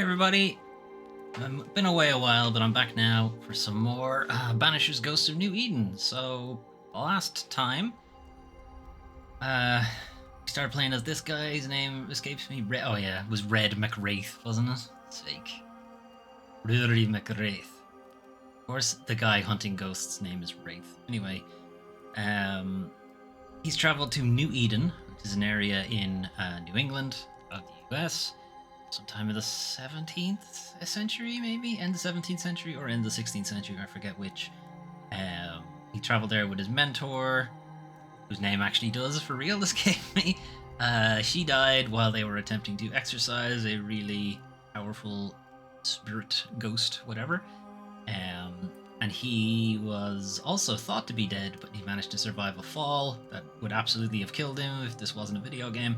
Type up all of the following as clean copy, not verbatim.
Everybody, I've been away a while, but I'm back now for some more Banishers Ghosts of New Eden. So, last time, we started playing as this guy, his name escapes me. Oh yeah, it was Red McWraith, wasn't it? Sake. Rory McWraith. Of course, the guy hunting ghosts' name is Wraith. Anyway, he's travelled to New Eden, which is an area in New England of the US. Sometime in the 17th century, maybe? End of the 17th century or end of the 16th century, I forget which. He traveled there with his mentor, whose name actually does for real escape me. She died while they were attempting to exorcise a really powerful spirit, ghost, whatever. And he was also thought to be dead, but he managed to survive a fall that would absolutely have killed him if this wasn't a video game.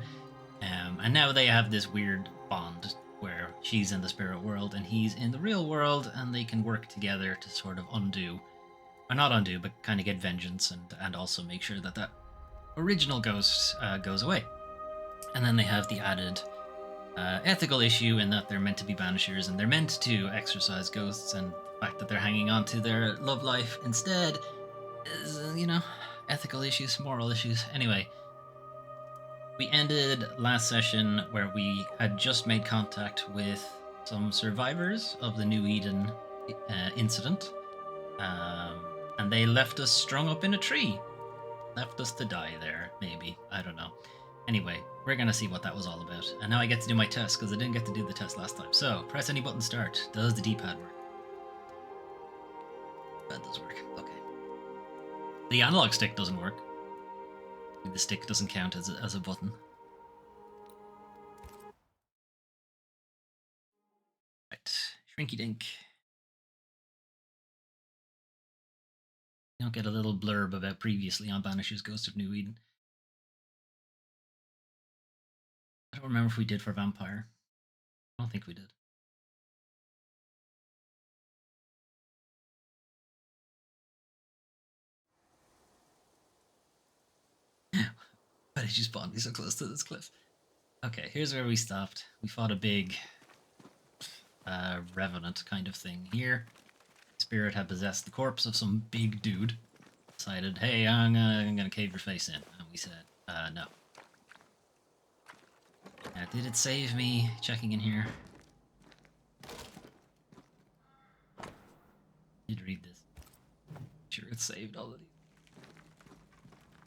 And now they have this weird bond where she's in the spirit world and he's in the real world, and they can work together to sort of undo, or not undo, but kind of get vengeance and also make sure that that original ghost goes away. And then they have the added ethical issue in that they're meant to be banishers and they're meant to exorcise ghosts, and the fact that they're hanging on to their love life instead is, ethical issues, moral issues. Anyway, we ended last session where we had just made contact with some survivors of the New Eden incident, and they left us strung up in a tree. Left us to die there, maybe. I don't know. Anyway, we're going to see what that was all about. And now I get to do my test, because I didn't get to do the test last time. So, press any button start. Does the D-pad work? That does work. Okay. The analog stick doesn't work. The stick doesn't count as a button. Right. Shrinky dink. You don't get a little blurb about previously on Banishers Ghost of New Eden. I don't remember if we did for Vampire. I don't think we did. Why did you spawn me so close to this cliff? Okay, here's where we stopped. We fought a big revenant kind of thing here. Spirit had possessed the corpse of some big dude. Decided, hey, I'm gonna cave your face in. And we said, no. Did it save me checking in here? Did read this. Sure, it's saved all of these.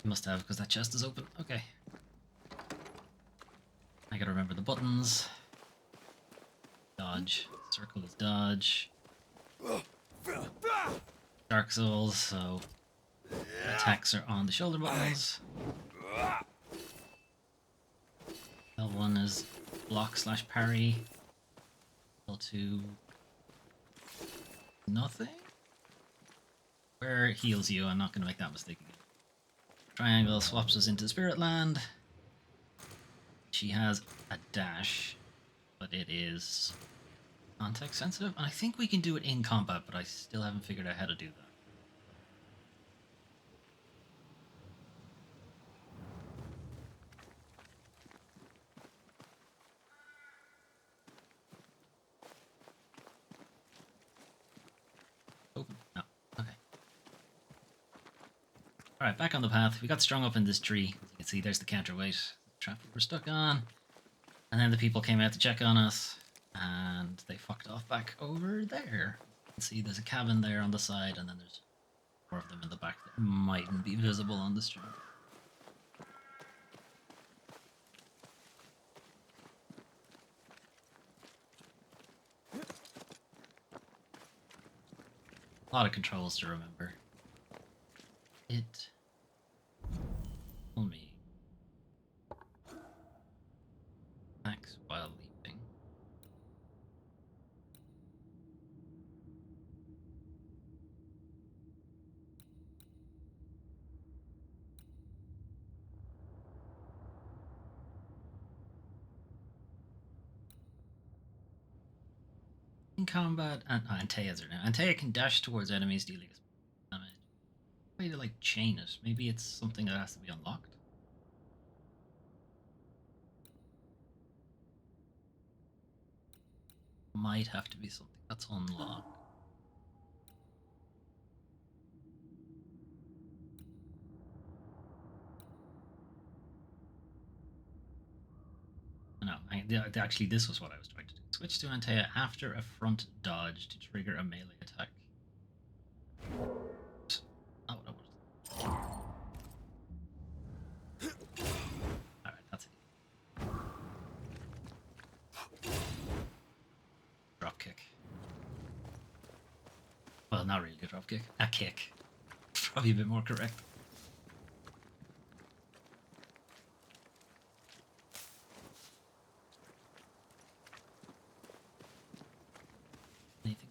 Must have, because that chest is open. Okay. I gotta remember the buttons. Dodge. Circle is dodge. Dark Souls, so attacks are on the shoulder buttons. L1 is block / parry. L2, nothing? Where it heals you, I'm not going to make that mistake again. Triangle swaps us into Spirit Land. She has a dash, but it is context sensitive. And I think we can do it in combat, but I still haven't figured out how to do that. Open? No. Okay. Alright, back on the path. We got strung up in this tree. As you can see, there's the counterweight. The trap we're stuck on. And then the people came out to check on us, and they fucked off back over there. You can see there's a cabin there on the side, and then there's more of them in the back that mightn't be visible on the stream. A lot of controls to remember. It told me attacks while leaping. In combat, and Antea's are now. Antea can dash towards enemies, dealing damage. Way to like chain it. Maybe it's something that has to be unlocked. might have to be something that's unlocked. No, actually, this was what I was trying to do. Switch to Antea after a front dodge to trigger a melee attack. Oops. Not what I wanted. Alright, that's it. Drop kick. Well, not really a drop kick. A kick. Probably a bit more correct. Anything?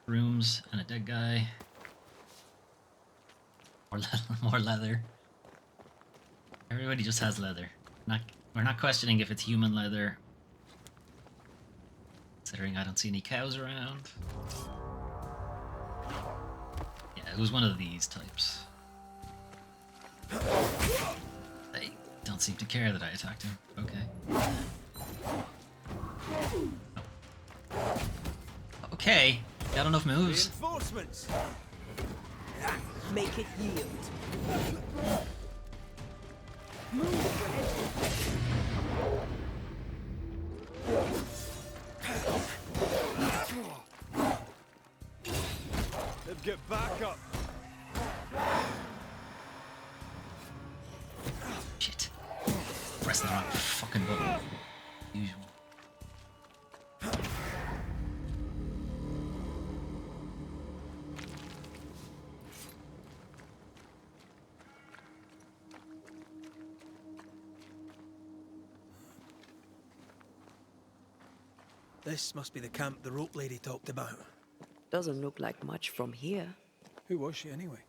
Rooms and a dead guy. More leather. Everybody just has leather. We're not questioning if it's human leather. Considering I don't see any cows around. Yeah, it was one of these types. They don't seem to care that I attacked him. Okay. Oh. Okay. Got enough moves. Reinforcements. Make it yield. Let's get back up. Shit. Press the wrong fucking button. Usual. This must be the camp the rope lady talked about. Doesn't look like much from here. Who was she anyway?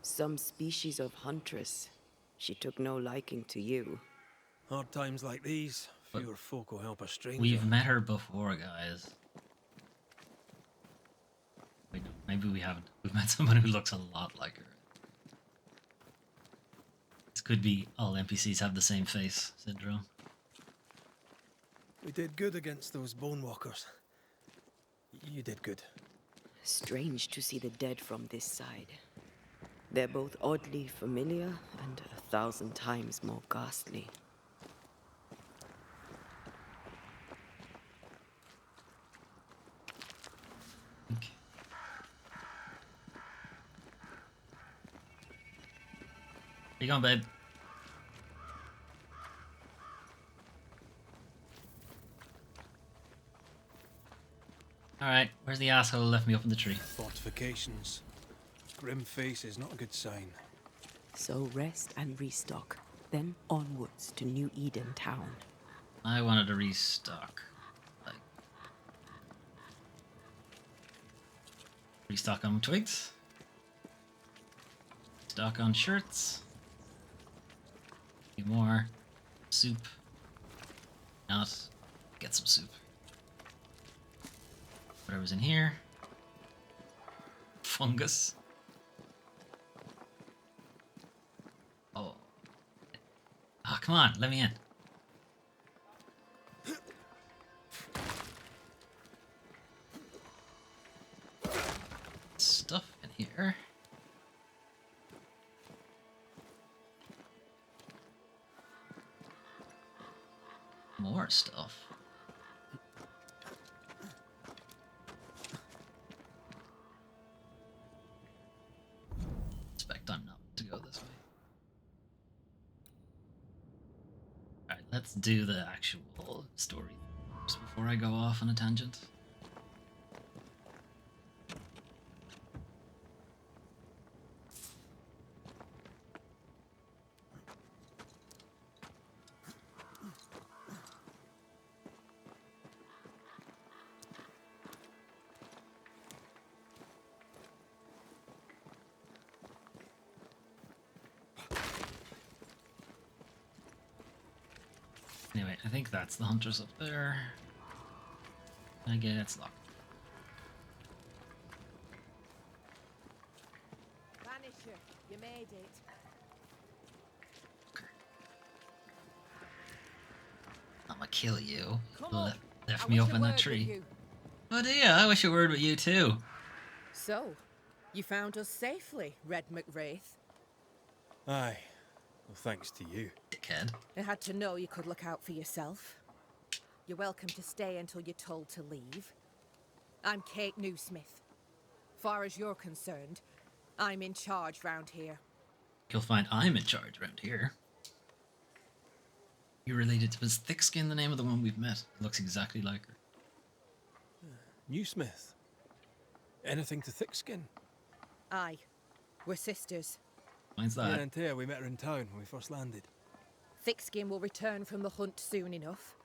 Some species of huntress. She took no liking to you. Hard times like these, fewer folk will help a stranger. We've met her before, guys. Wait, no, maybe we haven't. We've met someone who looks a lot like her. This could be all NPCs have the same face syndrome. We did good against those bone walkers. You did good. Strange to see the dead from this side. They're both oddly familiar and 1,000 times more ghastly. Okay. Where you going, babe? Alright, where's the asshole who left me up in the tree? Fortifications. Grim face is not a good sign. So rest and restock, then onwards to New Eden town. I wanted to restock. Like, restock on twigs. Stock on shirts. Need more soup. Not get some soup. Whatever's in here. Fungus. Oh. Oh, come on, let me in. Stuff in here. More stuff. Expect I'm not to go this way. Alright, let's do the actual story just before I go off on a tangent. Anyway, I think that's the hunters up there. Again, it's locked. Banisher, you made it. Okay. gonna kill you. Come on. Left I me wish up a in that word with tree. you. Oh dear, I wish a word with you too. So, you found us safely, Red McWraith. Aye. Well, thanks to you. Dickhead. I had to know you could look out for yourself. You're welcome to stay until you're told to leave. I'm Kate Newsmith. Far as you're concerned, I'm in charge round here. You'll find I'm in charge around here. You related to Miss Thickskin, the name of the one we've met. Looks exactly like her. Newsmith. Anything to Thickskin? Aye, we're sisters. Mine's Yeah, that. and Taya, we met her in town when we first landed. Thickskin will return from the hunt soon enough.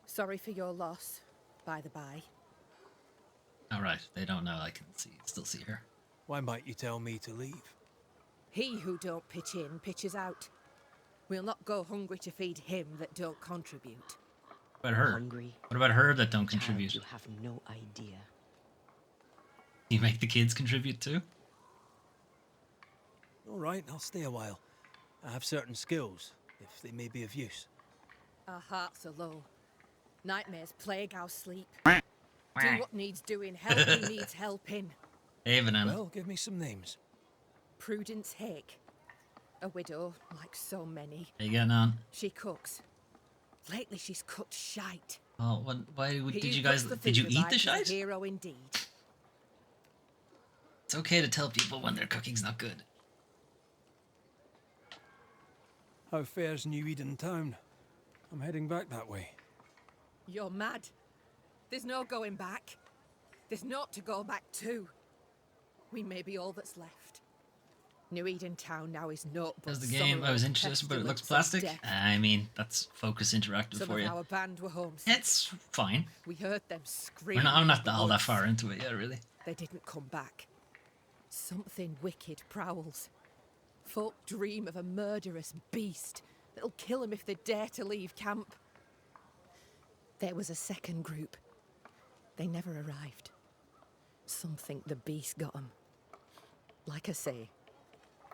Sorry for your loss, by the by. Alright, they don't know I can still see her. Why might you tell me to leave? He who don't pitch in, pitches out. We'll not go hungry to feed him that don't contribute. What about her? Hungry. What about her that don't Child, contribute? you have no idea. You make the kids contribute too? All right, I'll stay a while. I have certain skills, if they may be of use. Our hearts are low. Nightmares plague our sleep. Do what needs doing, help who needs helping. Hey, Banana. Well, give me some names. Prudence Hake. A widow, like so many. How you getting on? She cooks. Lately she's cooked shite. Oh, why He did you who guys? puts the Did you food eat right the is a shite? hero indeed. It's okay to tell people when their cooking's not good. How fares New Eden town? I'm heading back that way. You're mad. There's no going back. There's naught to go back to. We may be all that's left. New Eden town now is naught but As the game, I was sorrow, interested, but it looks pestilence, and plastic. death. I mean, that's Focus Interactive Some for of you. our band were homesick. It's fine. We heard them scream. I'm not in the all that woods. far into it yet, really. They didn't come back. Something wicked prowls. Folk dream of a murderous beast that'll kill them if they dare to leave camp. There was a second group. They never arrived. Some think the beast got them. Like I say,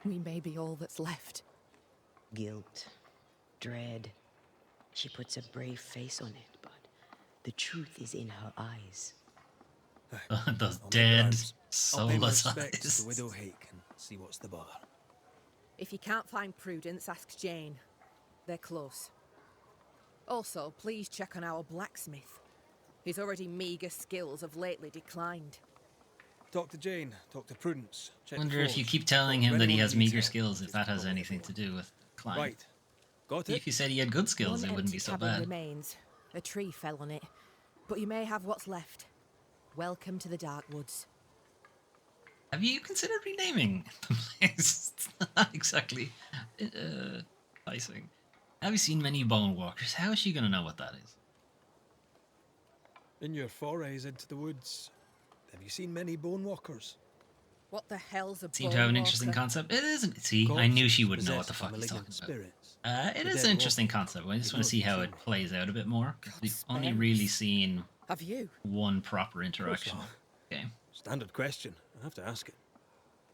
we may be all that's left. Guilt, dread. She puts a brave face on it, but the truth is in her eyes. Those I'll make dead, rounds. I'll pay my soulless respects eyes. to Widow Hake and see what's the bother. If you can't find Prudence, ask Jane. They're close. Also, please check on our blacksmith. His already meagre skills have lately declined. Talk to Jane, talk to Prudence. I Check wonder the if you forge. keep telling him For that he anyone has who needs meager help, skills, if just that has call anything everyone. to do with Klein. Right. Got If it? you said he had good skills, One it wouldn't empty be so cabin bad. remains. A tree fell on it. But you may have what's left. Welcome to the Dark Woods. Have you considered renaming the place? It's not exactly enticing. Have you seen many bone walkers? How is she going to know what that is? In your forays into the woods, have you seen many bone walkers? What the hell's a Seem to have an interesting bonewalker? concept. It isn't. See, I Corpses knew she would know what the possessed by fuck he's talking malignant about. spirits. It The is dead an interesting walk. concept. I just They want to see how don't it kill. plays out a bit more. 'Cause we've God's only spare really us. seen Have you? one proper interaction. not. Okay. Standard question. I have to ask it.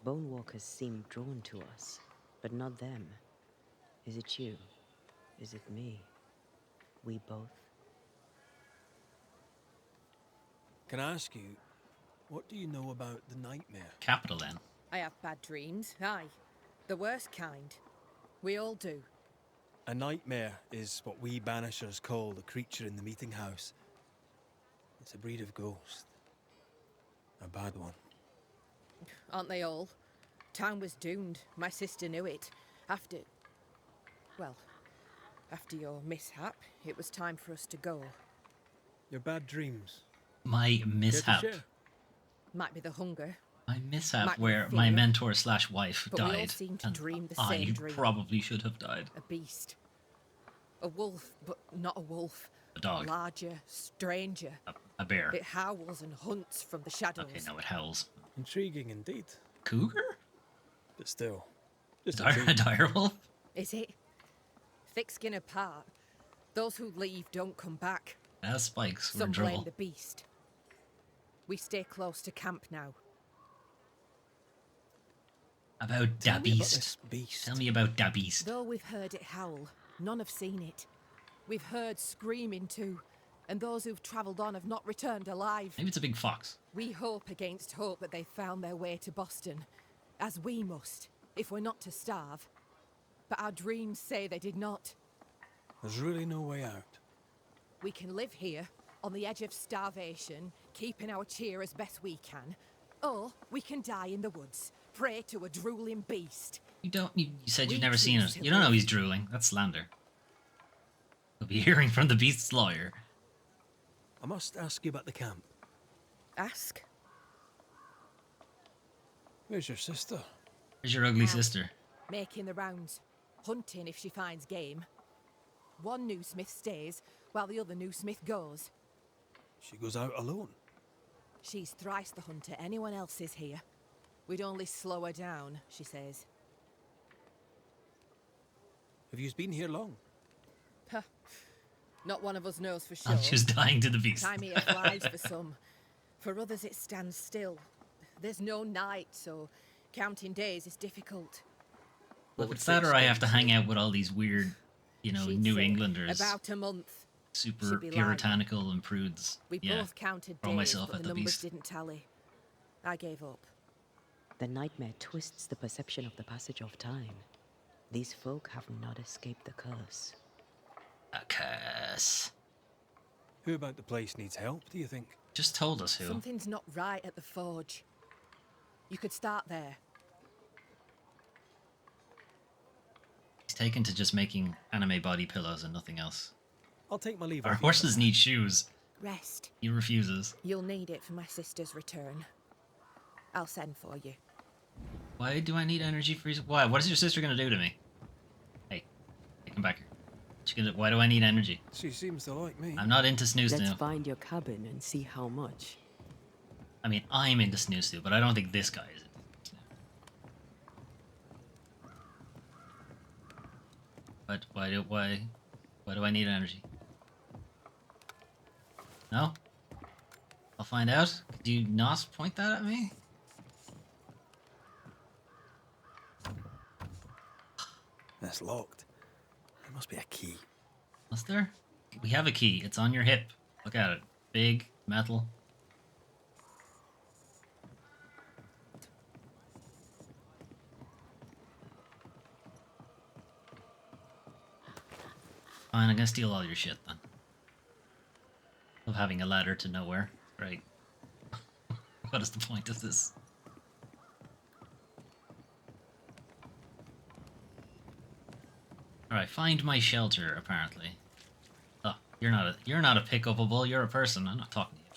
Bone walkers seem drawn to us, but not them. Is it you? Is it me? We both? Can I ask you, what do you know about the nightmare? Capital N. I have bad dreams. Aye. The worst kind. We all do. A nightmare is what we Banishers call the creature in the meeting house. It's a breed of ghost. A bad one. Aren't they all? Town was doomed. My sister knew it. After... Well, after your mishap, it was time for us to go. Your bad dreams. My Care to mishap. share? Might be the hunger, My mishap Might be where my fear, mentor slash wife but we all died. seem to and dream the I same dream. probably should have died. a beast. A wolf, but not a wolf. A dog. Larger, stranger. A bear. It howls and hunts from the shadows. Okay, no, it howls. Intriguing indeed. Cougar? But still. Just A intriguing. dire wolf? Is it? Thick skin apart. Those who leave don't come back. Has spikes. We're Some in blame trouble. the beast. We stay close to camp now. About da Tell me about beast. this beast. Tell me about da beast. Though we've heard it howl, none have seen it. We've heard screaming too, and those who've travelled on have not returned alive. Maybe it's a big fox. We hope against hope that they've found their way to Boston, as we must, if we're not to starve. But our dreams say they did not. There's really no way out. We can live here, on the edge of starvation, keeping our cheer as best we can. Or we can die in the woods, prey to a drooling beast. You said you've We never seen choose it. to You don't know live. he's drooling. That's slander. We'll be hearing from the beast's lawyer. I must ask you about the camp. Ask. Where's your sister? Where's your ugly Out. sister? Making the rounds, hunting if she finds game. One new smith stays, while the other new smith goes. She goes out alone. She's thrice the hunter anyone else is here. We'd only slow her down, she says. Have you been here long? Huh. Not one of us knows for sure. I'm just dying to the beast. Time here flies for some. For others it stands still. There's no night, so counting days is difficult. Well, if it's that or I have to hang out with all these weird, She'd New say Englanders, about a month. super she'd be lying. puritanical and prudes. We Yeah. both counted Throw days, myself but at the the numbers beast. didn't tally. I gave up. The nightmare twists the perception of the passage of time. These folk have not escaped the curse. A curse. Who about the place needs help, do you think? Just told us who. Something's not right at the forge. You could start there. He's taken to just making anime body pillows and nothing else. I'll take my leave. Our of you. horses need shoes. Rest. He refuses. You'll need it for my sister's return. I'll send for you. Why do I need energy for his... Why? What is your sister gonna do to me? Hey, come back here. Why do I need energy? She seems to like me. I'm not into snoo Let's snoo. find your cabin and see how much. I mean, I'm into snoo snoo, but I don't think this guy is into snoo. But why do I need energy? No? I'll find out. Could you not point that at me? That's locked. There must be a key. Was there? We have a key. It's on your hip. Look at it. Big, metal. Fine, I'm gonna steal all your shit then. Of having a ladder to nowhere. Right. What is the point of this? Alright, find my shelter, apparently. Oh, you're not a pick-upable, you're a person. I'm not talking to you.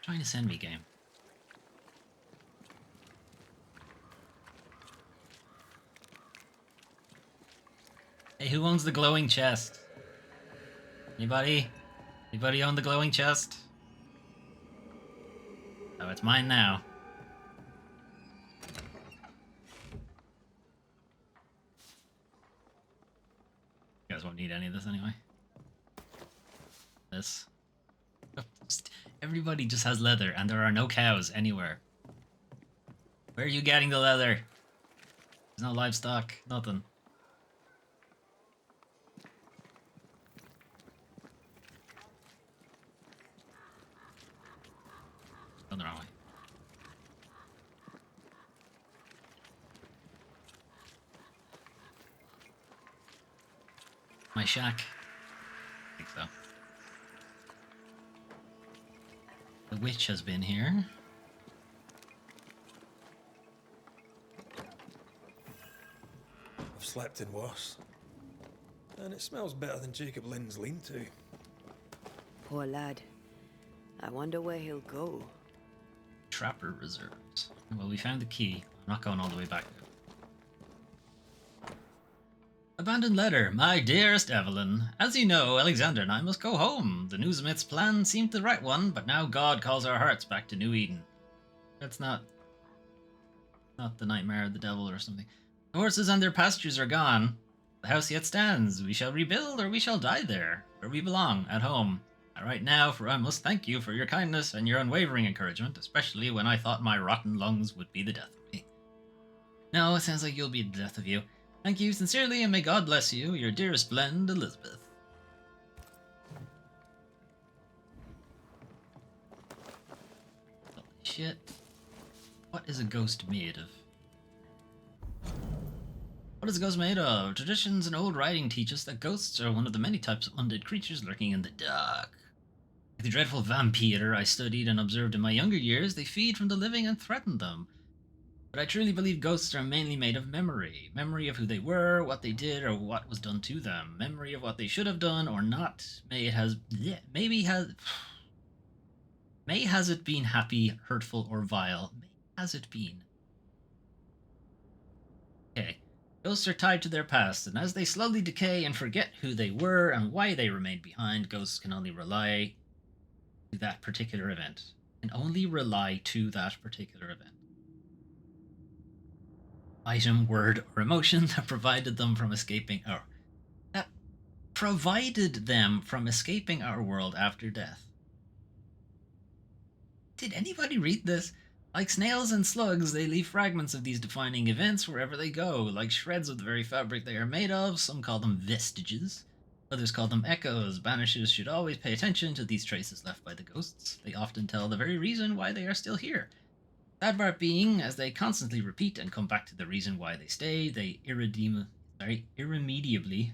Trying to send me, game. Hey, who owns the glowing chest? Anybody? Anybody own the glowing chest? Oh, it's mine now. You guys won't need any of this anyway. This. Everybody just has leather, and there are no cows anywhere. Where are you getting the leather? There's no livestock, nothing. Going the wrong way. My shack? I think so. The witch has been here. I've slept in worse. And it smells better than Jacob Lynn's lean-to. Poor lad. I wonder where he'll go. Trapper reserves. Well, we found the key. I'm not going all the way back. Abandoned letter. My dearest Evelyn. As you know, Alexander and I must go home. The newsmith's plan seemed the right one, but now God calls our hearts back to New Eden. That's not the nightmare of the devil or something. The horses and their pastures are gone. The house yet stands. We shall rebuild or we shall die there, where we belong, at home. I write now, for I must thank you for your kindness and your unwavering encouragement, especially when I thought my rotten lungs would be the death of me. No, it sounds like you'll be the death of you. Thank you sincerely, and may God bless you, your dearest blend, Elizabeth. Holy shit. What is a ghost made of? What is a ghost made of? Traditions and old writing teach us that ghosts are one of the many types of undead creatures lurking in the dark. Like the dreadful vampire I studied and observed in my younger years, they feed from the living and threaten them. But I truly believe ghosts are mainly made of memory. Memory of who they were, what they did, or what was done to them. Memory of what they should have done or not. May has it been happy, hurtful, or vile. May has it been. Okay. Ghosts are tied to their past, and as they slowly decay and forget who they were and why they remained behind, ghosts can only rely to that particular event. Can only rely to that particular event. Item, word, or emotion that provided them from escaping our world after death. Did anybody read this? Like snails and slugs, they leave fragments of these defining events wherever they go, like shreds of the very fabric they are made of. Some call them vestiges. Others call them echoes. Banishers should always pay attention to these traces left by the ghosts. They often tell the very reason why they are still here. Sad part being, as they constantly repeat and come back to the reason why they stay, they irremediably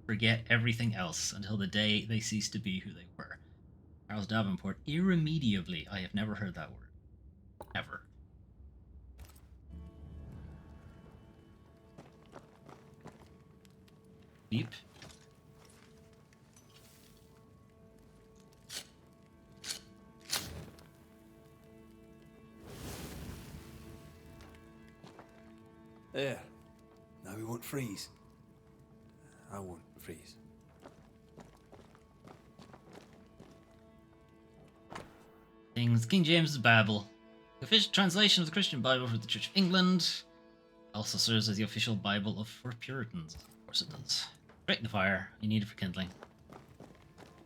forget everything else until the day they cease to be who they were. Charles Davenport, irremediably. I have never heard that word. Ever. Beep. There. Now we won't freeze. I won't freeze. Things. King James's Bible. The official translation of the Christian Bible for the Church of England. Also serves as the official Bible for Puritans. Of course it does. Straight in the fire. You need it for kindling.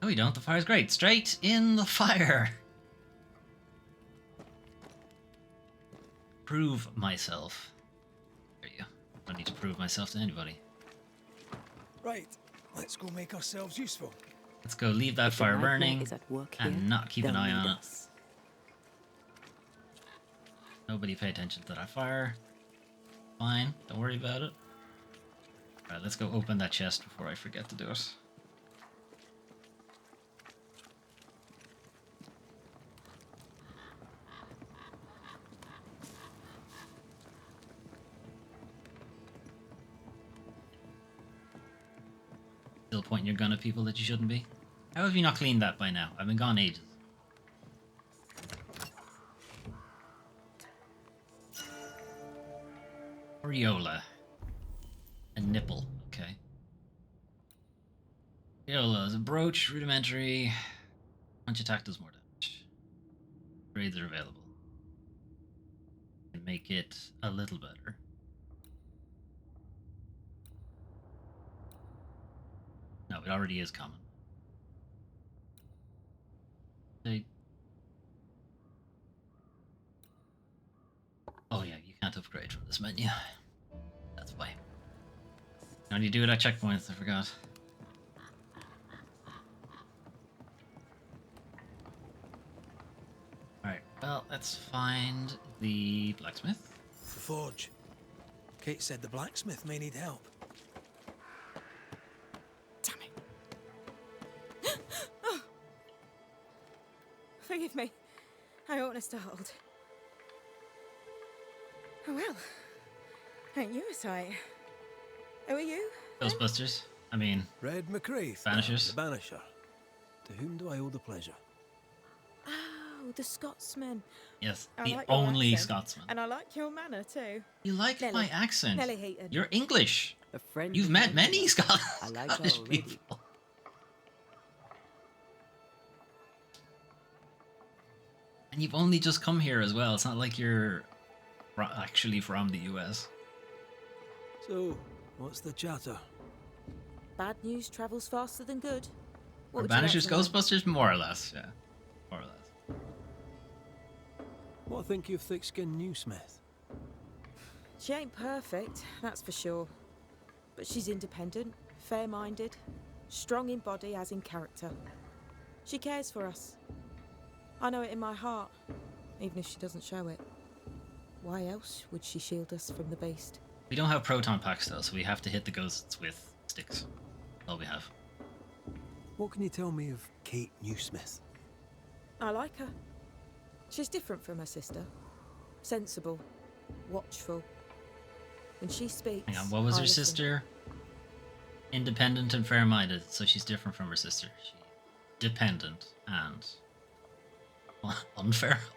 No, you don't. The fire's great. Straight in the fire. Prove myself. There you go. I don't need to prove myself to anybody. Right. Let's go make ourselves useful. Let's go leave that fire burning and not keep an eye on it. Nobody pay attention to that fire. Fine, don't worry about it. Alright, let's go open that chest before I forget to do it. Still pointing your gun at people that you shouldn't be. How have you not cleaned that by now? I've been gone ages. Aureola. A nipple, okay. Aureola is a brooch, rudimentary. Punch attack does more damage. Grades are available. Can make it a little better. No, it already is common. Oh yeah, you can't upgrade from this menu. That's why. How do you do it at checkpoints? I forgot. Alright, well, let's find the blacksmith. The forge. Kate said the blacksmith may need help. Damn it. Oh. Forgive me. I oughtn't have startled. Oh well. Ain't you a sight? Who are you? Ghostbusters. I mean, Red McCraith. Banishers. The Banisher. To whom do I owe the pleasure? Oh, the Scotsman. yes, I the like your only accent. Scotsman. And I like your manner too. You like Nelly. my accent. Nelly Heaton. You're English. A friend You've of met mine. many I like her Scottish already. people. And you've only just come here as well. It's not like you're actually from the US. So, what's the chatter? Bad news travels faster than good. What Or would you like Banishers, to know? Ghostbusters, more or less. Yeah, more or less. What think you of thick-skinned new Smith? She ain't perfect, that's for sure. But she's independent, fair-minded, strong in body as in character. She cares for us. I know it in my heart, even if she doesn't show it. Why else would she shield us from the beast? We don't have proton packs though, so we have to hit the ghosts with sticks. That's all we have. What can you tell me of Kate Newsmith? I like her. She's different from her sister. Sensible, watchful. When she speaks, Hang on, what was I her listen. sister? Independent and fair-minded, so she's different from her sister. She's dependent and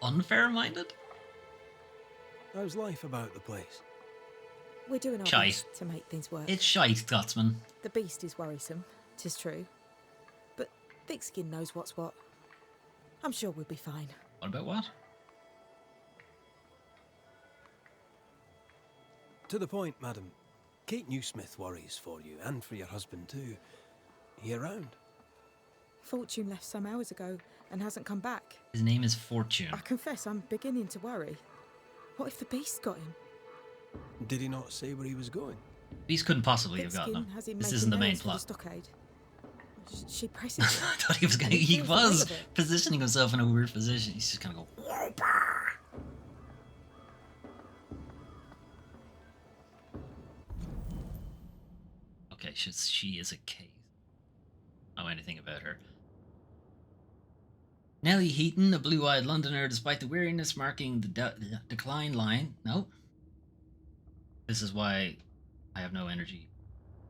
unfair-minded? How's life about the place? We're doing our Shite. best to make things work. It's shite, Scotsman. The beast is worrisome, 'tis true. But Thickskin knows what's what. I'm sure we'll be fine. What about what? To the point, madam. Kate Newsmith worries for you, and for your husband too. He around? Fortune left some hours ago and hasn't come back. His name is Fortune. I confess I'm beginning to worry. What if the beast got him? Did he not say where he was going? These couldn't possibly have gotten Thickskin him. has him This making isn't the main nails for plot. stockade. She presses him. I thought he was going to. He He feels the weight was of it. positioning himself in a weird position. He's just going to go. Okay, she is a case. I don't know anything about her. Nellie Heaton, a blue-eyed Londoner, despite the weariness marking the decline line. No. This is why I have no energy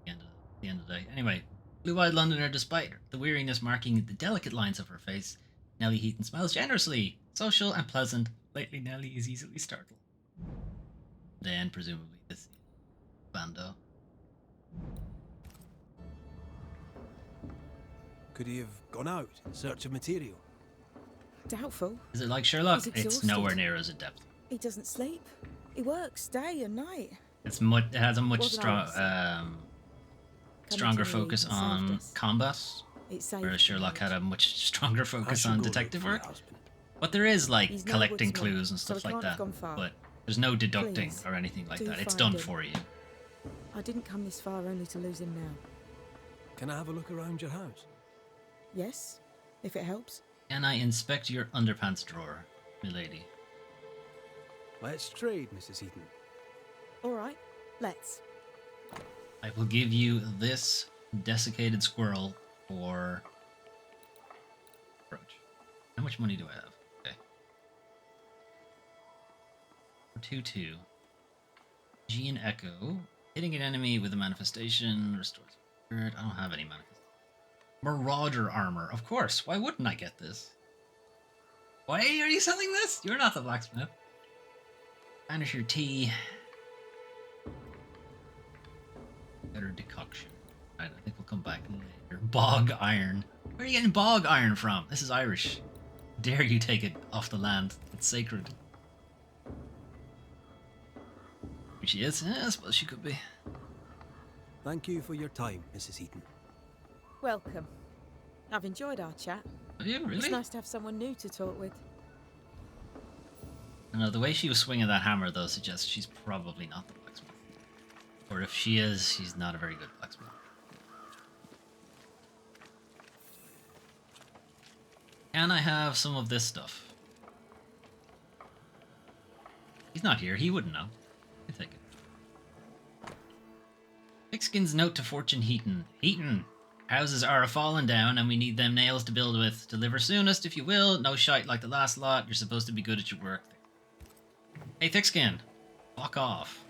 at the end of the day. Anyway, blue-eyed Londoner, despite the weariness marking the delicate lines of her face, Nellie Heaton smiles generously, social and pleasant. Lately, Nellie is easily startled. Then, presumably, this Bando. Could he have gone out in search of material? Doubtful. Is it like Sherlock? He's It's exhausted. nowhere near as adept. He doesn't sleep. He works day and night. It has a much Wasn't stronger Coming stronger to me focus and saved on us. combat, It saved whereas the Sherlock had marriage. a much stronger I focus shall on go look detective for your work. husband. But there is like He's no collecting woodsman, clues and so stuff he like can't have that. gone far. But there's no deducting Please, or anything like do that. It's find done him. for you. I didn't come this far only to lose him now. Can I have a look around your house? Yes, if it helps. Can I inspect your underpants drawer, milady? Let's trade, Mrs. Heaton. All right, let's. I will give you this desiccated squirrel for approach. How much money do I have? Okay. 2-2. Gene Echo. Hitting an enemy with a manifestation restores spirit. I don't have any manifestation. Marauder armor. Of course. Why wouldn't I get this? Why are you selling this? You're not the blacksmith. Banisher tea. Better decoction. Right, I think we'll come back later. Bog iron. Where are you getting bog iron from? This is Irish. Dare you take it off the land? It's sacred. Here she is. Yeah, I suppose she could be. Thank you for your time, Mrs. Heaton. Welcome. I've enjoyed our chat. Have you really? It's nice to have someone new to talk with. I know the way she was swinging that hammer, though, suggests she's probably not the blacksmith. Or if she is, she's not a very good blacksmith. Can I have some of this stuff? He's not here. He wouldn't know. I take it. Thickskin's note to Fortune Heaton. Heaton, houses are a-falling down and we need them nails to build with. Deliver soonest if you will. No shite like the last lot. You're supposed to be good at your work. Hey, Thickskin. Fuck off.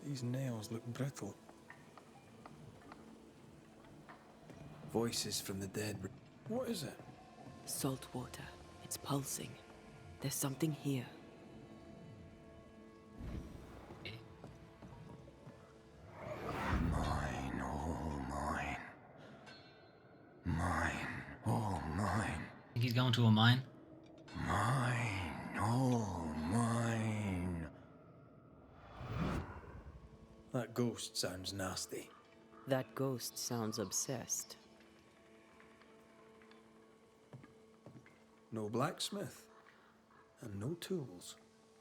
These nails look brittle. Voices from the dead. What is it? Salt water. It's pulsing. There's something here. Mine, all mine. Mine, all mine. Think he's going to a mine? Mine, all mine. That ghost sounds nasty. That ghost sounds obsessed. No blacksmith. And no tools.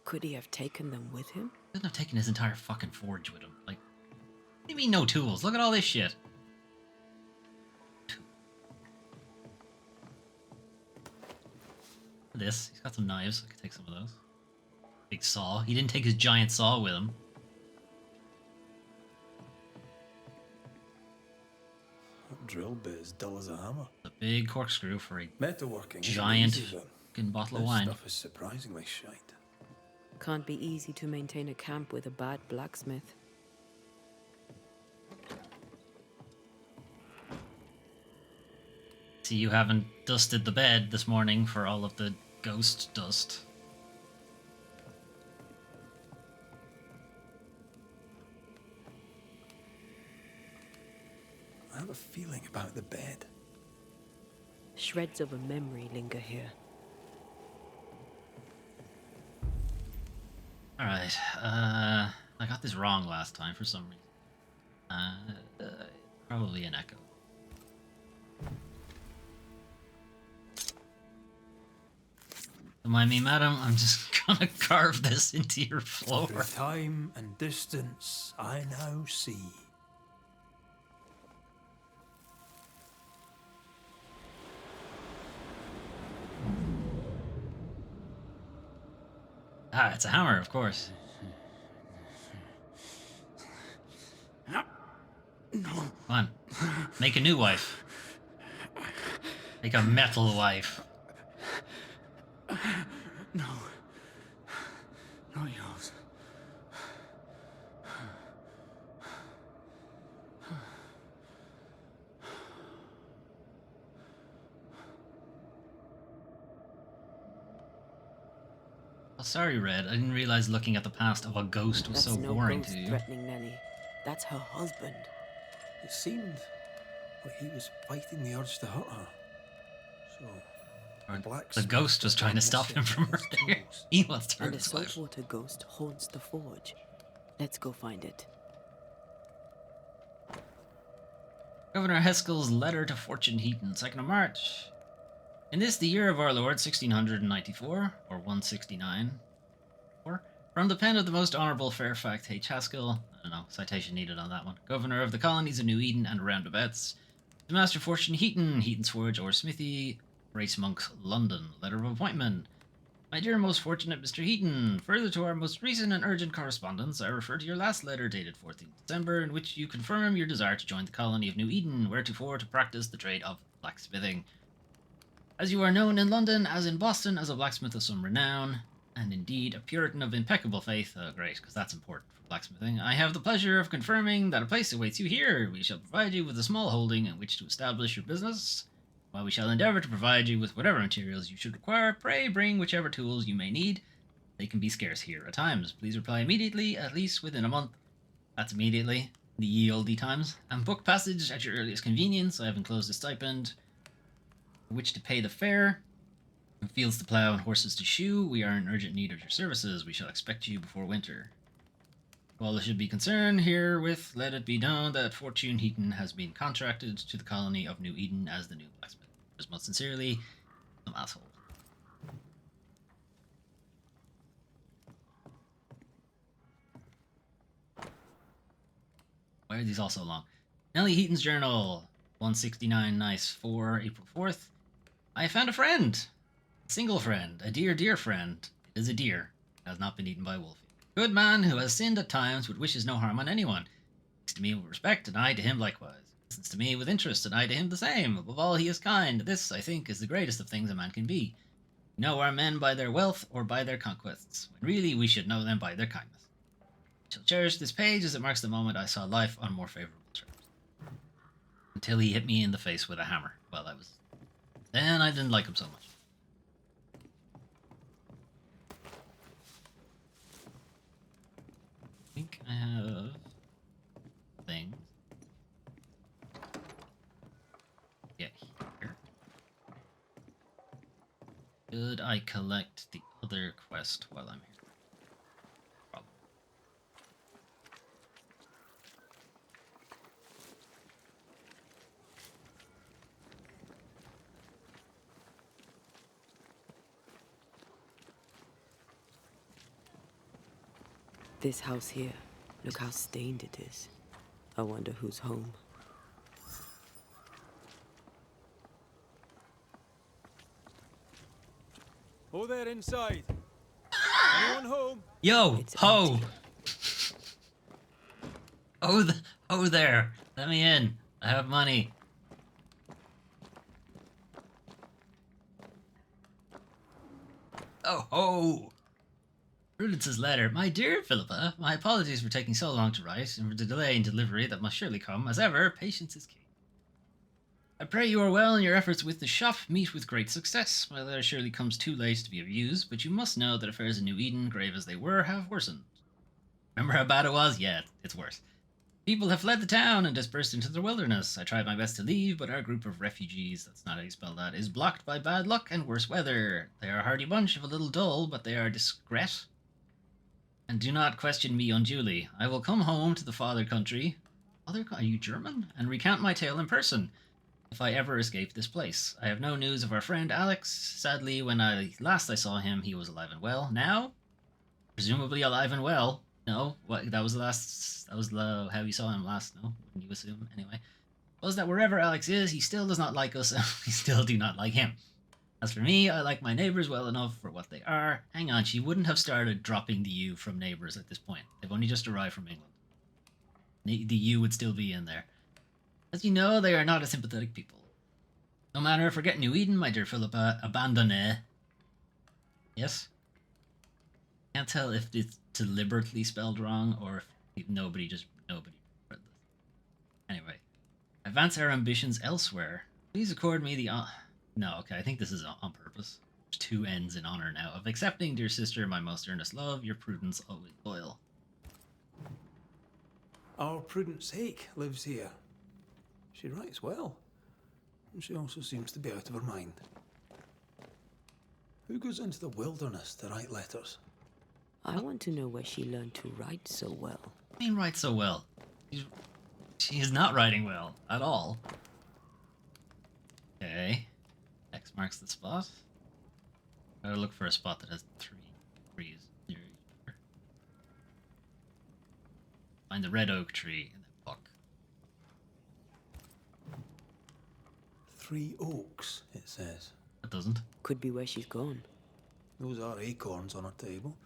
Could he have taken them with him? He couldn't have taken his entire fucking forge with him. Like, what do you mean no tools? Look at all this shit. This. He's got some knives. I could take some of those. Big saw. He didn't take his giant saw with him. That drill bit is dull as a hammer. A big corkscrew for a Metalworking giant isn't easy, fucking bottle but of this wine. stuff is surprisingly shite. Can't be easy to maintain a camp with a bad blacksmith. See, you haven't dusted the bed this morning for all of the ghost dust. I have a feeling about the bed. Shreds of a memory linger here. Alright, I got this wrong last time for some reason. Probably an echo. Don't mind me, madam, I'm just gonna carve this into your floor. Through time and distance, I now see. Ah, it's a hammer, of course. Come on, make a new wife. Make a metal wife. No. Not yours. Oh, sorry, Red. I didn't realize looking at the past of a ghost was That's so no boring ghost to you. threatening Nellie. That's her husband. It seemed like he was fighting the urge to hurt her. So, Or the blacksmith ghost was trying to stop him from his murdering her. tools. He wants to hurt And a his wife. saltwater ghost haunts the forge. Let's go find it. Governor Heskell's letter to Fortune Heaton, 2nd of March. In this, the year of our Lord, 1694, or 169, from the pen of the most honourable Fairfax H. Haskell, I don't know, citation needed on that one, Governor of the colonies of New Eden and roundabouts, to Master Fortune Heaton, Heaton's Forge or Smithy, Race Monks, London, letter of appointment. My dear most fortunate Mr. Heaton, further to our most recent and urgent correspondence, I refer to your last letter dated 14th December, in which you confirm your desire to join the colony of New Eden, wheretofore to practice the trade of blacksmithing. As you are known in London, as in Boston, as a blacksmith of some renown, and indeed a Puritan of impeccable faith, great, because that's important for blacksmithing, I have the pleasure of confirming that a place awaits you here. We shall provide you with a small holding in which to establish your business. While we shall endeavour to provide you with whatever materials you should require, pray bring whichever tools you may need. They can be scarce here at times. Please reply immediately, at least within a month. That's immediately, the ye olde times. And book passage at your earliest convenience. I have enclosed a stipend for which to pay the fare. And fields to plough and horses to shoe. We are in urgent need of your services. We shall expect you before winter. While there should be concern herewith, let it be known that Fortune Heaton has been contracted to the colony of New Eden as the new blacksmith. Yours most sincerely, some asshole. Why are these all so long? Nellie Heaton's journal, 169 nice 4 April 4th. I found a friend. A single friend. A dear, dear friend. It is a deer. It has not been eaten by a wolf. Good man who has sinned at times but wishes no harm on anyone. Speaks to me with respect, and I to him likewise. Listens to me with interest, and I to him the same. Above all, he is kind. This, I think, is the greatest of things a man can be. We know our men by their wealth or by their conquests, when really we should know them by their kindness. I shall cherish this page as it marks the moment I saw life on more favourable terms. Until he hit me in the face with a hammer. Well, then I didn't like him so much. I think I have things. Get here. Should I collect the other quest while I'm here? Probably. This house here, look how stained it is. I wonder who's home. Oh, there inside. Anyone home? Yo, It's ho! empty. Oh, there. Let me in. I have money. Oh, ho! Prudence's letter. My dear Philippa, my apologies for taking so long to write, and for the delay in delivery that must surely come. As ever, patience is key. I pray you are well in your efforts with the shop meet with great success. My letter surely comes too late to be of use, but you must know that affairs in New Eden, grave as they were, have worsened. Remember how bad it was? Yeah, it's worse. People have fled the town and dispersed into the wilderness. I tried my best to leave, but our group of refugees, that's not how you spell that, is blocked by bad luck and worse weather. They are a hardy bunch, if a little dull, but they are discreet. And do not question me unduly. I will come home to the father country. Are you German? And recount my tale in person, if I ever escape this place. I have no news of our friend Alex. Sadly, when I saw him, he was alive and well. Now, presumably alive and well. No, what? That was how you saw him last. No, wouldn't you assume? Anyway, was that wherever Alex is, he still does not like us, and we still do not like him. As for me, I like my neighbors well enough for what they are. Hang on, she wouldn't have started dropping the U from neighbors at this point. They've only just arrived from England. The U would still be in there. As you know, they are not a sympathetic people. No matter, forget New Eden, my dear Philippa. Abandonne. Yes? Can't tell if it's deliberately spelled wrong or if nobody read this. Anyway. Advance our ambitions elsewhere. Please accord me the no, okay, I think this is on purpose. There's two ends in honor now. Of accepting, dear sister, my most earnest love, your Prudence always loyal. Our Prudence Hake lives here. She writes well, and she also seems to be out of her mind. Who goes into the wilderness to write letters? I want to know where she learned to write so well. I mean, write so well. She is not writing well at all. Okay. X marks the spot. Gotta look for a spot that has 3 trees near each other. Find the red oak tree in the book. 3 oaks, it says. It doesn't. Could be where she's gone. Those are acorns on her table.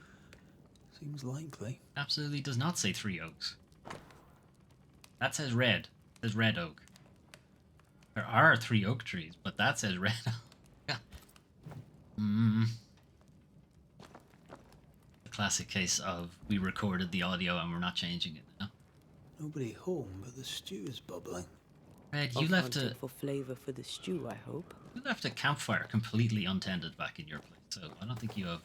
Seems likely. Absolutely does not say 3 oaks. That says red. It says red oak. There are 3 oak trees, but that says red. The classic case of we recorded the audio and we're not changing it now. Nobody home, but the stew is bubbling. Red, Off hunting for flavor for the stew, I hope. You left a campfire completely untended back in your place, so I don't think you have.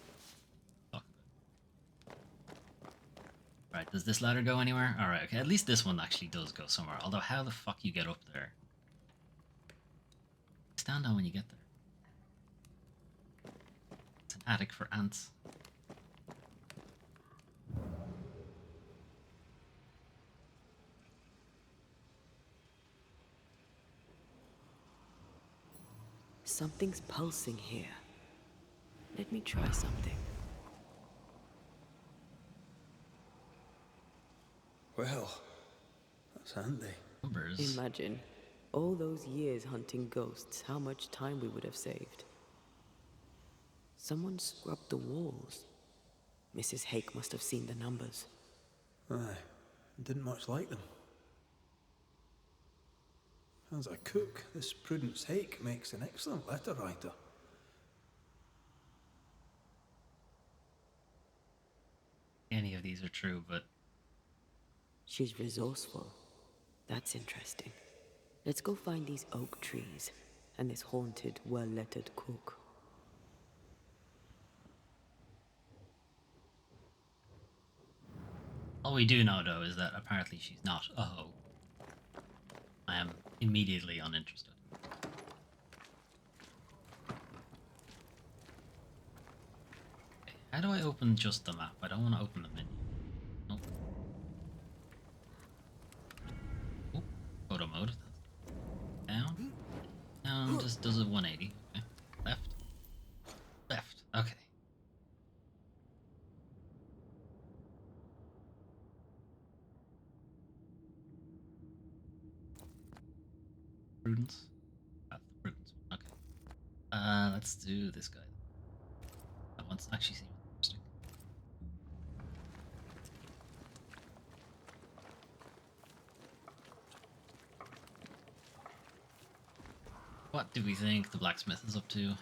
Right, does this ladder go anywhere? Alright, okay, at least this one actually does go somewhere. Although, how the fuck you get up there? Stand on when you get there. It's an attic for ants. Something's pulsing here. Let me try something. Well, that's handy. Numbers. Imagine all those years hunting ghosts, how much time we would have saved. Someone scrubbed the walls. Mrs. Hake must have seen the numbers. Aye, didn't much like them. As a cook, this Prudence Hake makes an excellent letter writer. Any of these are true, but She's resourceful. That's interesting. Let's go find these oak trees and this haunted, well-lettered cook. all we do know, though, is that apparently she's not a hoe. I am immediately uninterested. Okay, how do I open just the map? I don't want to open the menu. Nope. Oh, photo mode. Down. Down, just does a 180. Okay. Left. Left. Okay. prudence. That's the prudence one. Okay. Let's do this guy. That one's actually seems interesting. What do we think the blacksmith is up to?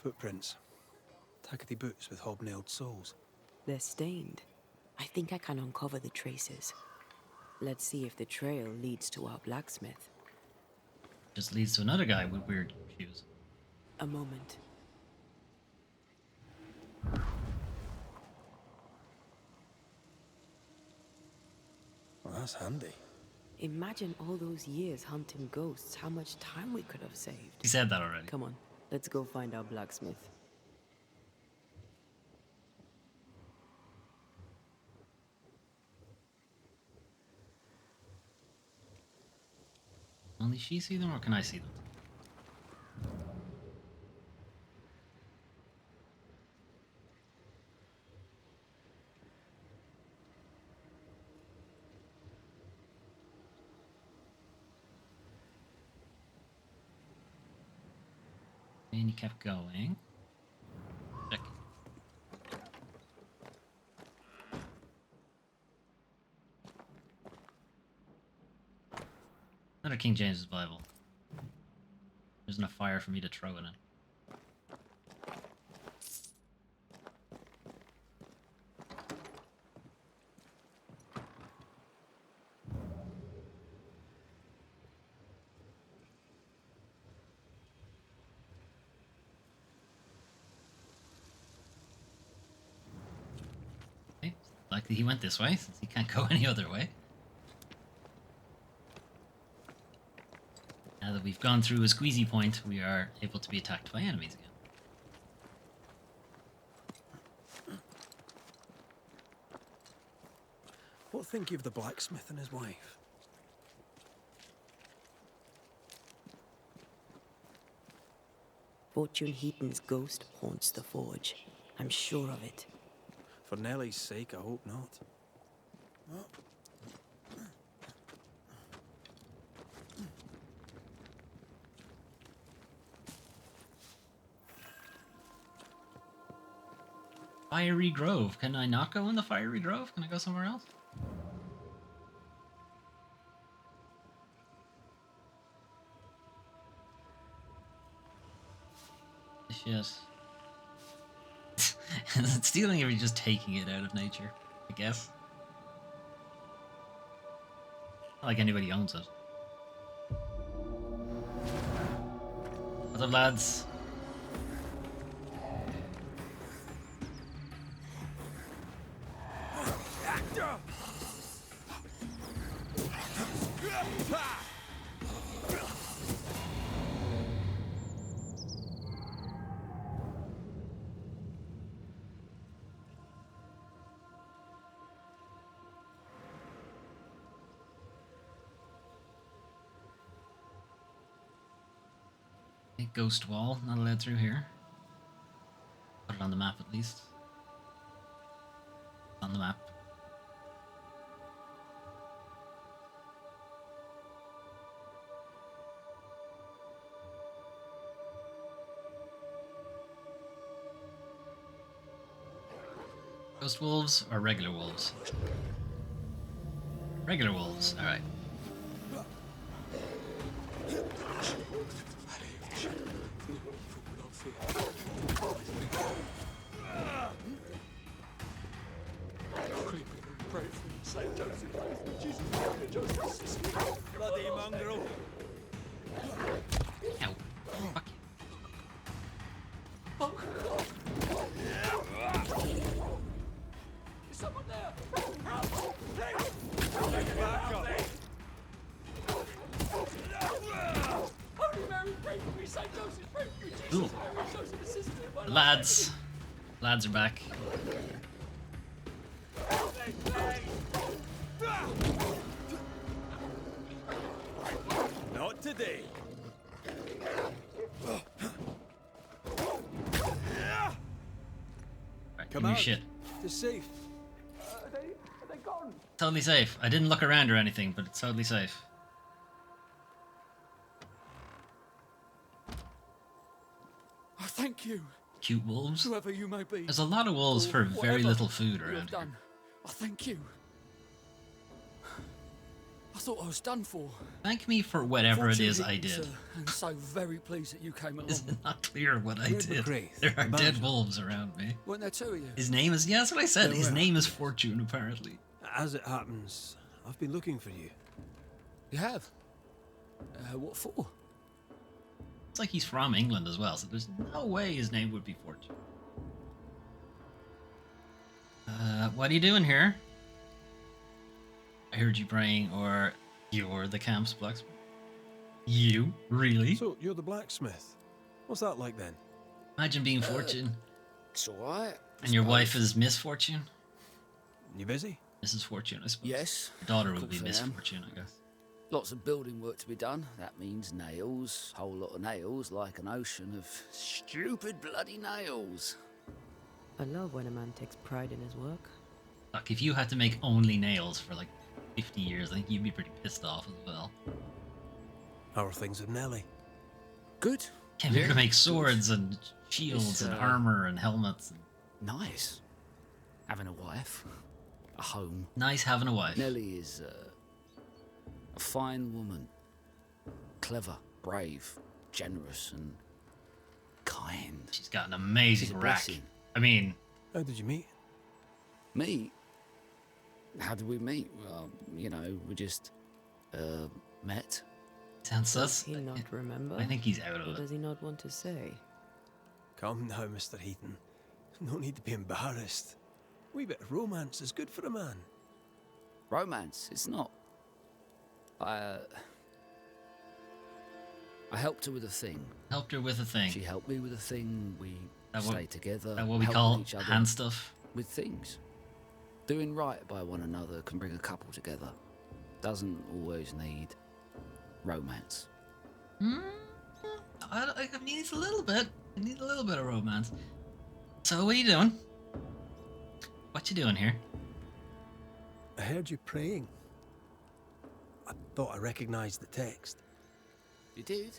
Footprints. Tackety boots with hobnailed soles. They're stained. I think I can uncover the traces. Let's see if the trail leads to our blacksmith. Just leads to another guy with weird shoes. A moment. Well, that's handy. Imagine all those years hunting ghosts, how much time we could have saved. He said that already. Come on, let's go find our blacksmith. Only she see them, or can I see them? And he kept going. Check. Another King James's Bible. There's enough fire for me to throw it in. Okay, likely he went this way, since he can't go any other way. Now that we've gone through a squeezy point, we are able to be attacked by enemies again. What think you of the blacksmith and his wife? Fortune Heaton's ghost haunts the forge. I'm sure of it. For Nellie's sake, I hope not. Fiery Grove. Can I not go in the Fiery Grove? Can I go somewhere else? Yes. Is it stealing if you're just taking it out of nature? I guess. Not like anybody owns it. What's up, lads? Ghost wall, not allowed through here. Put it on the map at least. On the map. Ghost wolves or regular wolves? Regular wolves, alright. Bloody mongrel. Ow. Fuck you. Is someone there? Help! Back up. Holy Mary, pray for me. Saint Joseph, pray for me. Jesus, Ooh. Joseph, assist me in my life. Lads. Lads are back. Not today. Right, give Come me your out. shit. It's safe. Are they gone? Totally safe. I didn't look around or anything, but it's totally safe. I thank you, Cute wolves. whoever you may be. There's a lot of wolves for very whatever little food you around have here. done. I thank you. I thought I was done for. Thank me for whatever it Fortune is hit I me, did. sir, and so very pleased that you came along. It's not clear what I Red did. McGrath, There are the dead manager. wolves around me. Weren't there two of you? His name is, yeah, that's what I said. There His were. name is Fortune, apparently. As it happens, I've been looking for you. You have? What for? It's like he's from England as well, so there's no way his name would be Fortune. What are you doing here? I heard you praying, or you're the camp's blacksmith. You? Really? So, you're the blacksmith. What's that like then? Imagine being Fortune. It's alright. And your wife is Miss Fortune? You busy? Mrs. Fortune, I suppose. Yes. Your daughter of would be course I Miss am. Fortune, I guess. Lots of building work to be done. That means nails. Whole lot of nails, like an ocean of stupid bloody nails. I love when a man takes pride in his work. Look, if you had to make only nails for like 50 years, I think you'd be pretty pissed off as well. How are things with Nellie? Good. Came here to make swords and shields It's, and armor and helmets. Nice. Having a wife. A home. Nice having a wife. Nellie is a fine woman. Clever, brave, generous, and kind. She's got an She's amazing a rack. blessing. I mean, How did you meet? Me? How did we meet? Well, you know, we just met. sounds Does sus. he not remember? I think he's out Or of it. does he not want to say? Calm down, Mr. Heaton. No need to be embarrassed. A wee bit of romance is good for a man. Romance, it's not. I helped her with a thing. Helped her with a thing. She helped me with a thing. We That what- stayed together. That what we helping call each other hand stuff. with things. Doing right by one another can bring a couple together. Doesn't always need romance. I mean, it's a little bit. I need a little bit of romance. So, what are you doing? What you doing here? I heard you praying. I thought I recognized the text. You did?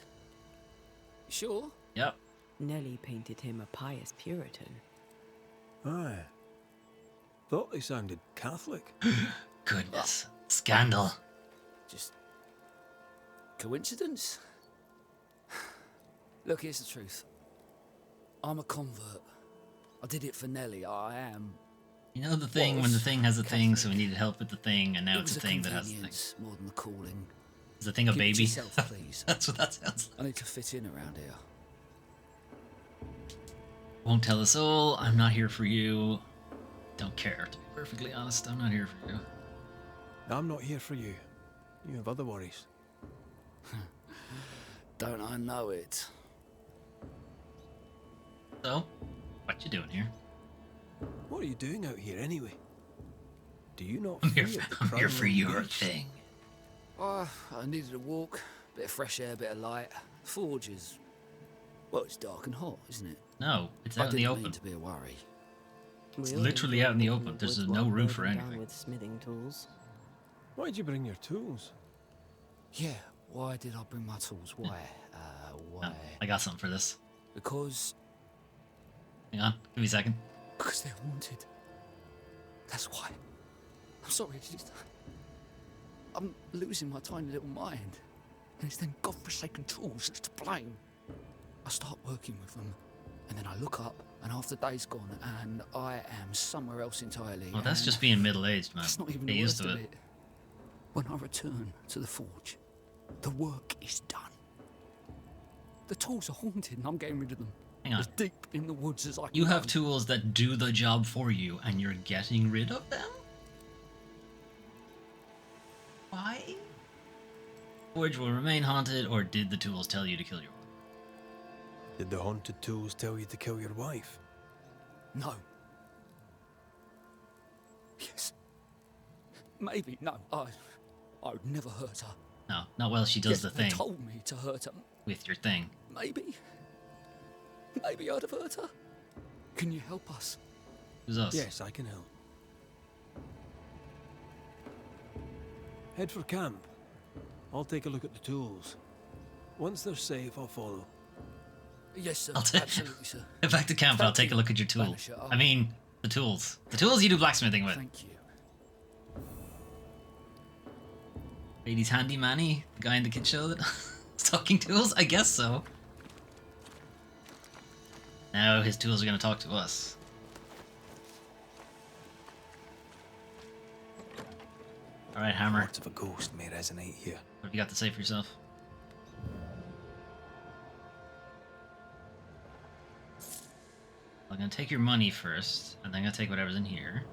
You sure? Yep. Nellie painted him a pious Puritan. Aye. Thought they sounded Catholic. Goodness. Scandal. Just coincidence? Look, here's the truth. I'm a convert. I did it for Nellie. I am. You know the thing when the thing has a thing, so we needed help with the thing, and now It it's a was thing that has a thing. convenience more than the calling. Is the thing a Keep it to baby? yourself, please. That's what that sounds like. I need to fit in around here. Won't tell us all. I'm not here for you. Don't care, to be perfectly honest. I'm not here for you. I'm not here for you. You have other worries. Don't I know it? So, what you doing here? What are you doing out here anyway? Do you not I'm here fear for, the I'm here for prowling your beast? thing. Oh, I needed a walk. Bit of fresh air, bit of light. Forge is... Well, it's dark and hot, isn't it? No, it's I out in the didn't open. mean to be a worry. It's We all literally enjoy out in the walking open. There's woods no while roof or burdened down anything. with smithing tools. Why'd you bring your tools? Yeah, why did I bring my tools? Why? Why? Oh, I got something for this. Because... Hang on, give me a second. Because they're haunted. That's why. I'm sorry, it's just... I'm losing my tiny little mind. And it's them godforsaken tools that's to blame. I start working with them, and then I look up, and half the day's gone, and I am somewhere else entirely. Well, that's and just being middle-aged, man. That's not even Get the used worst to of it. it. When I return to the forge, the work is done. The tools are haunted, and I'm getting rid of them. Hang on. As deep in the woods as I can You have go. tools that do the job for you, and you're getting rid of them? Why? Forge will remain haunted, or did the tools tell you to kill your wife? Did the haunted tools tell you to kill your wife? No. Yes. Maybe. No. I would never hurt her. No, not while she does Yes, the they thing told me to hurt her. with your thing. Maybe. Maybe I'd have hurt her. Can you help us? Who's us? Yes, I can help. Head for camp. I'll take a look at the tools. Once they're safe, I'll follow. Yes, sir. I'll Absolutely, sir. Head back to camp and I'll Thank take a you, look at your tools. Banisher. I mean, the tools. The tools you do blacksmithing with. Thank you. Ladies handy Manny, the guy in the kid show that talking tools? I guess so. Now his tools are going to talk to us. Alright, Hammer. Parts of a ghost may resonate here. What have you got to say for yourself? I'm going to take your money first, and then I'm going to take whatever's in here.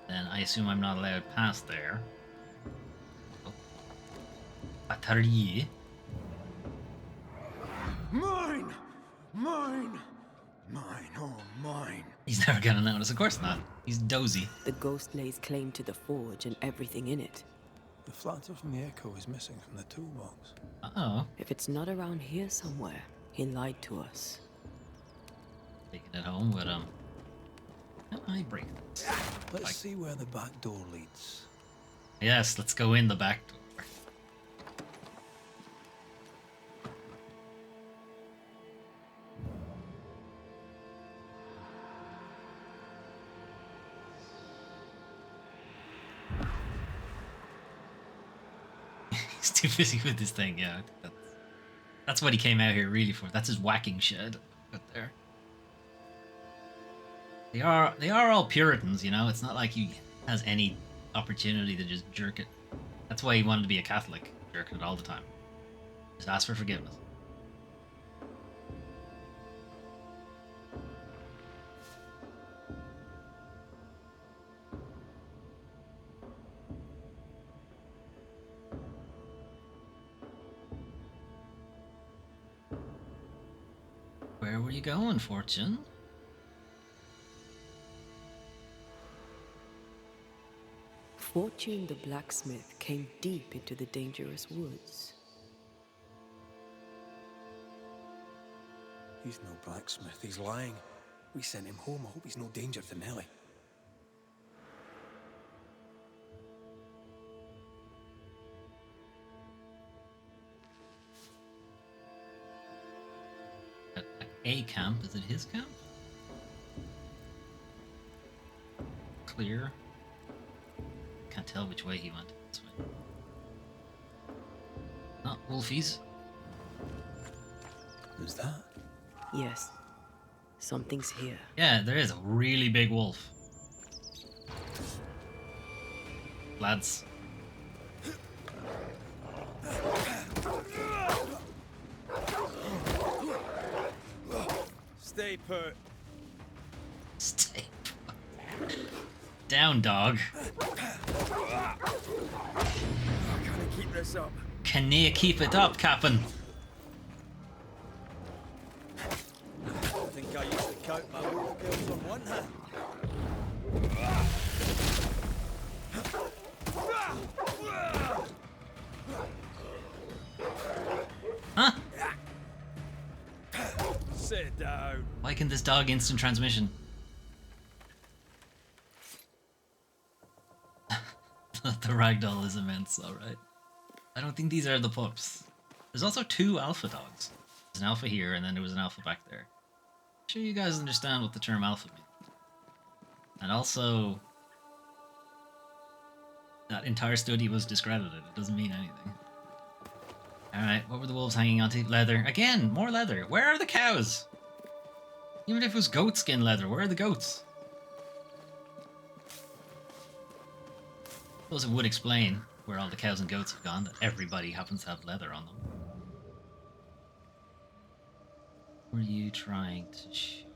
Then I assume I'm not allowed past there. Oh. Atelier. Mine! Mine! Mine, oh mine. He's never gonna notice. Of course not. He's dozy. The ghost lays claim to the forge and everything in it. The flatter from the echo is missing from the toolbox. Uh-oh. If it's not around here somewhere, he lied to us. Taking it home with him. I break this. Let's see where the back door leads. Yes, let's go in the back door. He's too busy with this thing, yeah. That's what he came out here really for. That's his whacking shed out there. They are all Puritans, you know. It's not like he has any opportunity to just jerk it. That's why he wanted to be a Catholic, jerking it all the time. Just ask for forgiveness. Where were you going, Fortune? Fortune the blacksmith came deep into the dangerous woods. He's no blacksmith, he's lying. We sent him home, I hope he's no danger to Nellie. At a camp? Is it his camp? Clear. Can't tell which way he went. This way. Oh, wolfies. Who's that? Yes, something's here. Yeah, there is a really big wolf. Lads. Stay put. Stay. Down, dog. Can I keep this up? Can you keep it up, Captain? I think I used to count my work skills on one hand. Huh? Sit down. Why can this dog instant transmission? The ragdoll is immense, alright. I don't think these are the pups. There's also two alpha dogs. There's an alpha here, and then there was an alpha back there. I'm sure you guys understand what the term alpha means. And also, that entire study was discredited. It doesn't mean anything. Alright, what were the wolves hanging onto? Leather. Again, more leather. Where are the cows? Even if it was goat skin leather, where are the goats? I suppose it would explain where all the cows and goats have gone, that everybody happens to have leather on them. What are you trying to shoot?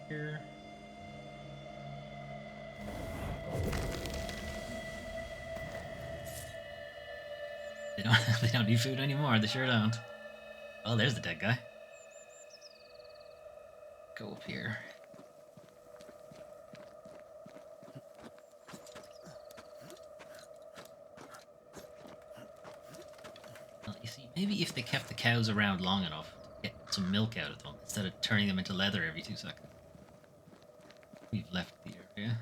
Here. They don't need food anymore, they sure don't. Oh, there's the dead guy. Go up here. Maybe if they kept the cows around long enough to get some milk out of them instead of turning them into leather every 2 seconds. We've left the area.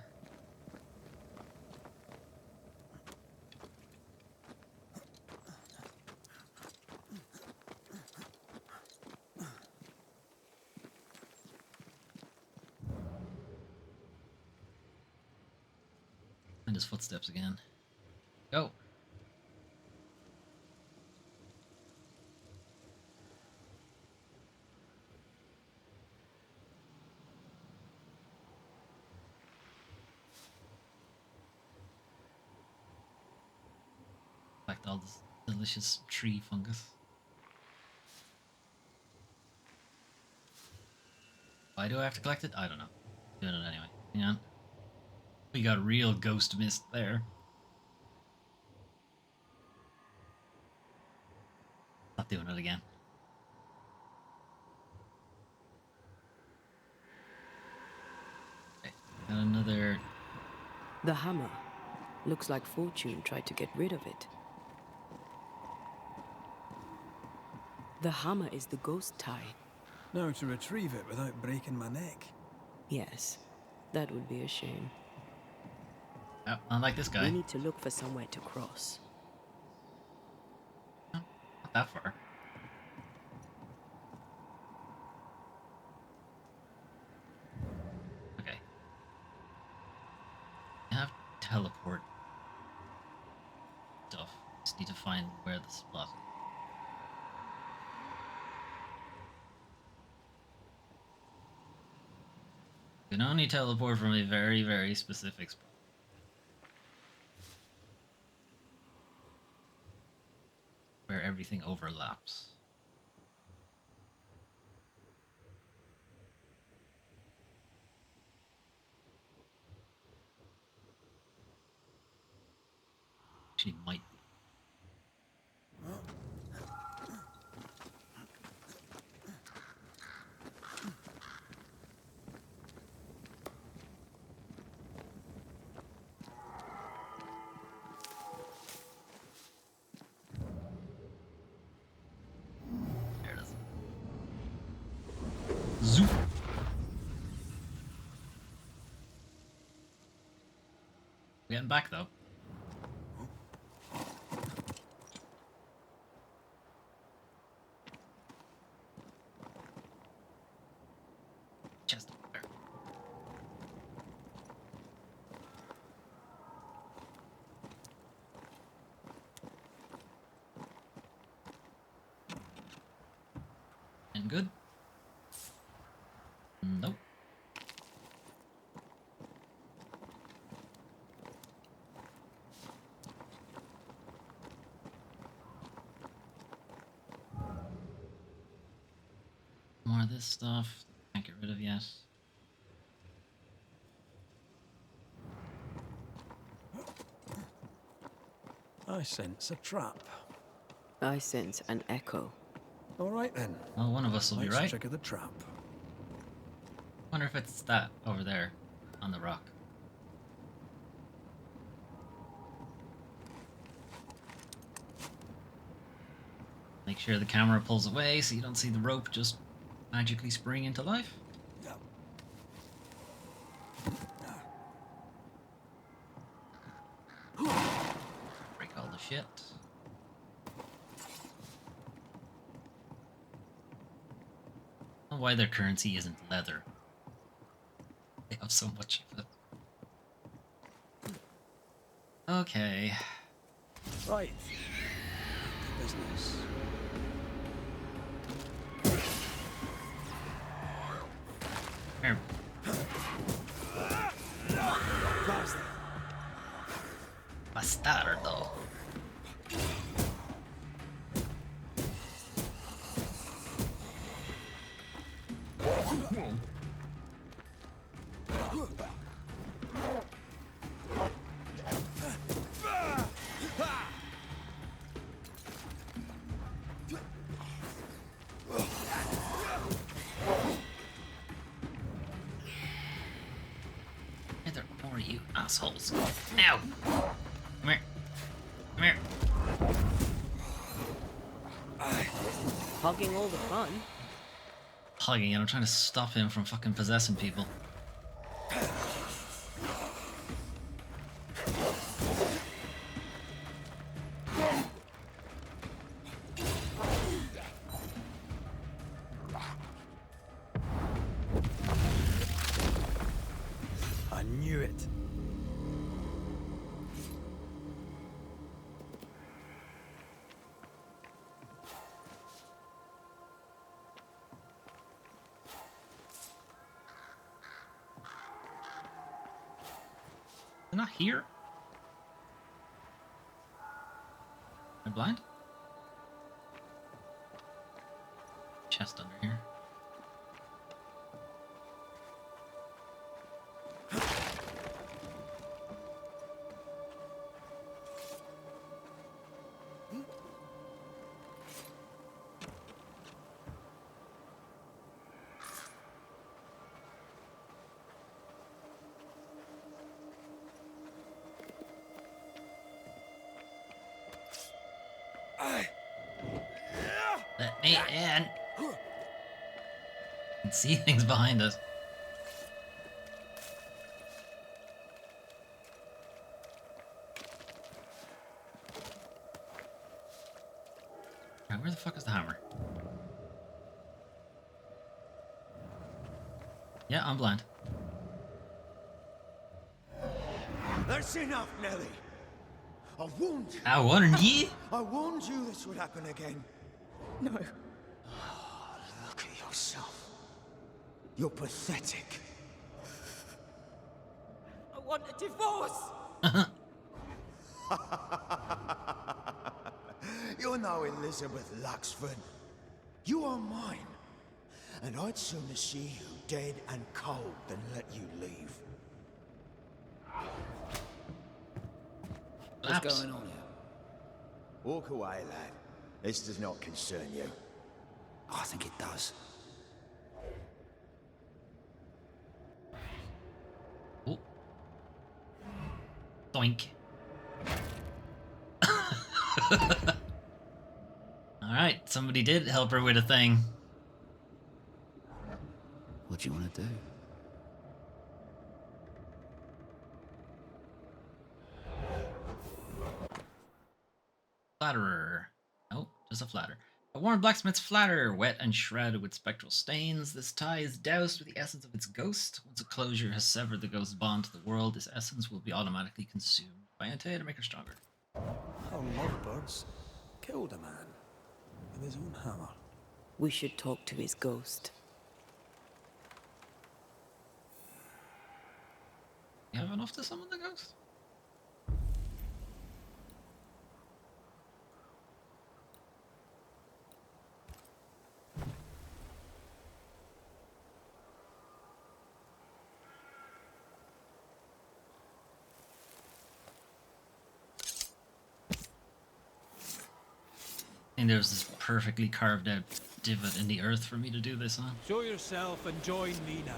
And his footsteps again. Go. Collect all this delicious tree fungus. Why do I have to collect it? I don't know. Doing it anyway. Hang on. We got real ghost mist there. Not doing it again. Okay. Got another. The hammer. Looks like Fortune tried to get rid of it. The hammer is the ghost tie. Now to retrieve it without breaking my neck. Yes, that would be a shame. Oh, unlike this guy. We need to look for somewhere to cross. Not that far. Okay. I have teleport stuff. Just need to find where the spot is. You can only teleport from a very, very specific spot. Where everything overlaps. Actually, might be. There it is. Zoop. We're getting back though. Chest up there. And good? Nope. More of this stuff. Can't get rid of yet. I sense a trap. I sense an echo. All right then. Well, one of us will be Let's right. trigger the trap. Wonder if it's that over there on the rock. Make sure the camera pulls away so you don't see the rope just magically spring into life. Break all the shit. I don't know why their currency isn't leather. They have so much of it. Okay. Right. Business. Here. Bastardo. Hey, there are you assholes. Ow! Come here. Come here. Hogging all the fun. Hugging, and I'm trying to stop him from fucking possessing people. I knew it. They're not here. Am I blind? Chest under here. Let me in. I can see things behind us. Right, where the fuck is the hammer? Yeah, I'm blind. That's enough, Nelly. I warned you. I warned ye. I warned you this would happen again. No. Look at yourself. You're pathetic. I want a divorce. You're no Elizabeth Luxford. You are mine. And I'd sooner see you dead and cold than let you leave. Laps. What's going on here? Walk away, lad. This does not concern you. I think it does. Oh. Doink. Alright, somebody did help her with a thing. What do you want to do? Flatterer. Oh, just a flatter. A worn blacksmith's flatterer, wet and shrouded with spectral stains. This tie is doused with the essence of its ghost. Once a closure has severed the ghost's bond to the world, this essence will be automatically consumed by Antea to make her stronger. How lovebirds killed a man with his own hammer. We should talk to his ghost. You have enough to summon the ghost? And there's this perfectly carved out divot in the earth for me to do this on. Show yourself and join me now.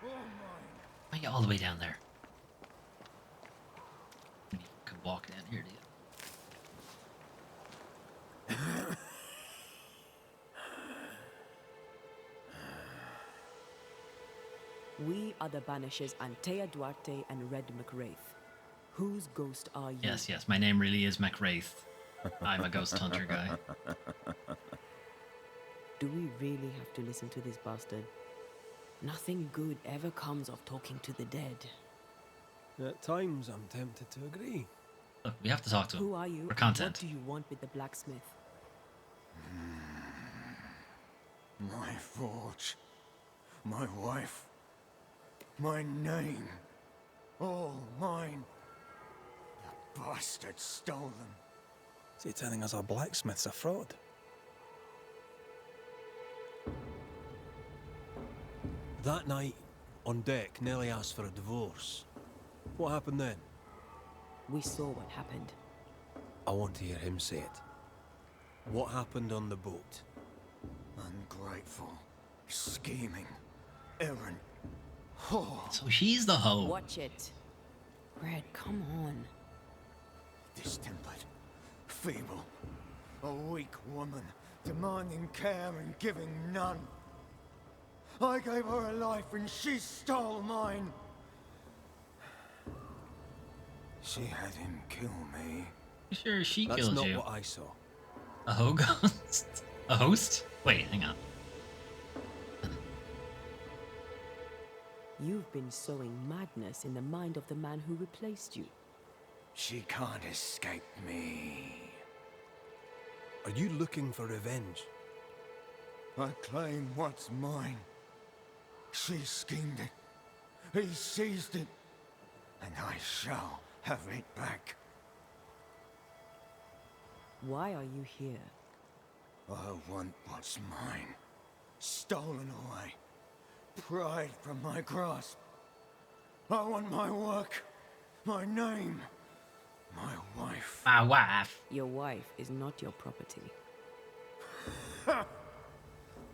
Why are you all the way down there? You could walk down here, do you? We are the Banishers Antea Duarte and Red McWraith. Whose ghost are you? Yes, yes, my name really is McWraith. I'm a ghost hunter guy. Do we really have to listen to this bastard? Nothing good ever comes of talking to the dead. At times, I'm tempted to agree. Look, we have to talk to him. Who are you? For and content. What do you want with the blacksmith? My forge. My wife. My name. All mine. The bastard stole them. Is he telling us our blacksmith's a fraud? That night, on deck, Nellie asked for a divorce. What happened then? We saw what happened. I want to hear him say it. What happened on the boat? Ungrateful. Scheming. Errant. Oh. So she's the hoe. Watch it. Red, come on. Distempered, feeble, a weak woman, demanding care and giving none. I gave her a life and she stole mine. She had him kill me. Sure, she That's killed not you. what I saw. A host? A host? Wait, hang on. You've been sowing madness in the mind of the man who replaced you. She can't escape me. Are you looking for revenge? I claim what's mine. She schemed it. He seized it. And I shall have it back. Why are you here? I want what's mine. Stolen away. Pried from my grasp. I want my work. My name. My wife. My wife. Your wife is not your property.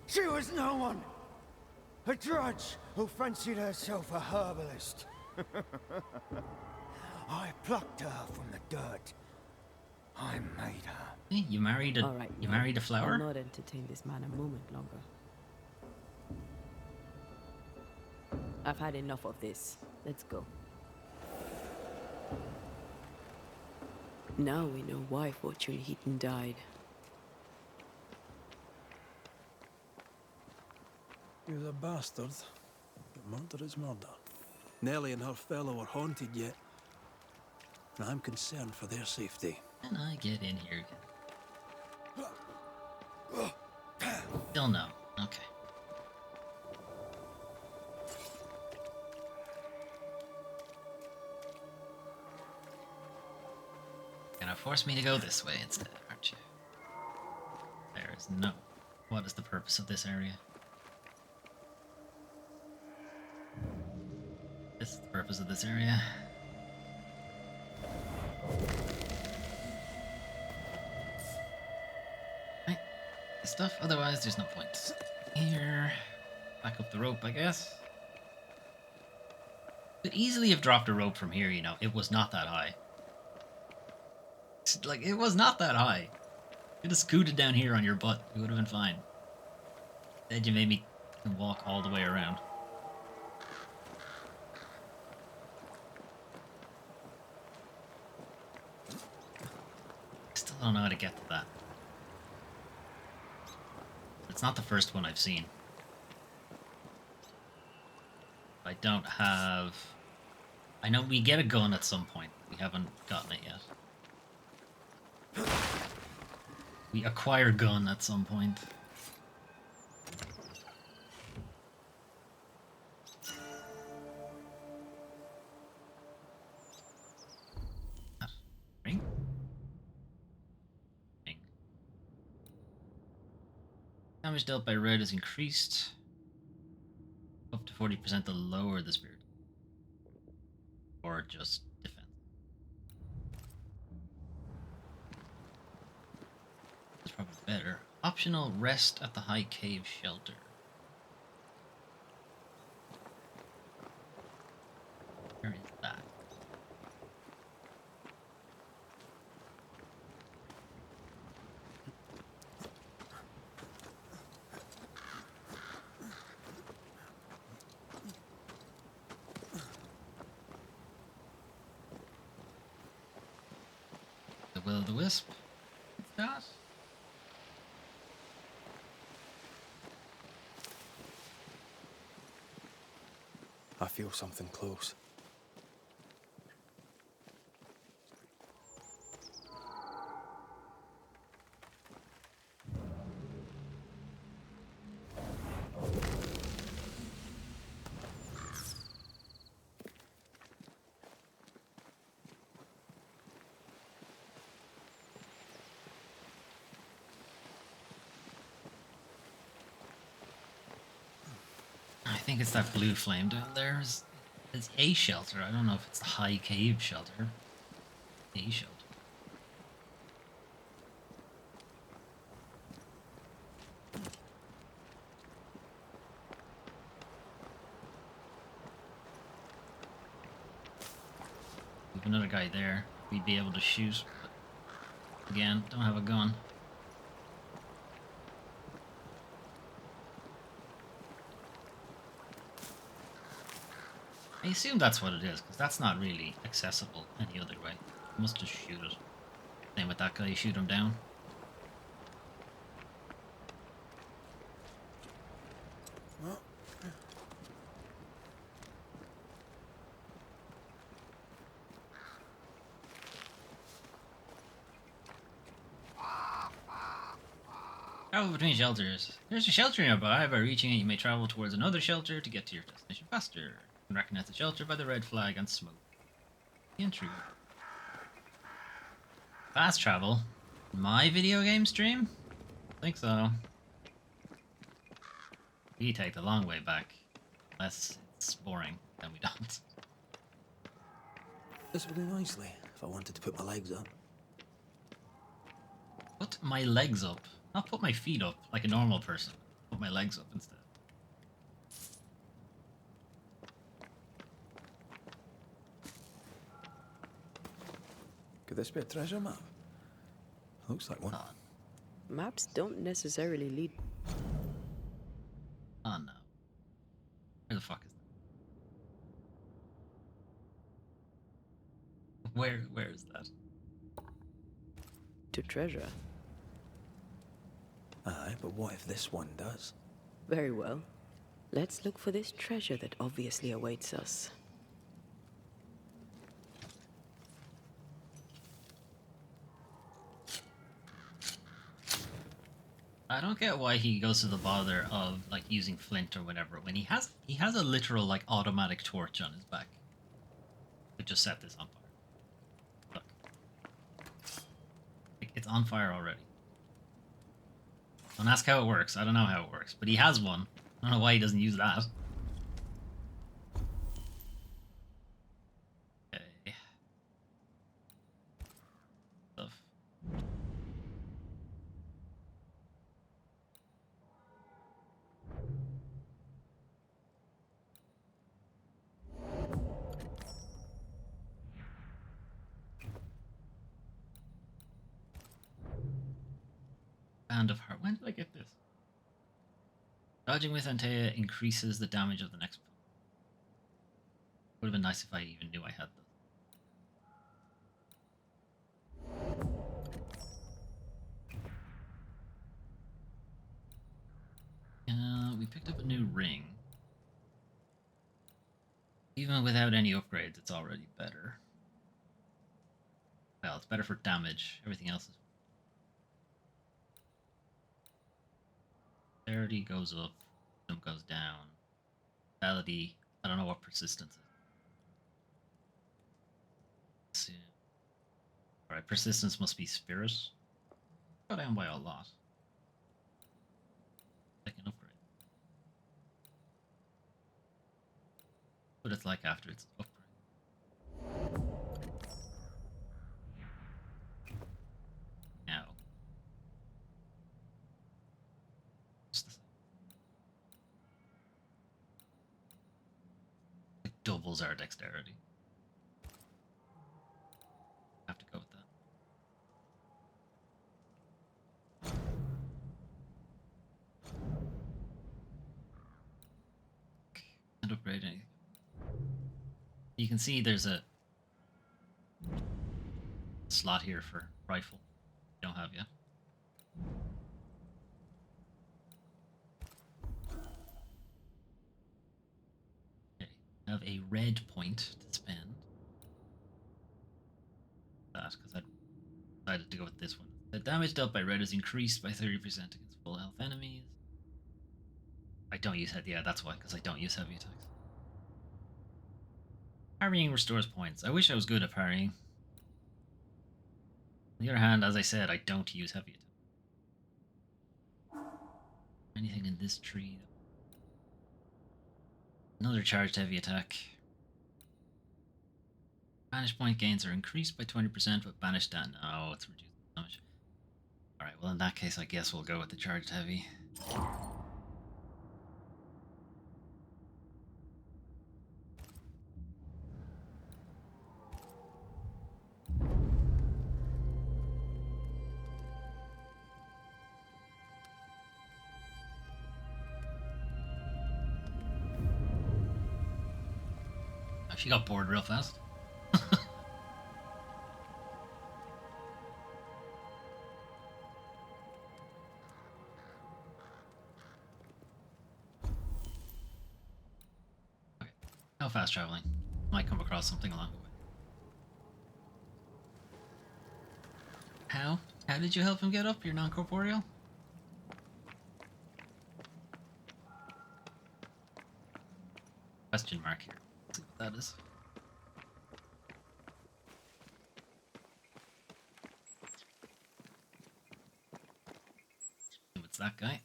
She was no one. A drudge who fancied herself a herbalist. I plucked her from the dirt. I made her. Hey, you married a All right, you now, married a I'll flower? not entertain this man a moment longer. I've had enough of this. Let's go. Now we know why Fortune Heaton died. He was a bastard. But murder is murder. Nellie and her fellow are haunted yet. And I'm concerned for their safety. Can I get in here again? Still no. Okay. Gonna force me to go this way instead, aren't you? There is no. What is the purpose of this area? This is the purpose of this area. Right. Stuff, otherwise there's no point. Here. Back up the rope, I guess. Could easily have dropped a rope from here, you know. It was not that high. Like, it was not that high. You could have scooted down here on your butt. It would have been fine. Instead, you made me walk all the way around. Still don't know how to get to that. It's not the first one I've seen. I don't have... I know we get a gun at some point. We haven't gotten it yet. We acquire gun at some point. Ring? Ring. Damage dealt by red is increased up to 40% the lower the spirit. Or just defense. That's probably better. Optional rest at the high cave shelter. Where is that? The Will-o'-the-Wisp. It's that. I feel something close. I think it's that blue flame down there. It's a shelter. I don't know if it's the high cave shelter. A shelter. another guy there. We'd be able to shoot. But again, don't have a gun. I assume that's what it is, because that's not really accessible any other way. You must just shoot it. Same with that guy, you shoot him down. Travel between shelters. There's a shelter nearby. By reaching it, you may travel towards another shelter to get to your destination faster. You can recognize the shelter by the red flag and smoke. Intruder. Fast travel? My video game stream? I think so. We take the long way back. Unless it's boring, then we don't. This would do nicely if I wanted to put my legs up. Put my legs up. Not put my feet up like a normal person. Put my legs up instead. Could this be a treasure map? Looks like one. Maps don't necessarily lead. Oh no. Where the fuck is that? Where is that? to treasure. Aye, but what if this one does? Very well. Let's look for this treasure that obviously awaits us. I don't get why he goes to the bother of like using flint or whatever when he has a literal like automatic torch on his back. Could just set this on fire. Look. Like, it's on fire already. Don't ask how it works. I don't know how it works, but he has one. I don't know why he doesn't use that. Okay. Stuff. Band of Heart. When did I get this? Dodging with Antea increases the damage of the next opponent. Would have been nice if I even knew I had this. We picked up a new ring. Even without any upgrades, it's already better. Well, it's better for damage. Everything else is... Clarity goes up, wisdom goes down. Vitality, I don't know what persistence is. Alright, persistence must be spirit. Go down by a lot. Second upgrade. What it's like after it's upgrade. Now. It doubles our dexterity. Have to go with that. Can't upgrade anything. You can see there's a slot here for rifle. Don't have yet. Okay, have a red point to spend. That because I decided to go with this one. The damage dealt by red is increased by 30% against full health enemies. I don't use heavy. Yeah, that's why, because I don't use heavy attacks. Parrying restores points. I wish I was good at parrying. On the other hand, as I said, I don't use heavy attack. Anything in this tree? Another charged heavy attack. Banish point gains are increased by 20%, but banished damage. No, it's reduced damage. Alright, well in that case I guess we'll go with the charged heavy. She got bored real fast. Okay. No fast traveling. Might come across something along the way. How? How did you help him get up? You're non-corporeal? Question mark here. Let's see what that is. What's that guy?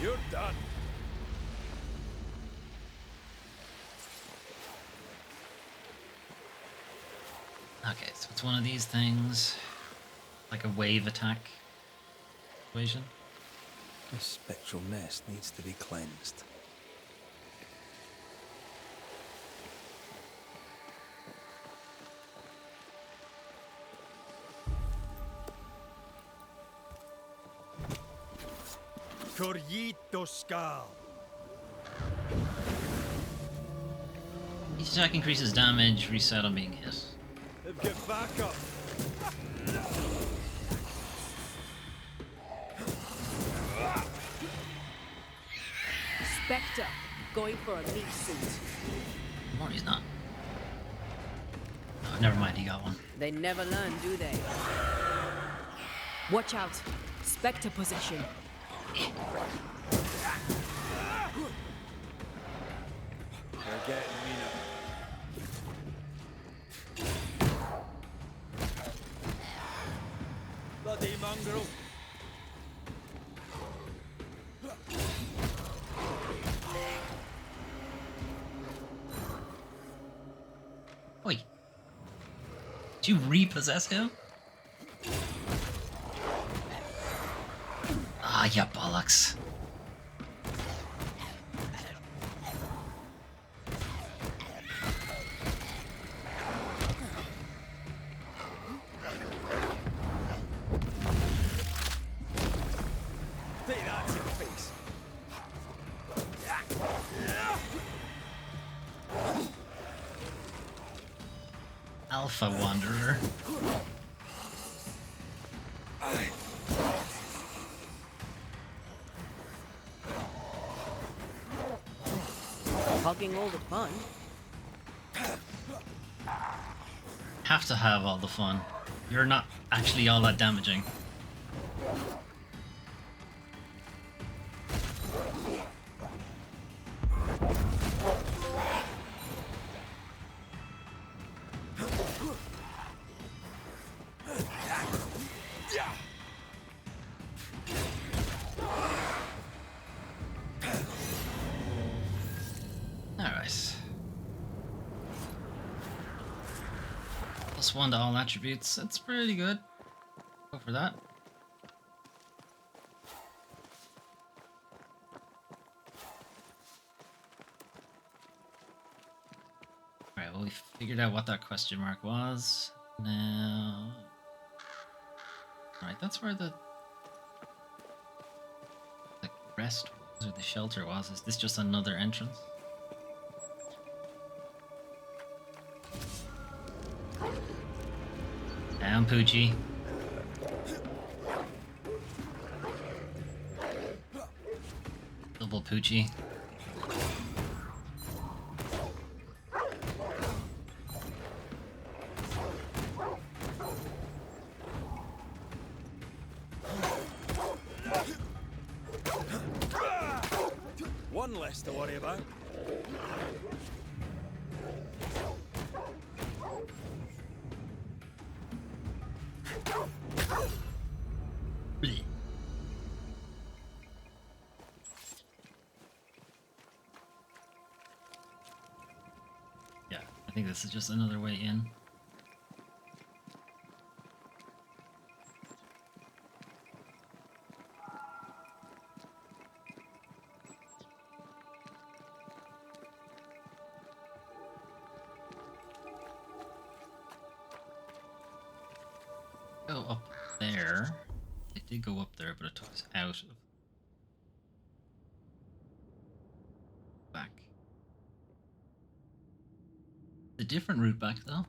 You're done. Okay, so it's one of these things. Like a wave attack situation. This spectral nest needs to be cleansed. Corrito Skal. Each attack increases damage, reset on being hit. Get back up. Spectre, going for a meat suit. No, he's not. Oh, never mind, he got one. They never learn, do they? Watch out. Spectre possession. They're getting me now. Bloody mongrel. Oi. Did you repossess him? Ah, yeah, bollocks. Take that to your face. Alpha Wanderer. Hogging all the fun. Have to have all the fun. You're not actually all that damaging. Alright. +1 to all attributes. That's pretty good. Go for that. Alright, well, we figured out what that question mark was. Now... Alright, that's where the rest was, or the shelter was. Is this just another entrance? Down, Poochie. Double Poochie. One less to worry about. Bleh. Yeah, I think this is just another way in. Go up there. It did go up there, but it took us out of back. A different route back though.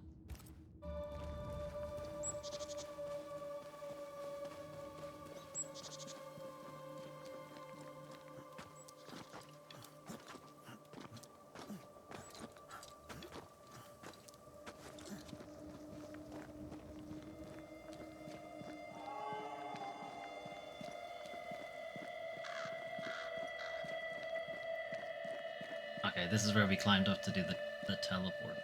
Okay, this is where we climbed up to do the teleport.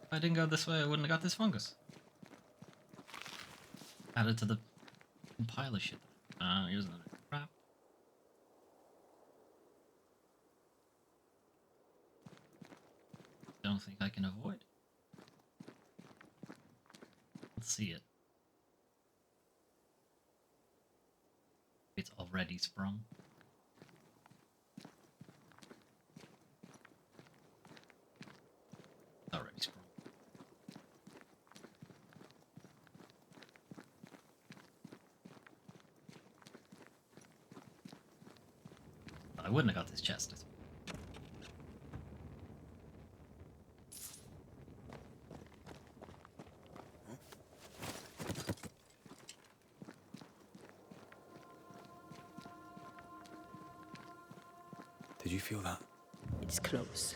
If I didn't go this way, I wouldn't have got this fungus. Added to the pile of shit. Here's another crap. Don't think I can avoid. Let's see it. It's already sprung. Already sprung. I wouldn't have got this chest. Did you feel that? It's close.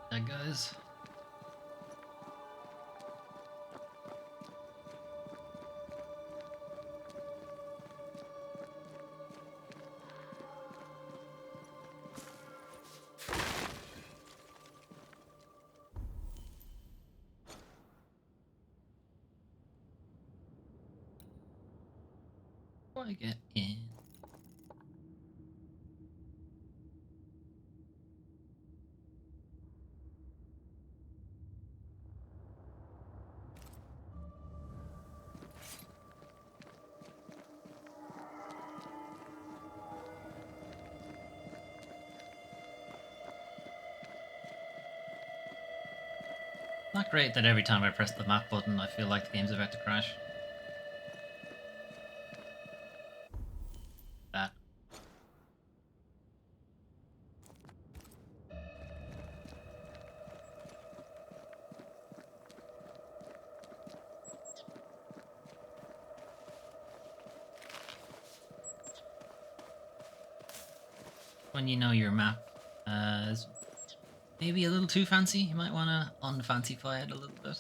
That guys. Before I get in. Not great that every time I press the map button, I feel like the game's about to crash. That. When you know your map is maybe a little too fancy, you might want to unfancify it a little bit.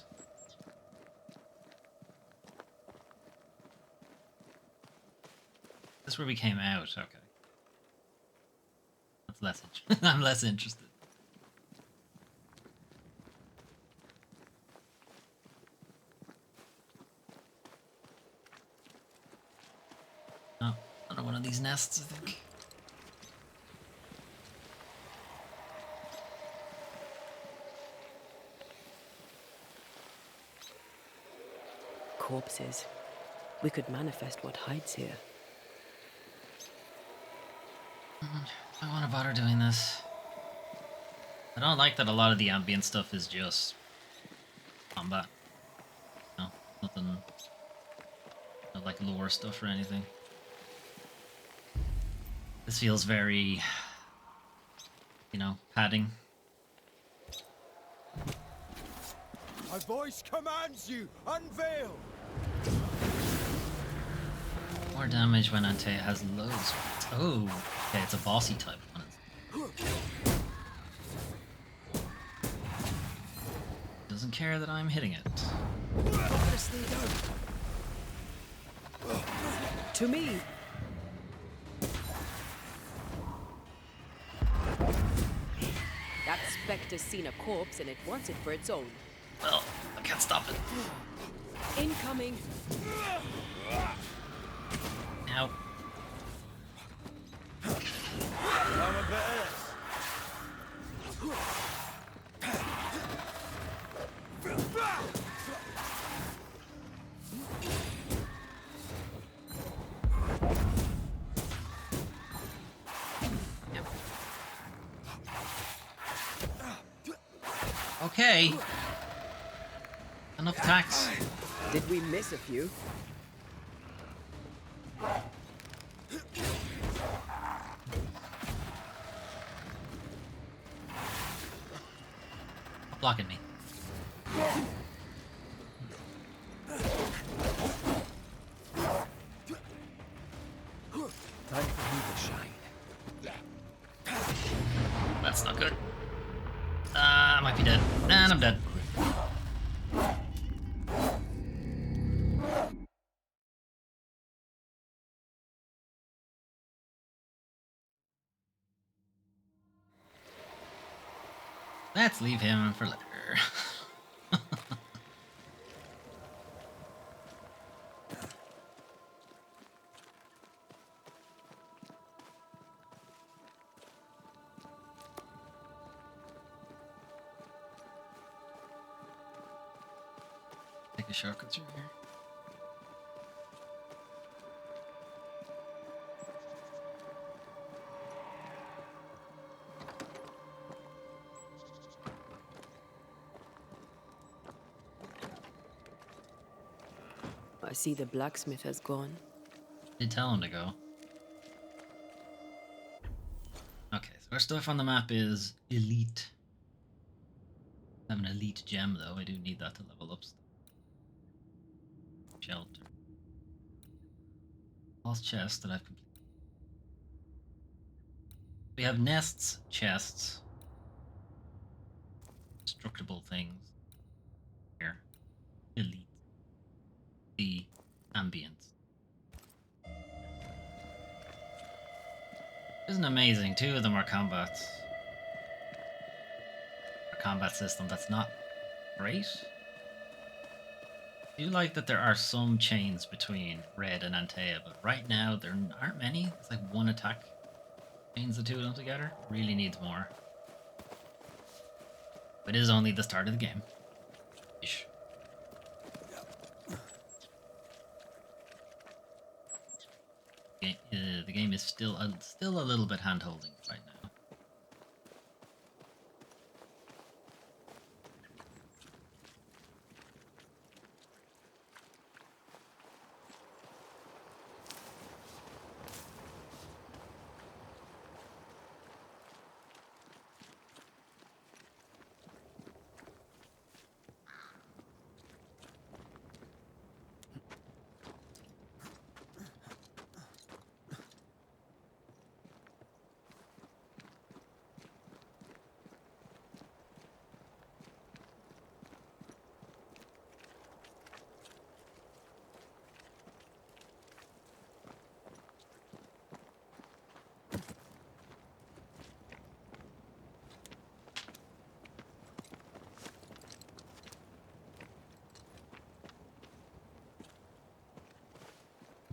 This is where we came out, okay. That's less I'm less interested. Oh, another one of these nests, I think. Corpses. We could manifest what hides here. I don't want to bother doing this. I don't like that a lot of the ambient stuff is just combat. No, nothing, not like lore stuff or anything. This feels very, you know, padding. My voice commands you, unveil! More damage when Antea has low strength. Oh, okay, it's a bossy type one. Doesn't care that I'm hitting it. To me! That's specter's seen a corpse and it wants it for its own. Well, I can't stop it. Incoming! Now. I'm a bit of Okay. Enough attacks. Did we miss a few? Stop blocking me. Time for me to shine. That's not good. I might be dead. And I'm dead. Let's leave him for later. Take a shortcut through here. I see the blacksmith has gone. Did tell him to go. Okay, so our stuff on the map is elite. I have an elite gem though. I do need that to level up stuff. Shelter. Lost chest that I've completed. We have nests, chests, destructible things. Here. Elite. The ambience. Isn't amazing. Two of them are combats. A combat system that's not great. I do like that there are some chains between Red and Antea, but right now there aren't many. It's like one attack chains the two of them together. Really needs more. But it is only the start of the game. Ish. The game is still a little bit hand-holding right now.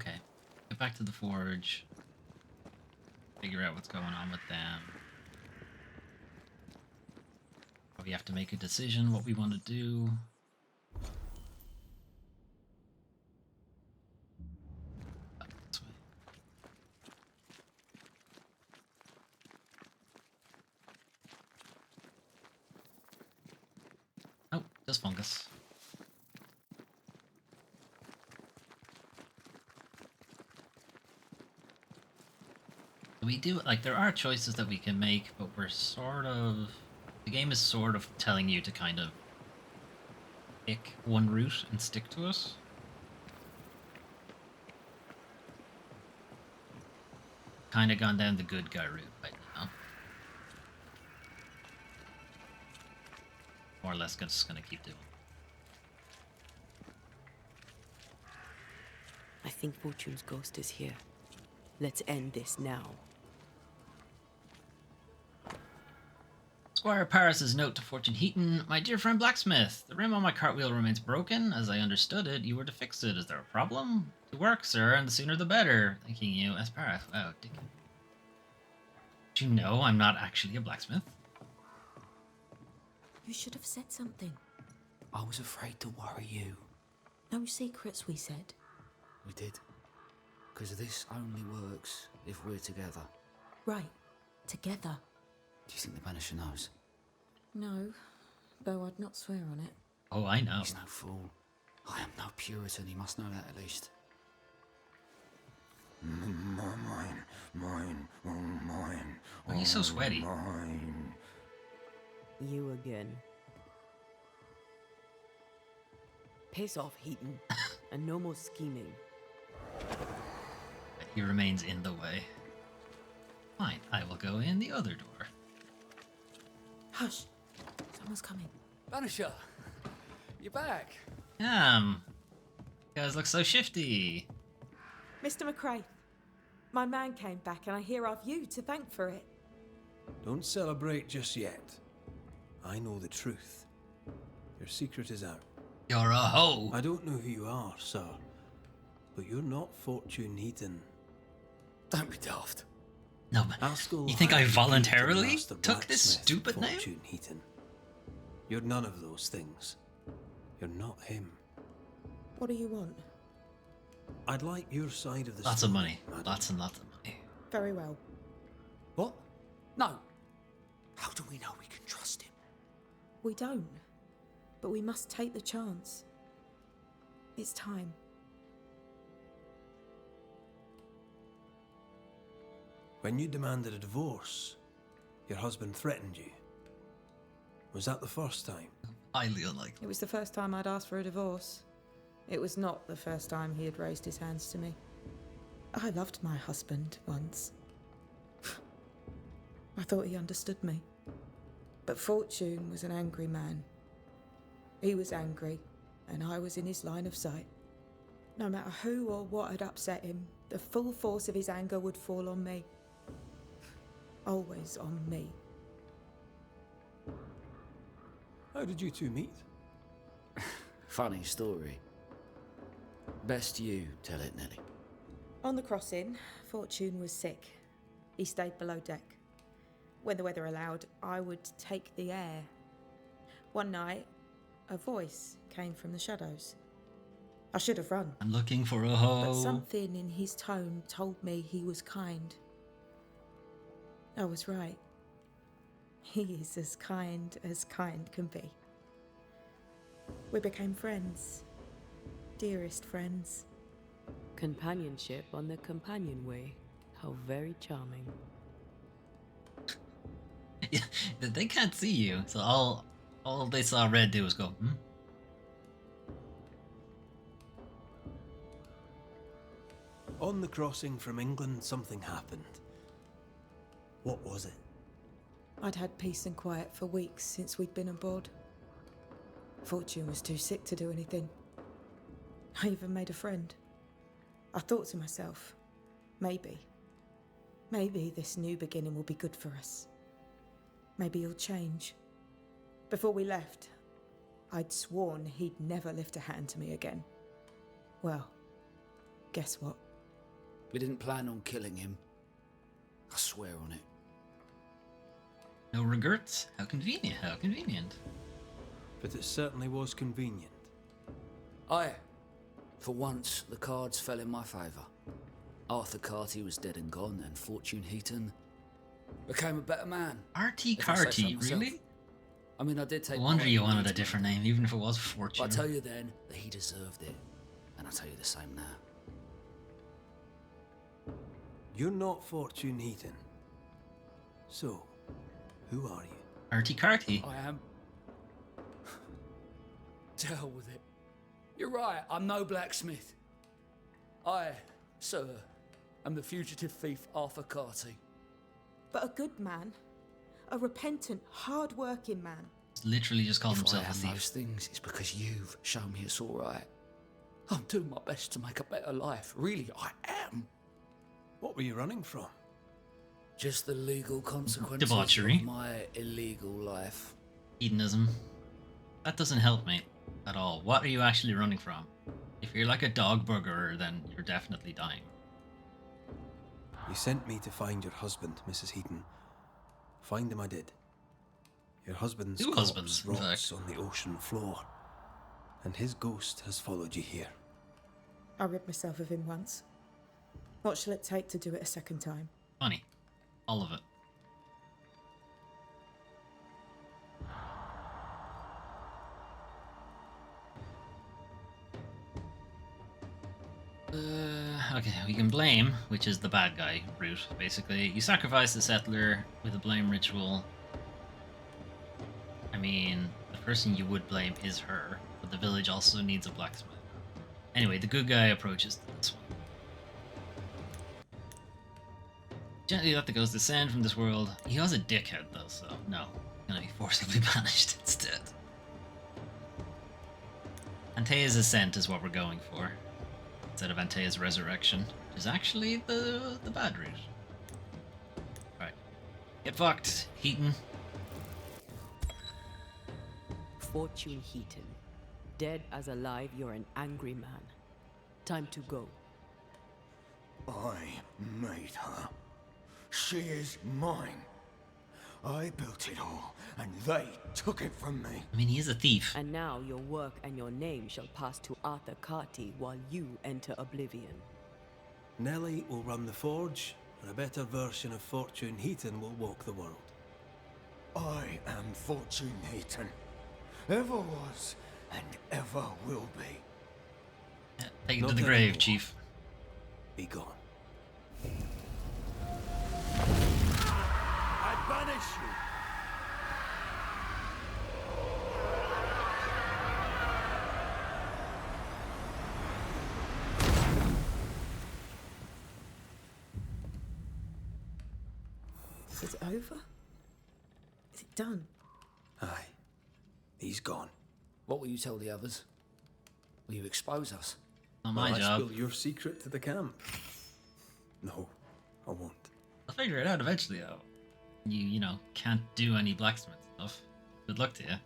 Okay, get back to the forge. Figure out what's going on with them. Probably have to make a decision what we want to do. This way. Oh, just fungus. We do, like, there are choices that we can make, but we're sort of... The game is sort of telling you to kind of pick one route and stick to it. Kind of gone down the good guy route right now. More or less just gonna keep doing. I think Fortune's ghost is here. Let's end this now. Squire Paris's note to Fortune Heaton. My dear friend Blacksmith, the rim on my cartwheel remains broken. As I understood it, you were to fix it. Is there a problem? To work, sir, and the sooner the better. Thanking you, S. Paris. Wow, dick. Do you know I'm not actually a blacksmith? You should have said something. I was afraid to worry you. No secrets, we said. We did. Because this only works if we're together. Right. Together. Do you think the Banisher knows? No, though I'd not swear on it. Oh, I know. He's no fool. I am no Puritan, he must know that at least. Mine, oh mine. Why are you so sweaty? Mine. You again. Piss off, Heaton, and no more scheming. He remains in the way. Fine, I will go in the other door. Hush. Someone's coming. Banisher! You're back! You guys look so shifty. Mr. McCrae, my man came back and I hear I've you to thank for it. Don't celebrate just yet. I know the truth. Your secret is out. You're a hoe. I don't know who you are, sir, but you're not Fortune Heaton. Don't be daft. No, but Haskell you think I hired voluntarily you to be took this blacksmith, stupid name? Fortune Heaton. You're none of those things. You're not him. What do you want? I'd like your side of the Lots of story, money. madam. Lots and lots of money. Very well. What? No. How do we know we can trust him? We don't. But we must take the chance. It's time. When you demanded a divorce, your husband threatened you. Was that the first time? Highly unlikely. It was the first time I'd asked for a divorce. It was not the first time he had raised his hands to me. I loved my husband once. I thought he understood me. But Fortune was an angry man. He was angry, and I was in his line of sight. No matter who or what had upset him, the full force of his anger would fall on me. Always on me. How did you two meet? Funny story. Best you tell it, Nelly. On the crossing, Fortune was sick. He stayed below deck. When the weather allowed, I would take the air. One night, a voice came from the shadows. I should have run, I'm looking for a but hoe. something in his tone told me he was kind. I was right. He is as kind can be. We became friends. Dearest friends. Companionship on the companion way. How very charming. Yeah, they can't see you, so all they saw Red do was go, hmm? On the crossing from England, something happened. What was it? I'd had peace and quiet for weeks since we'd been aboard. Fortune was too sick to do anything. I even made a friend. I thought to myself, maybe this new beginning will be good for us. Maybe he'll change. Before we left, I'd sworn he'd never lift a hand to me again. Well, guess what? We didn't plan on killing him. I swear on it. No regrets? How convenient, how convenient. But it certainly was convenient. Aye. For once, the cards fell in my favour. Arthur Carty was dead and gone, and Fortune Heaton became a better man. R.T. If I say so Carty, myself. really? I mean, I did take... No wonder part you in wanted the a different name, even if it was Fortune. But I tell you then that he deserved it. And I'll tell you the same now. You're not Fortune Heaton. So, who are you? R.T. Carty. I am. To hell with it. You're right, I'm no blacksmith. I, sir, am the fugitive thief Arthur Carty. But a good man. A repentant, hard-working man. Literally just called If I himself a am thief. those things, it's because you've shown me it's all right. I'm doing my best to make a better life. Really, I am. What were you running from? Just the legal consequences Debauchery. of my illegal life. Hedonism. That doesn't help me at all. What are you actually running from? If you're like a dog burglar, then you're definitely dying. You sent me to find your husband, Mrs. Heaton. Find him I did. Your husband's Two corpse husbands, in rots fact. on the ocean floor, and his ghost has followed you here. I rid myself of him once. What shall it take to do it a second time? Funny. All of it. Okay, we can blame, which is the bad guy route, basically. You sacrifice the settler with a blame ritual. I mean, the person you would blame is her, but the village also needs a blacksmith. Anyway, the good guy approaches this one. Gently let the ghost descend from this world. He was a dickhead though, so no. He's gonna be forcibly banished instead. Antaea's ascent is what we're going for, instead of Antaea's resurrection, which is actually the bad route. Alright. Get fucked, Heaton. Fortune Heaton. Dead as alive, you're an angry man. Time to go. I made her. She is mine. I built it all, and they took it from me. I mean, he is a thief. And now your work and your name shall pass to Arthur Carty while you enter oblivion. Nellie will run the forge, and a better version of Fortune Heaton will walk the world. I am Fortune Heaton. Ever was, and ever will be. Yeah, take it to Not the grave, anymore. Chief. Be gone. I banish you. Is it over? Is it done? Aye. He's gone. What will you tell the others? Will you expose us? Not my Will I job. spill your secret to the camp? No, I won't. I'll figure it out eventually, though. You know, can't do any blacksmith stuff. Good luck to you.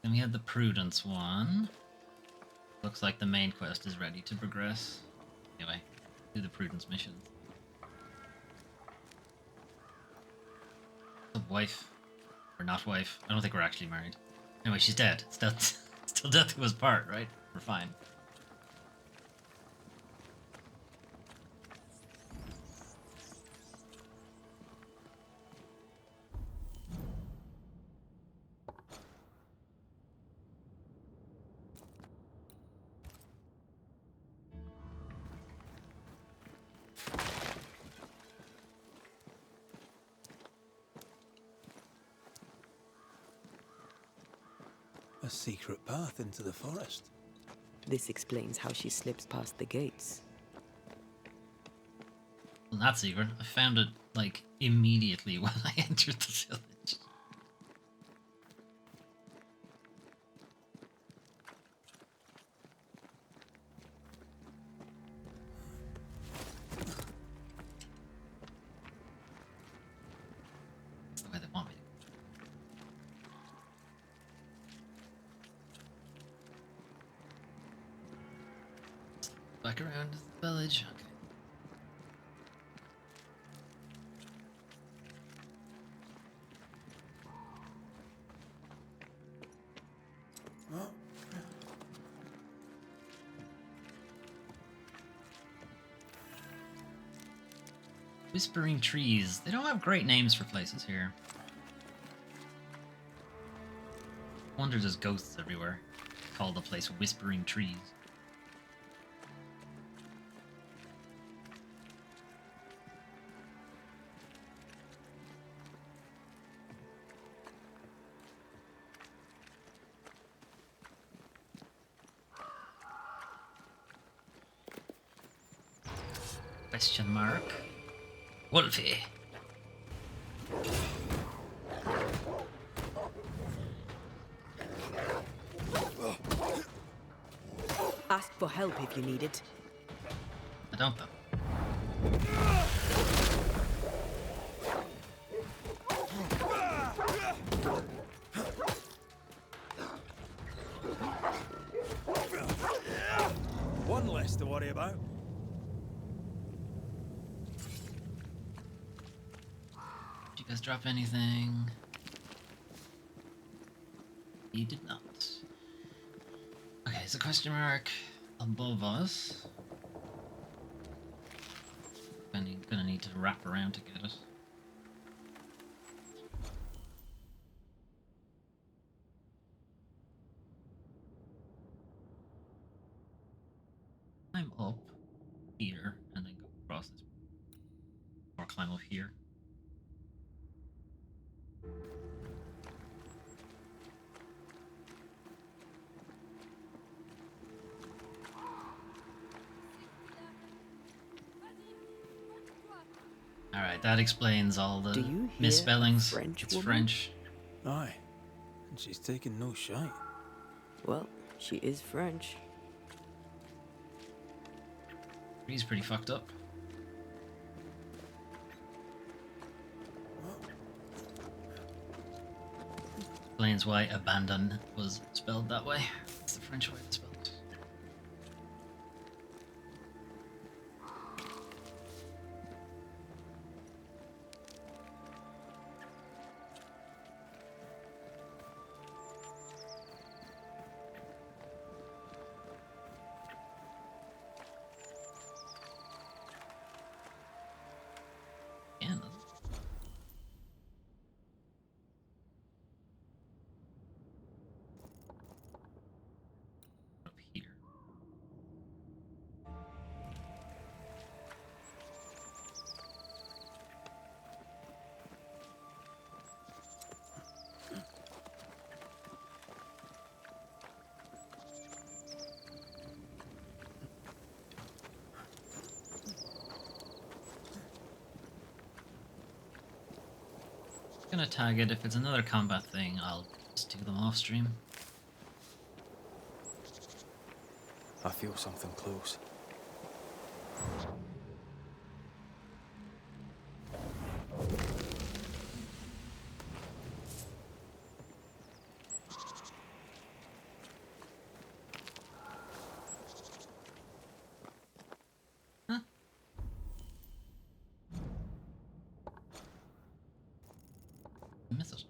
Then we had the Prudence one. Looks like the main quest is ready to progress. Anyway, do the Prudence missions. The wife. Or not wife. I don't think we're actually married. Anyway, she's dead. Still death was part, right? We're fine. A secret path into the forest. This explains how she slips past the gates. Well, that's secret. I found it, like, immediately when I entered the village. That's the way they want me to. Back around to the village. Okay. Whispering Trees. They don't have great names for places here. Wonder there's ghosts everywhere. Call the place Whispering Trees. Question mark. Wolfie. Ask for help if you need it. I don't though. One less to worry about. Did you guys drop anything? You did not. Okay, so question mark above us. Gonna need to wrap around to get it. Climb up here and then go across this. Or climb up here. Alright, that explains all the Do you hear misspellings. a French It's woman? French. Aye. And she's taking no shite. Well, she is French. He's pretty fucked up. Explains why abandon was spelled that way. It's the French way it's spelled. Yeah, up here. Gonna tag it. If it's another combat thing, I'll just do them off stream. I feel something close. Huh? Miss it.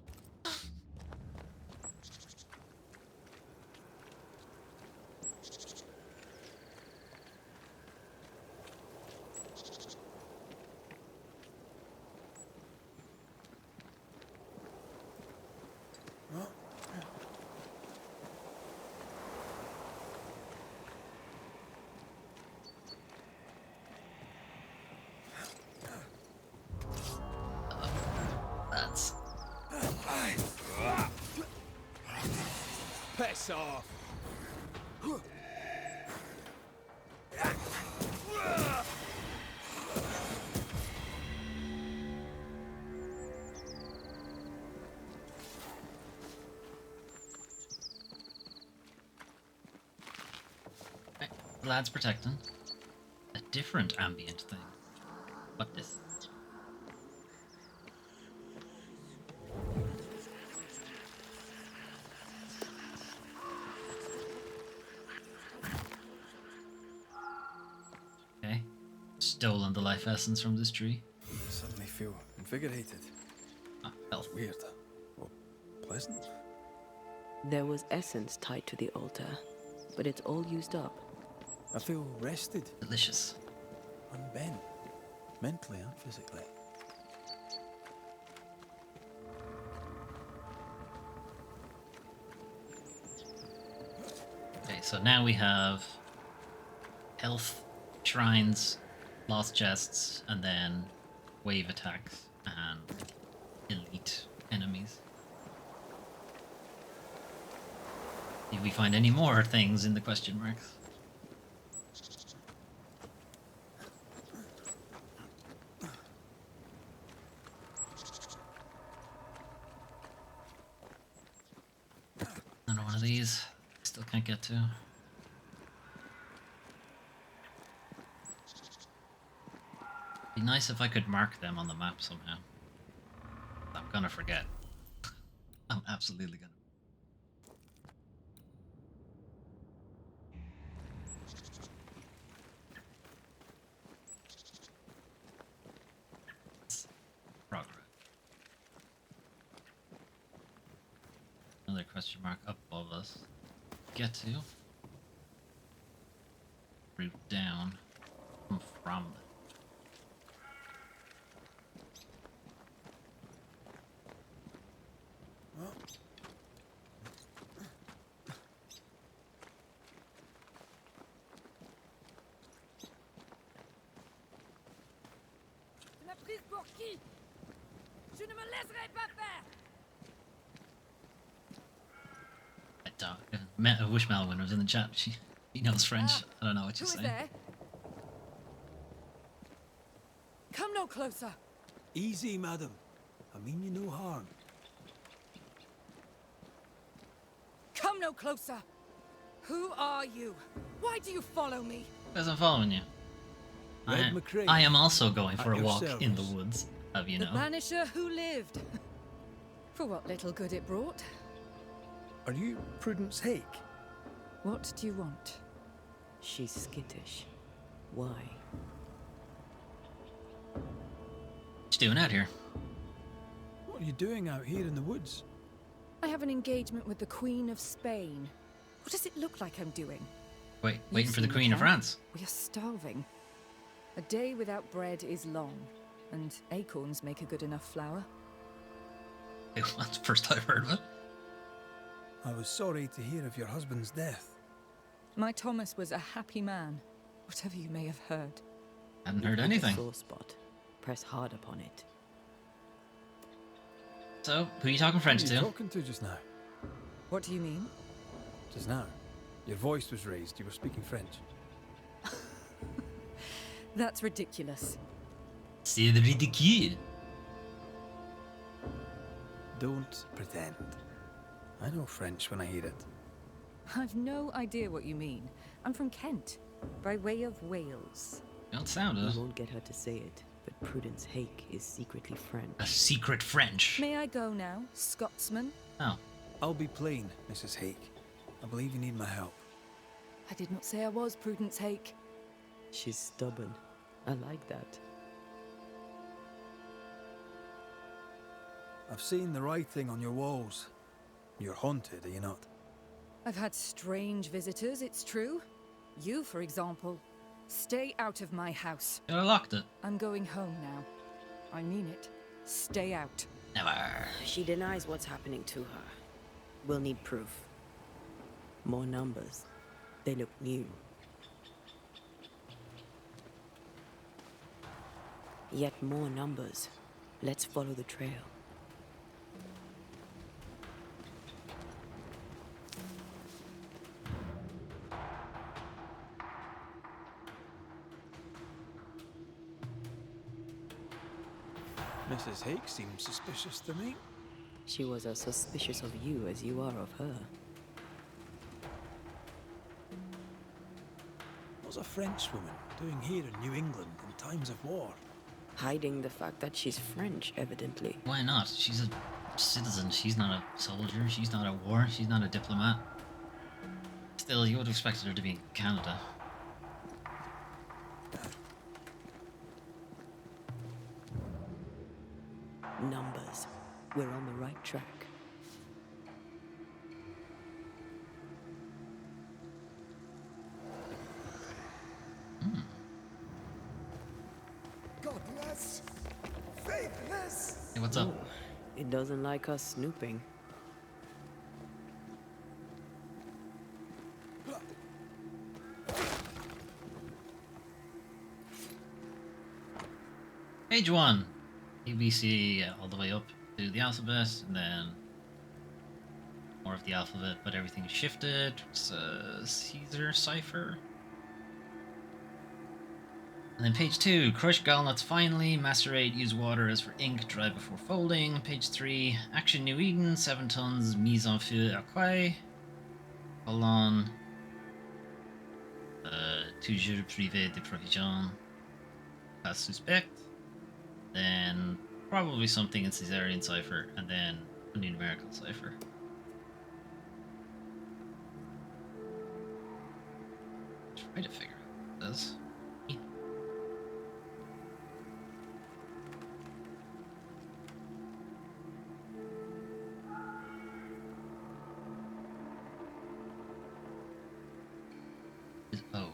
That's Piss off! okay. The lad's protecting. A different ambient thing. What this? Okay. Stolen the life essence from this tree. I suddenly feel invigorated. Ah, health. Weird. Well, pleasant. There was essence tied to the altar, but it's all used up. I feel rested, Delicious. unbent, mentally and physically. Okay, so now we have health, shrines, lost chests, and then wave attacks and elite enemies. If we find any more things in the question marks. Another one of these. Still can't get to. nice if I could mark them on the map somehow. I'm gonna forget. I'm absolutely gonna. Progress. Another question mark up above us. Get to. Route down. Come from. Tu m'as prise pour qui? Je ne me laisserai pas faire. I wish Melvin was in the chat. He knows French. I don't know what Who you're is saying. there? Come no closer. Easy, madam. I mean you no harm. Come no closer. Who are you? Why do you follow me? Because I'm following you. Red McCrae, I am also going for at a your walk in the service. woods. Have you The know? Banisher who lived. For what little good it brought. Are you Prudence Hake? What do you want? She's skittish. Why? What you doing out here? What are you doing out here in the woods? I have an engagement with the Queen of Spain. What does it look like I'm doing? Waiting You've for the seen Queen of camp? France. We are starving. A day without bread is long, and acorns make a good enough flour. That's the first I've heard of it. I was sorry to hear of your husband's death. My Thomas was a happy man, whatever you may have heard. Hadn't heard A anything. sore spot. Press hard upon it. So, who are you talking French Who are you to? talking to just now? What do you mean? Just now. Your voice was raised. You were speaking French. That's ridiculous. C'est ridicule. Don't pretend. I know French when I hear it. I've no idea what you mean. I'm from Kent, by way of Wales. You don't sound We it. won't get her to say it, but Prudence Hake is secretly French. A secret French. May I go now, Scotsman? Oh, I'll be plain, Mrs. Hake. I believe you need my help. I did not say I was Prudence Hake. She's stubborn. I like that. I've seen the writing on your walls. You're haunted, are you not? I've had strange visitors, it's true. You, for example. Stay out of my house. I locked it. I'm going home now. I mean it. Stay out. Never. She denies what's happening to her. We'll need proof. More numbers. They look new. Yet more numbers. Let's follow the trail. Mrs. Hake seems suspicious to me. She was as suspicious of you as you are of her. What's a Frenchwoman doing here in New England in times of war? Hiding the fact that she's French, evidently. Why not? She's a citizen. She's not a soldier. She's not at war. She's not a diplomat. Still, you would have expected her to be in Canada. Numbers. We're on the right track. Godless, faithless. Hey, what's up? It doesn't like us snooping. Page 1. ABC all the way up to the alphabet, and then more of the alphabet, but everything's shifted. It's a Caesar cipher. And then page 2, crush gallnuts finely, macerate, use water as for ink, dry before folding. Page 3, action New Eden, 7 tons, mise en feu à quai. Colon, toujours privé de provisions. Pas suspect. then probably something in Caesarean cipher, and then a numerical cipher. Try to figure out what it does. Oh.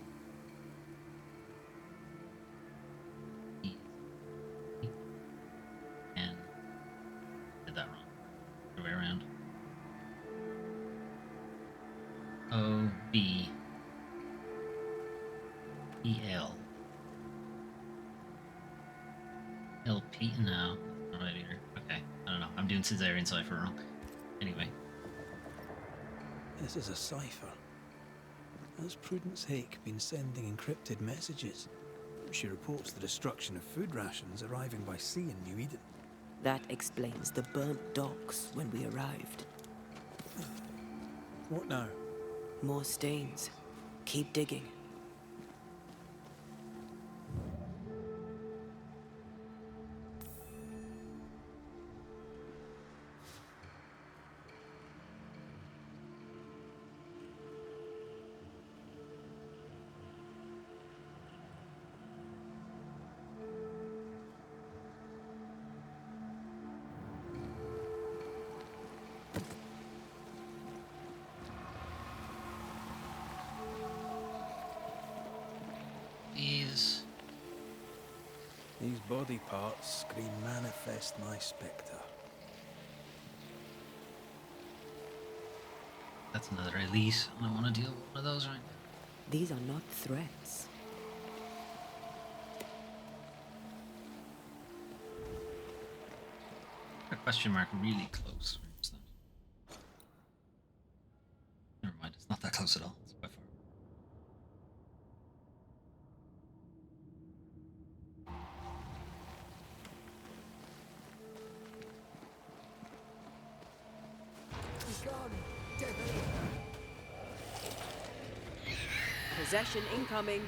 And did that wrong. Other way around. O B E L L P. No, that's not right either. Okay, I don't know. I'm doing Caesarean cipher wrong. Anyway. This is a cipher. Has Prudence Hake been sending encrypted messages? She reports the destruction of food rations arriving by sea in New Eden. That explains the burnt docks when we arrived. What now? More stains. Keep digging. These body parts scream manifest my spectre. That's another elite. I don't want to deal with one of those right now. These are not threats. A question mark really close. Where's that? Never mind, it's not that close at all. It's by far. Possession incoming.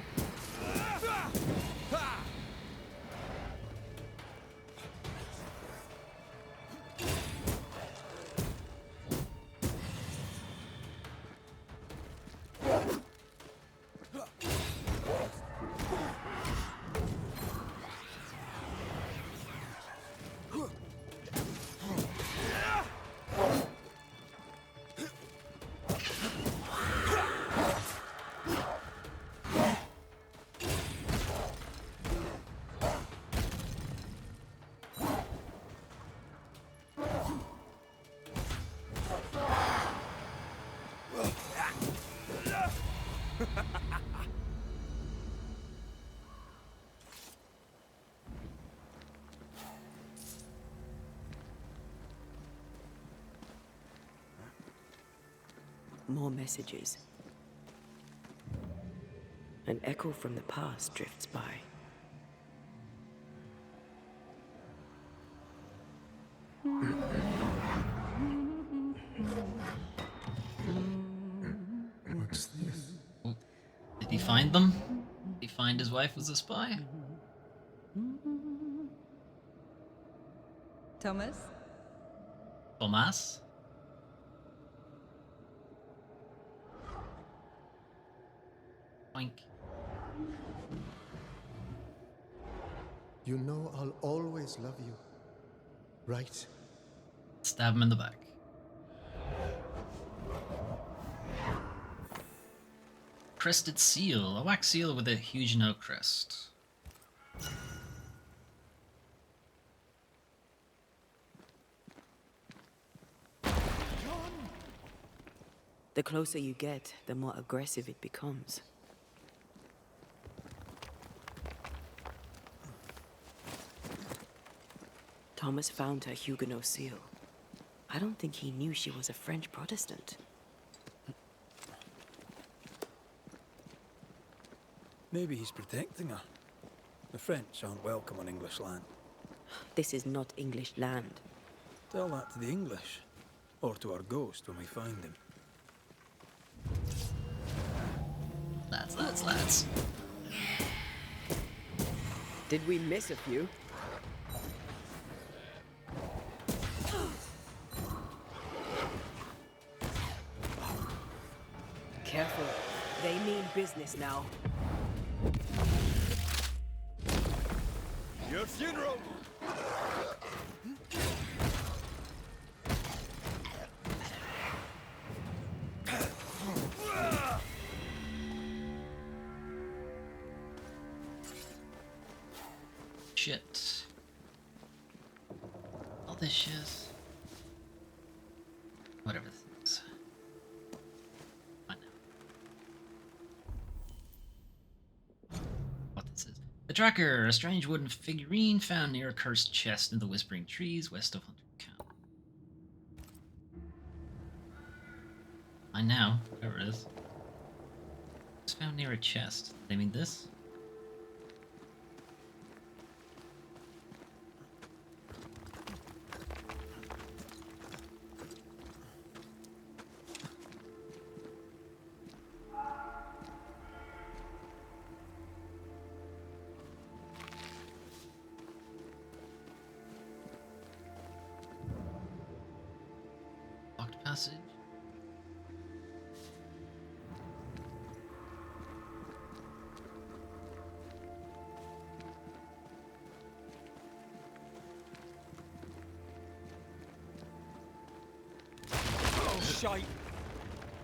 More messages. An echo from the past drifts by. What's this? Oh. Did he find them? Did he find his wife was a spy? Thomas? Thomas? Oink. You know I'll always love you, right? Stab him in the back. Crested seal. A wax seal with a huge no crest. The closer you get, the more aggressive it becomes. Thomas found her Huguenot seal. I don't think he knew she was a French Protestant. Maybe he's protecting her. The French aren't welcome on English land. This is not English land. Tell that to the English. Or to our ghost when we find him. Lads. Did we miss a few? Careful. They mean business now. Your funeral! Shit. All this shit. Whatever this is. Fine now. What this is. The Tracker, a strange wooden figurine found near a cursed chest in the Whispering Trees west of Hunter County. Fine now, whatever it is. It's found near a chest. They mean this? Locked passage. Oh, shite!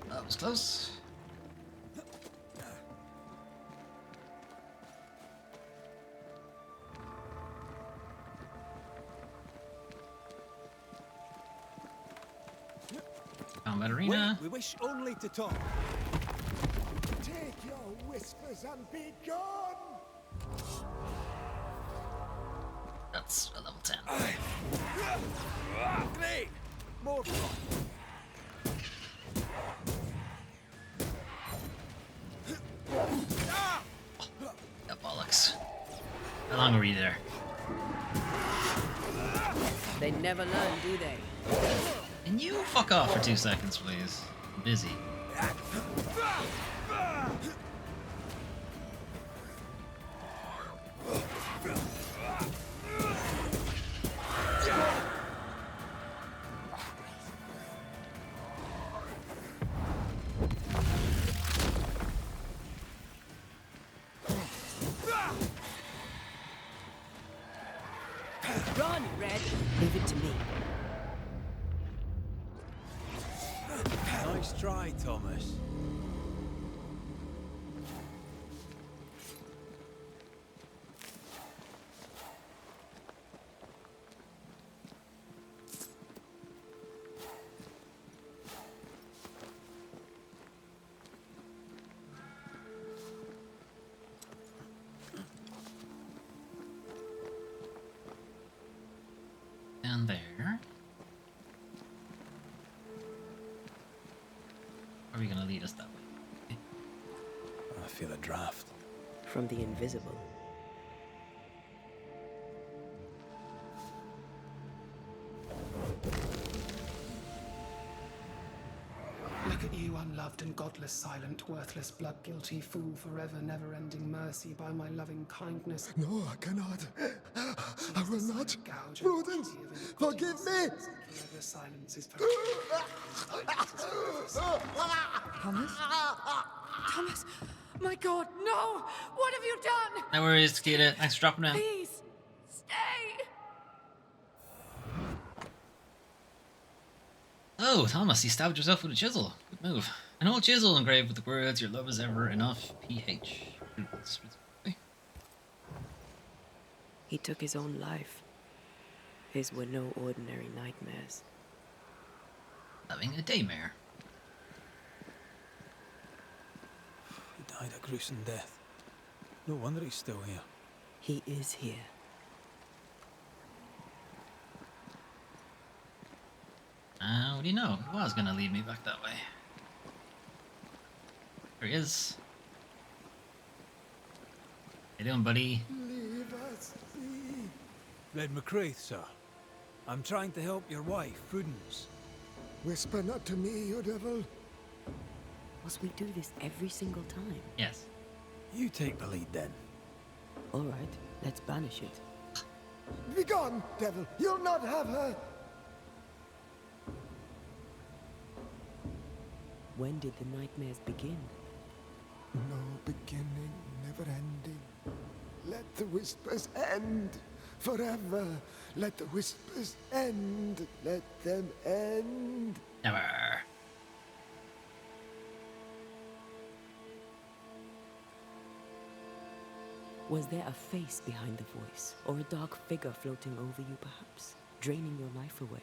That was close. Combat arena. We wish only to talk. Take your whispers and be gone! That's a level 10. Great! More fun. Yeah, bollocks. How long were you there? They never learn, do they? Can you fuck off for 2 seconds, please? I'm busy. Run, Red. Leave it to me. Nice try, Thomas. Down there. Are we gonna lead us that way? I feel a draft. From the invisible. Look at you, unloved and godless, silent, worthless, blood-guilty fool, forever never-ending mercy by my loving kindness. No, I cannot. I will not. Gouge Prudence, forgive me! Forever silence is forever. Thomas? Thomas! My God, no! What have you done? No worries, Kira. Thanks for dropping in. Please, stay! Oh, Thomas, you stabbed yourself with a chisel. Good move. An old chisel engraved with the words, "Your love is ever enough, PH." He took his own life. His were no ordinary nightmares. Having a daymare. He died a gruesome death. No wonder he's still here. He is here. What do you know? He was gonna lead me back that way. There he is. How you doing, buddy? Leave us be. Red McCraith, sir. I'm trying to help your wife, Prudence. Whisper not to me, you devil. Must we do this every single time? Yes. You take the lead then. All right, let's banish it. Begone, devil. You'll not have her. When did the nightmares begin? No beginning, never ending. Let the whispers end forever. Let the whispers end. Let them end. Never. Was there a face behind the voice, or a dark figure floating over you perhaps, draining your life away?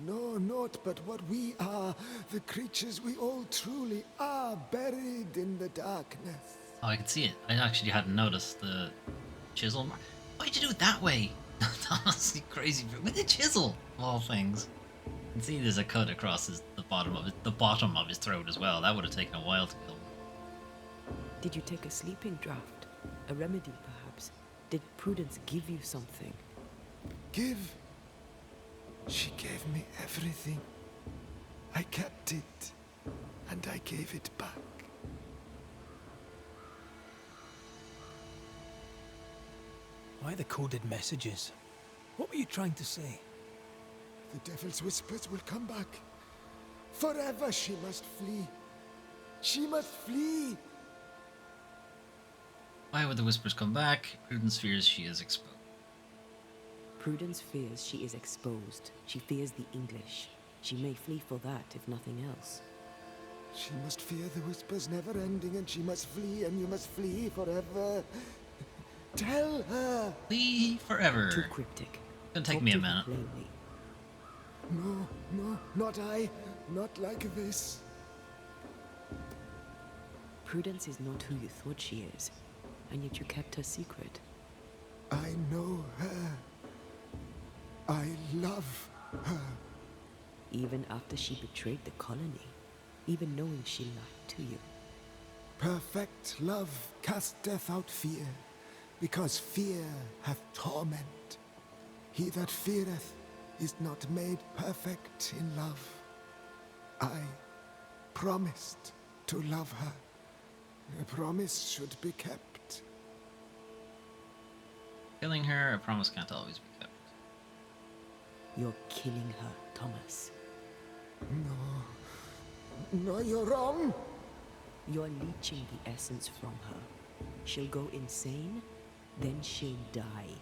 No, not but what we are, the creatures we all truly are, buried in the darkness. Oh, I can see it. I actually hadn't noticed the chisel mark. Why'd you do it that way? That's honestly crazy. With the chisel, of all things. You can see there's a cut across the bottom of his throat as well. That would have taken a while to kill him. Did you take a sleeping draught? A remedy, perhaps? Did Prudence give you something? Give? She gave me everything. I kept it, and I gave it back. Why the coded messages? What were you trying to say? The devil's whispers will come back. Forever she must flee. She must flee. Why would the whispers come back? Prudence fears she is exposed. Prudence fears she is exposed. She fears the English. She may flee for that, if nothing else. She must fear the whispers never ending, and she must flee, and you must flee forever. Tell her. Flee forever. Too cryptic. Gonna take Talk me a to her minute. plainly. No, not I. Not like this. Prudence is not who you thought she is, and yet you kept her secret. I know her. I love her. Even after she betrayed the colony, even knowing she lied to you. Perfect love casteth out fear, because fear hath torment. He that feareth is not made perfect in love. I promised to love her. A promise should be kept. Killing her, a promise can't always be kept. You're killing her, Thomas. No, you're wrong. You're leeching the essence from her. She'll go insane, then she'll die.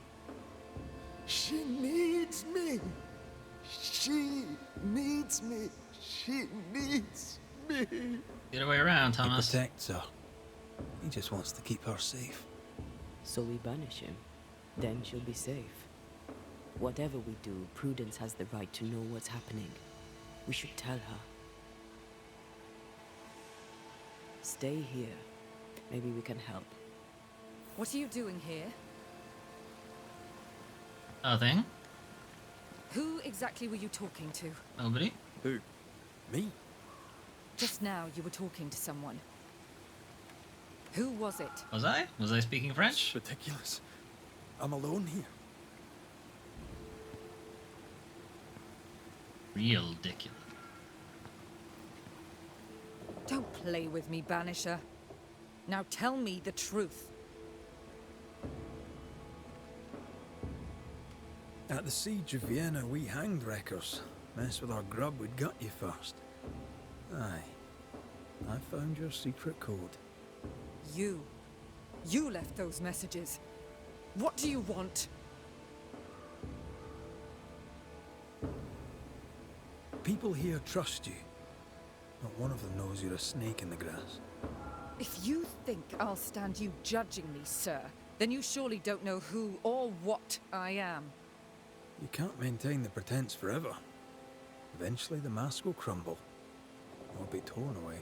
She needs me. She needs me. She needs me. Get away around, He Thomas. protects her. He just wants to keep her safe. So we banish him. Then she'll be safe. Whatever we do, Prudence has the right to know what's happening. We should tell her. Stay here. Maybe we can help. What are you doing here? Nothing. Who exactly were you talking to? Nobody. Who? Me? Just now you were talking to someone. Who was it? Was I? Was I speaking French? Ridiculous. I'm alone here. Real ridiculous. Don't play with me, Banisher. Now tell me the truth. At the siege of Vienna, we hanged wreckers. Mess with our grub, we'd gut you first. Aye. I found your secret code. You left those messages. What do you want? People here trust you. Not one of them knows you're a snake in the grass. If you think I'll stand you judging me, sir, then you surely don't know who or what I am. You can't maintain the pretense forever. Eventually the mask will crumble. Or be torn away.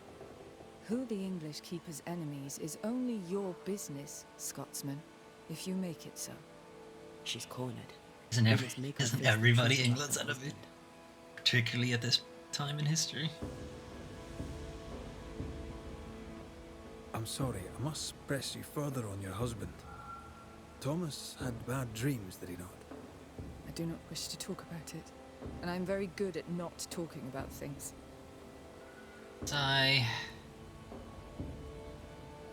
Who the English keep as enemies is only your business, Scotsman, if you make it so. She's cornered. Isn't, We must make her isn't face the everybody truth about England's her enemy? husband. Particularly at this time in history. I'm sorry, I must press you further on your husband. Thomas had bad dreams, did he not? I do not wish to talk about it, and I'm very good at not talking about things. I...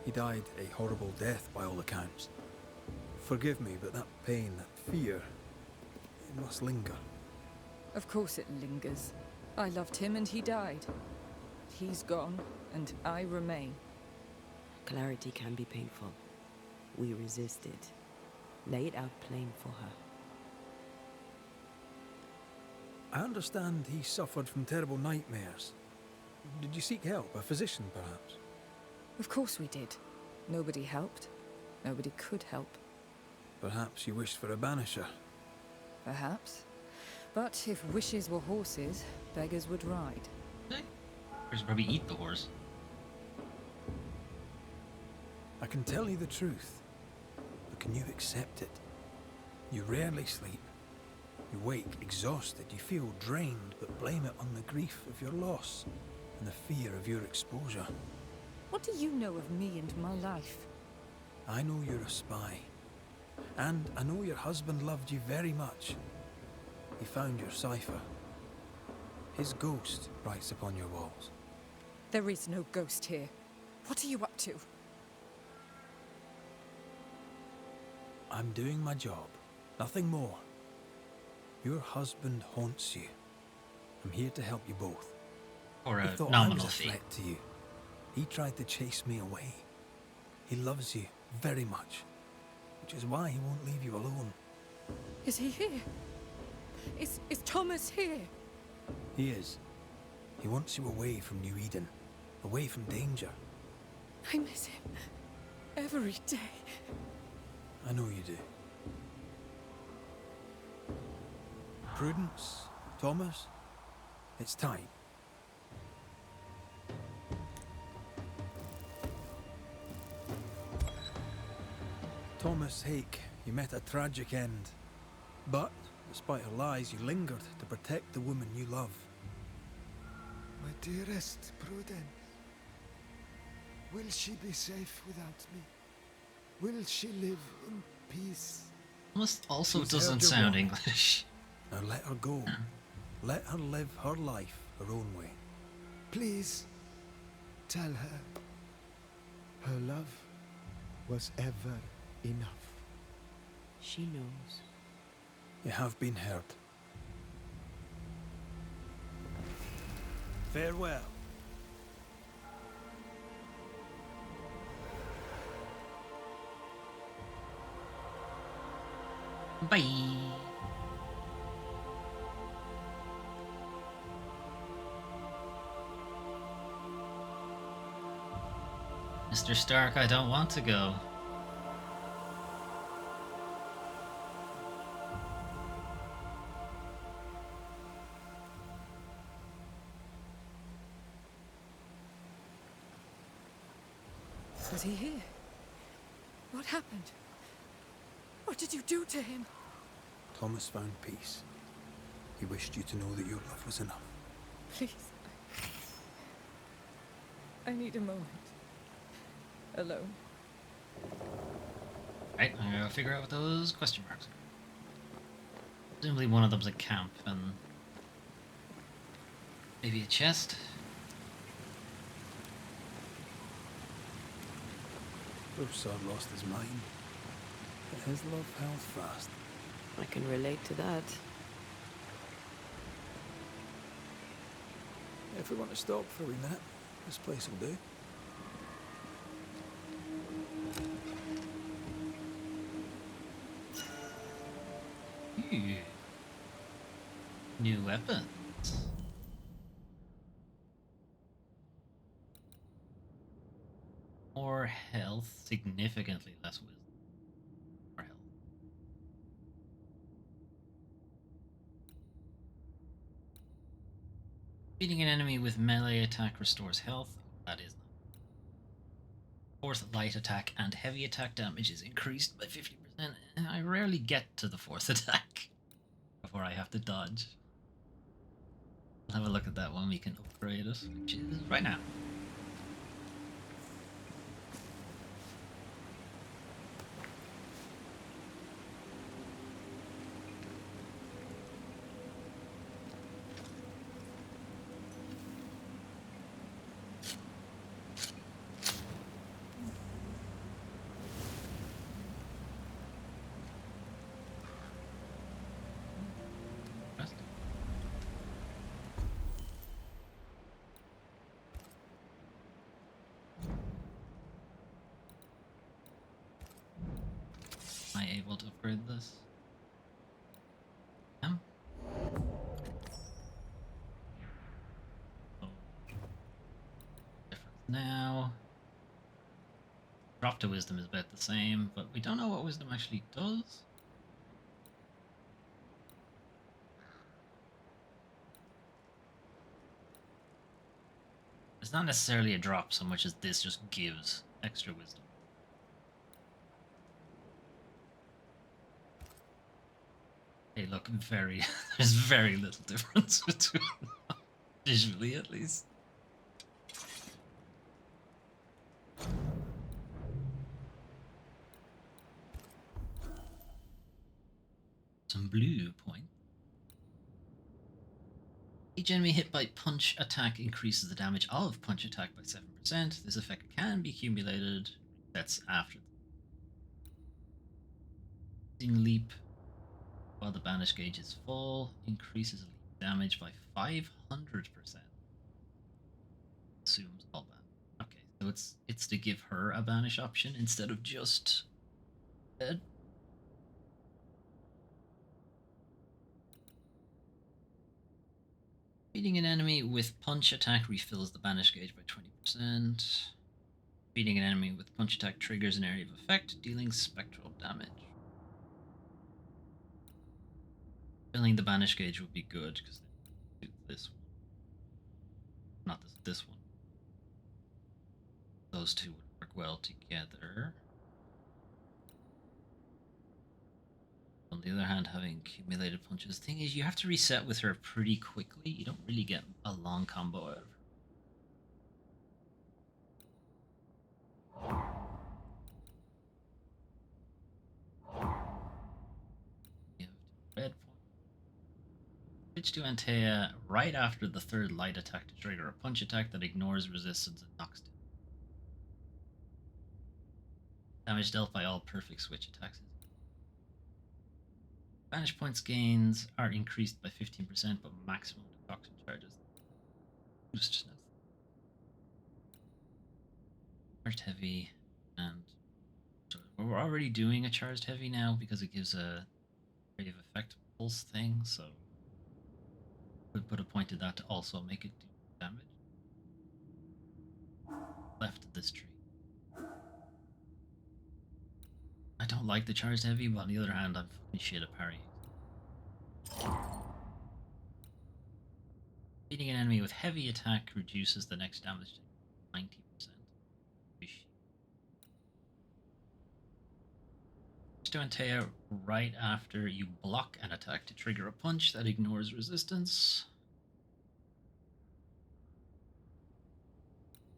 He died a horrible death by all accounts. Forgive me, but that pain, that fear, it must linger. Of course it lingers. I loved him and he died. He's gone, and I remain. Clarity can be painful. We resisted. Lay it out plain for her. I understand he suffered from terrible nightmares. Did you seek help? A physician, perhaps? Of course we did. Nobody helped. Nobody could help. Perhaps you wished for a banisher. Perhaps. But if wishes were horses, beggars would ride. Beggars probably eat the horse. I can tell you the truth, but can you accept it? You rarely sleep. You wake exhausted, you feel drained, but blame it on the grief of your loss and the fear of your exposure. What do you know of me and my life? I know you're a spy, and I know your husband loved you very much. He found your cipher. His ghost writes upon your walls. There is no ghost here. What are you up to? I'm doing my job, nothing more. Your husband haunts you. I'm here to help you both. Or He a thought I nominal was a fee. threat to you. He tried to chase me away. He loves you very much, which is why he won't leave you alone. Is he here? Is Thomas here? He is. He wants you away from New Eden, away from danger. I miss him every day. I know you do. Prudence, Thomas, it's time. Thomas Hake, you met a tragic end. But, despite her lies, you lingered to protect the woman you love. My dearest Prudence, will she be safe without me? Will she live in peace? Almost also She's doesn't heard your sound warning. English. Now let her go. Let her live her life her own way. Please, tell her her love was ever enough. She knows. You have been heard. Farewell. Bye. Mr. Stark, I don't want to go. Was he here? What happened? What did you do to him? Thomas found peace. He wished you to know that your love was enough. Please. I need a moment. Alone. Right, I'm gonna figure out what those question marks are. Presumably one of them's a camp, and maybe a chest. Bruce lost his mind, but his love held fast. I can relate to that. If we want to stop for a wee minute, this place will do. Ooh. New weapons. More health, significantly less wisdom. More health. Beating an enemy with melee attack restores health. That is not. Fourth light attack and heavy attack damage is increased by 50%. And I rarely get to the fourth attack before I have to dodge. I'll have a look at that when we can upgrade it, which is right now. I able to upgrade this? Am? Oh. Difference now. Drop to wisdom is about the same, but we don't know what wisdom actually does. It's not necessarily a drop so much as this just gives extra wisdom. Hey, look, there's very little difference between them, visually at least. Some blue point. Each enemy hit by punch attack increases the damage of punch attack by 7%. This effect can be accumulated. That's after. Using leap while the banish gauge is full increases leap damage by 500%. Assumes all ban. Okay, so it's to give her a banish option instead of just dead. Beating an enemy with punch attack refills the banish gauge by 20%. Beating an enemy with punch attack triggers an area of effect, dealing spectral damage. Filling the banish gauge would be good because they do this one. Not this one. Those two would work well together. On the other hand, having accumulated punches, the thing is you have to reset with her pretty quickly. You don't really get a long combo out of her. You have red point. Switch to Antea right after the third light attack to trigger a punch attack that ignores resistance and knocks down. Damage dealt by all perfect switch attacks. Banish points gains are increased by 15%, but maximum toxin charges boost. Charged heavy, and so we're already doing a charged heavy now because it gives a area of effect pulse thing. So we put a point to that to also make it do damage. Left of this tree. I don't like the charged heavy, but on the other hand, I'm fucking shit at parrying. Beating an enemy with heavy attack reduces the next damage to 90%. To Antea right after you block an attack to trigger a punch that ignores resistance.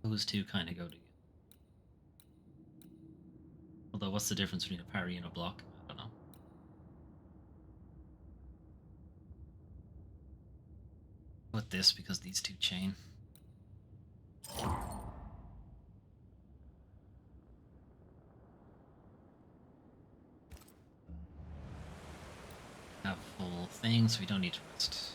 Those two kind of go together. Although, what's the difference between a parry and a block? I don't know. With this, because these two chain. Have full thing, so we don't need to rest.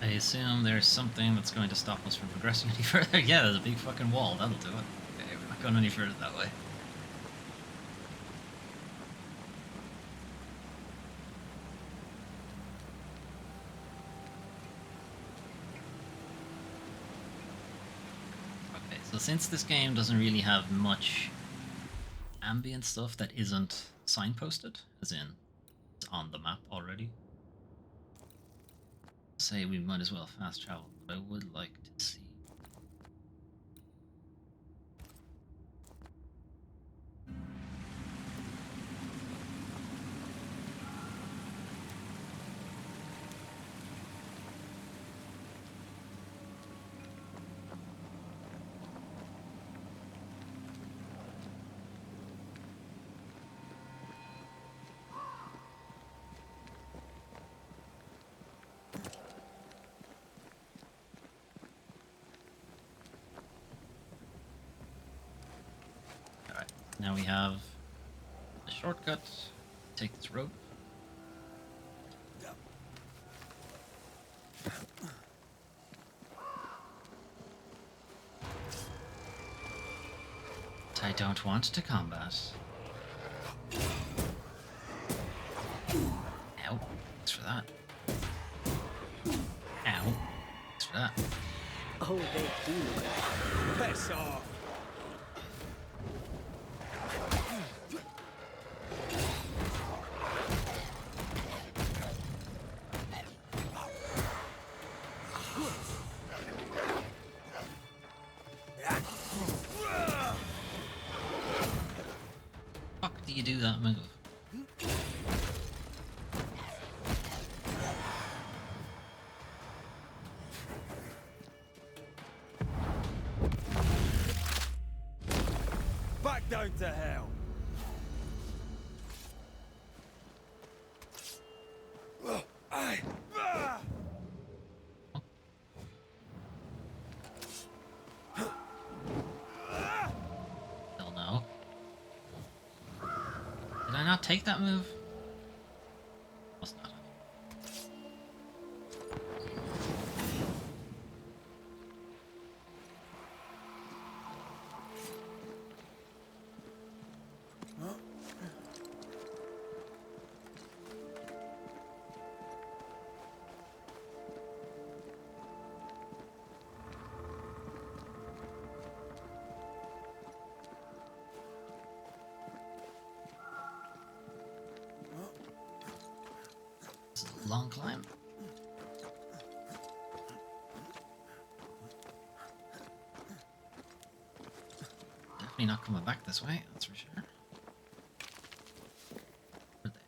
I assume there's something that's going to stop us from progressing any further. Yeah, there's a big fucking wall. That'll do it. Okay, we're not going any further that way. Okay, so since this game doesn't really have much ambient stuff that isn't signposted, as in it's on the map already, say we might as well fast travel, but I would like to see. Now we have a shortcut. Take this rope. don't want to combat. Ow. Thanks for that. Ow. Thanks for that. Oh, they do look like Piss off! Fuck do you do that move? Back down to hell! Aye. Still no. Did I not take that move? Must not have. It's a long climb. Definitely not coming back this way, that's for sure. Where are they?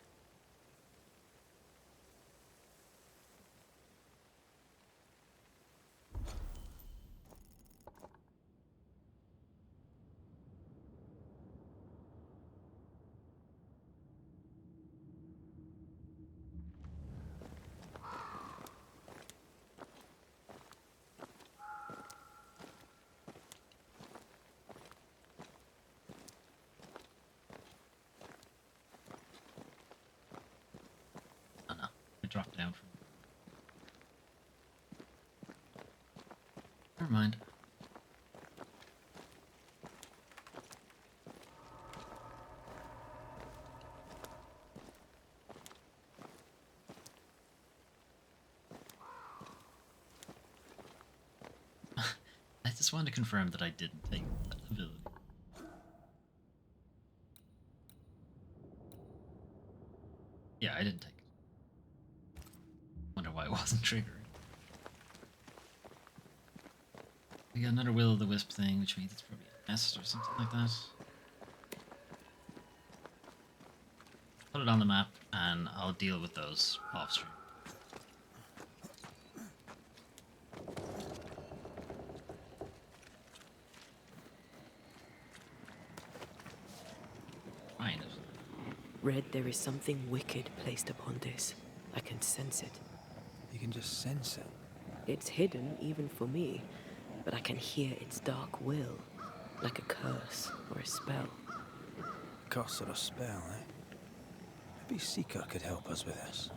Oh no, I dropped down from. Never mind. I just wanted to confirm that I didn't take that ability. Yeah, I didn't take it. Wonder why it wasn't triggering. We got another Will o' the Wisp thing, which means it's probably a nest or something like that. Put it on the map, and I'll deal with those off stream. Kind of. Red, there is something wicked placed upon this. I can sense it. You can just sense it. It's hidden even for me, but I can hear its dark will, like a curse or a spell. Curse or a spell, eh? Maybe Seeker could help us with this.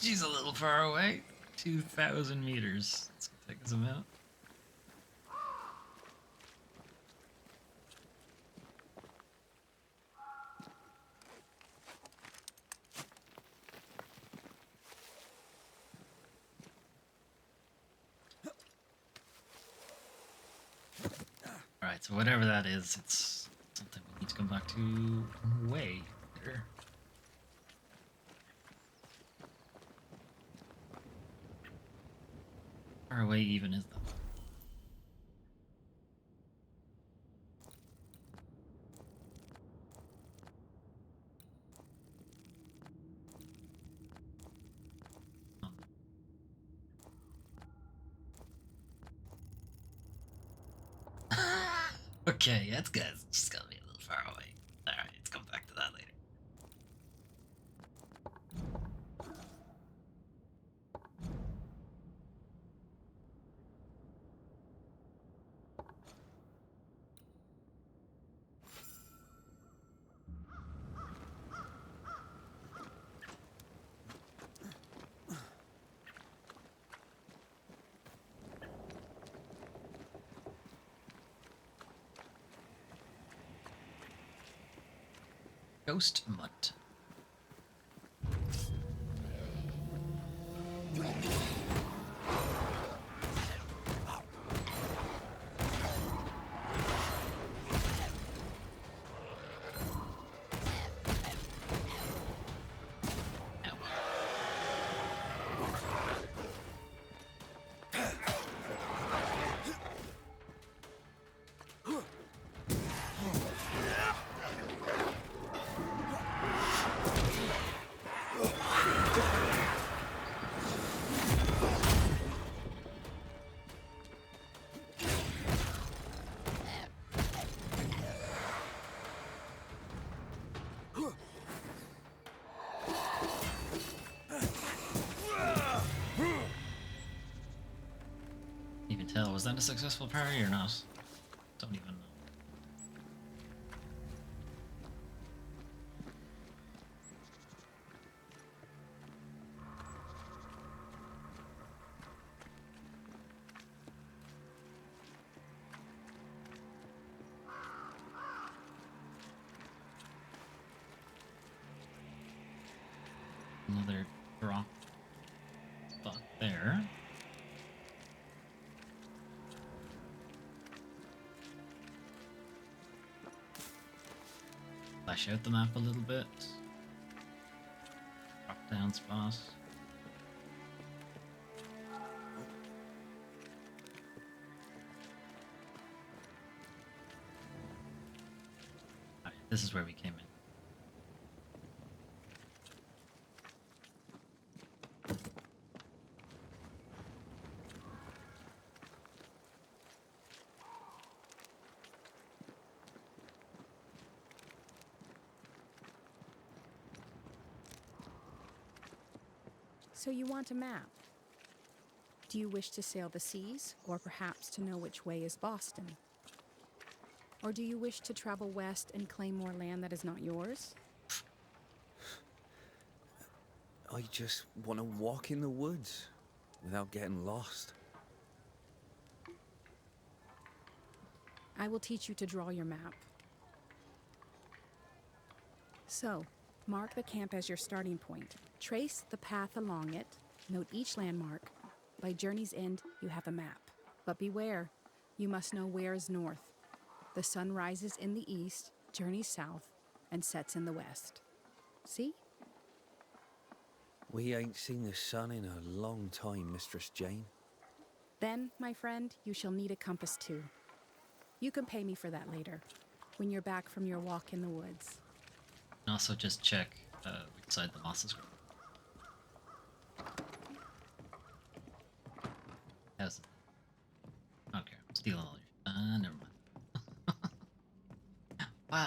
She's a little far away. 2,000 meters. It's gonna take us a minute. Alright, so whatever that is, it's something we need to come back to way later. How far away even is that? Okay, that's good. It's just gonna be a little far away. Alright, let's come back to that later. Ghost Mutt. Even tell, was that a successful parry or not? Don't even know. Another drop spot there. Flash out the map a little bit. Drop down spot. Alright, this is where we came in. So you want a map? Do you wish to sail the seas, or perhaps to know which way is Boston? Or do you wish to travel west and claim more land that is not yours? I just want to walk in the woods without getting lost. I will teach you to draw your map. So, mark the camp as your starting point. Trace the path along it. Note each landmark. By journey's end, you have a map. But beware, you must know where is north. The sun rises in the east, journeys south, and sets in the west. See? We ain't seen the sun in a long time, Mistress Jane. Then, my friend, you shall need a compass too. You can pay me for that later, when you're back from your walk in the woods. And also just check which side the moss is growing. How's it? Okay, I'm stealing all your. Never mind.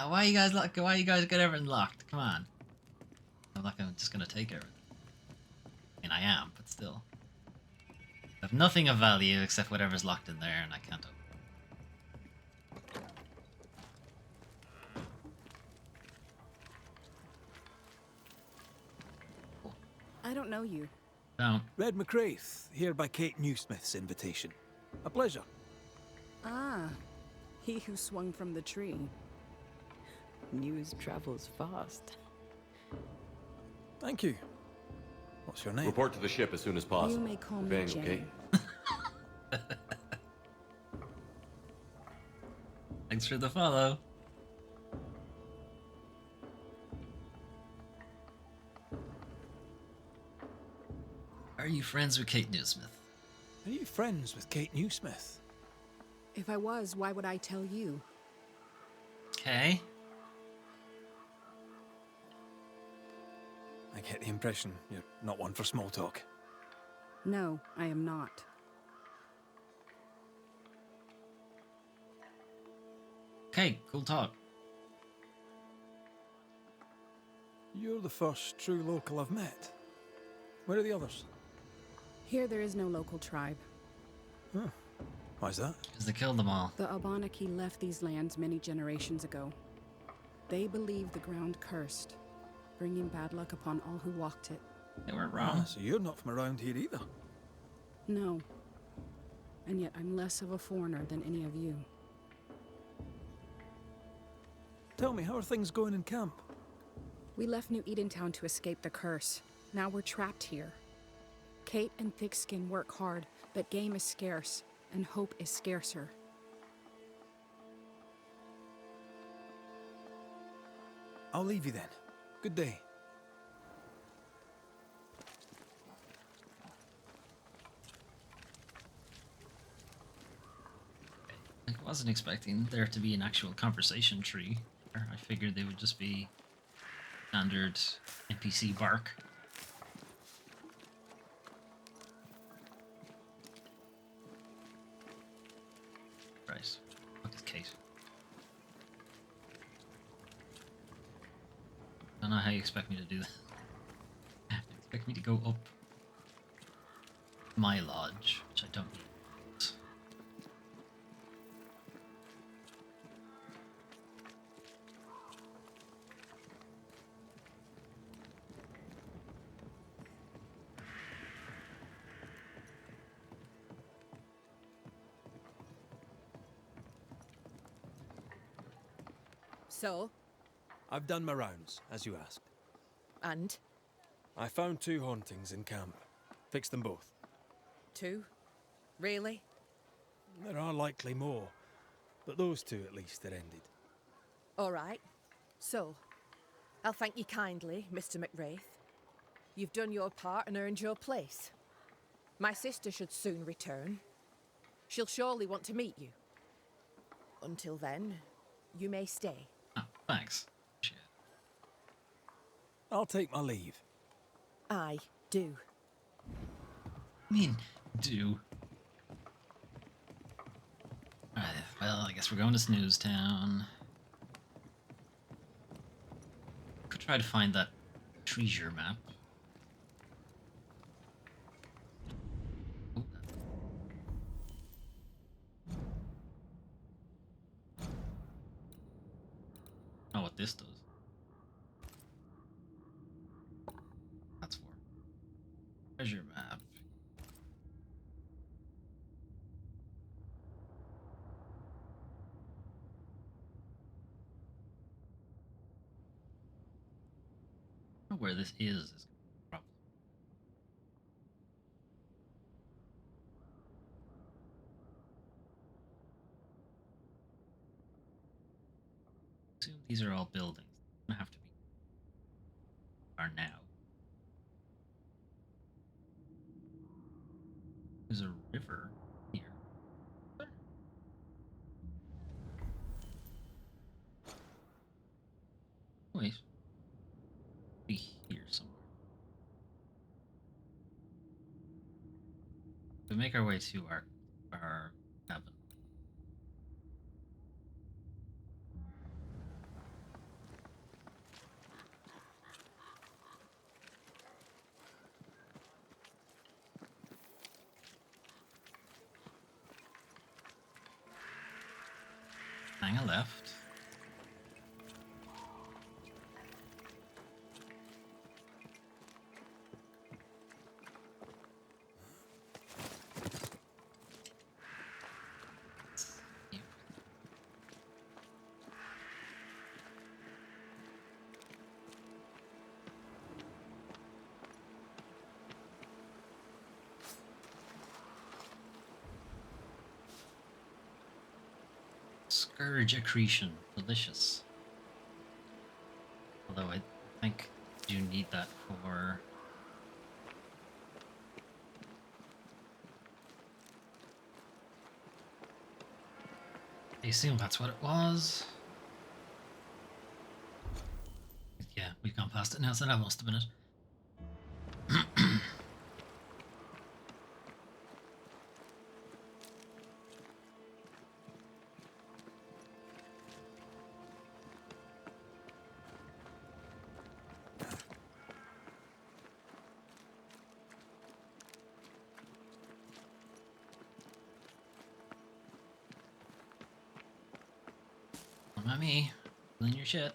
Why you guys lock? Why you guys got everything locked? Come on. I'm not just gonna take everything. I mean, I am, but still. I have nothing of value except whatever's locked in there, and I can't open. I don't know you. Don't. Red McCraith, here by Kate Newsmith's invitation. A pleasure. Ah, he who swung from the tree. News travels fast. Thank you. What's your name? Report to the ship as soon as possible. You may call me Bang, Jane. okay? Thanks for the follow. Are you friends with Kate Newsmith? Are you friends with Kate Newsmith? If I was, why would I tell you? Okay. I get the impression you're not one for small talk. No, I am not. Okay, cool talk. You're the first true local I've met. Where are the others? Here there is no local tribe. Huh. Why's that? Because they killed them all. The Abenaki left these lands many generations ago. They believed the ground cursed, bringing bad luck upon all who walked it. They weren't wrong. So you're not from around here either. No. And yet I'm less of a foreigner than any of you. Tell me, how are things going in camp? We left New Edentown to escape the curse. Now we're trapped here. Kate and Thickskin work hard, but game is scarce, and hope is scarcer. I'll leave you then. Good day. I wasn't expecting there to be an actual conversation tree. I figured they would just be standard NPC bark. Right. Look at Kate. I don't know how you expect me to do that. You expect me to go up my lodge, which I don't need. So? I've done my rounds, as you asked. And? I found 2 hauntings in camp. Fixed them both. 2? Really? There are likely more, but those 2 at least are ended. All right. So, I'll thank you kindly, Mr. McWraith. You've done your part and earned your place. My sister should soon return. She'll surely want to meet you. Until then, you may stay. Oh, thanks. Shit. I'll take my leave. I do. I mean, do. Alright, well, I guess we're going to Snooze Town. Could try to find that treasure map. Oh. Oh, what this does. That's for treasure map. I don't know where this is a problem. Assume these are all buildings. They don't have to be. Are now. There's a river here. Wait. Be here somewhere. We make our way to our cabin. Hang a left. Scourge accretion, delicious. Although I think you need that for I assume that's what it was. Yeah, we've gone past it now, so that must have been it. Not me. Clean your shit.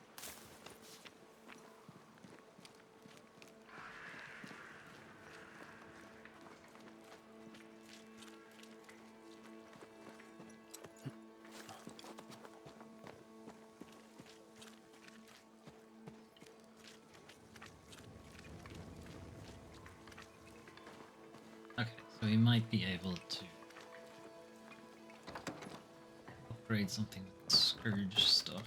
So we might be able to upgrade something with Scourge stuff.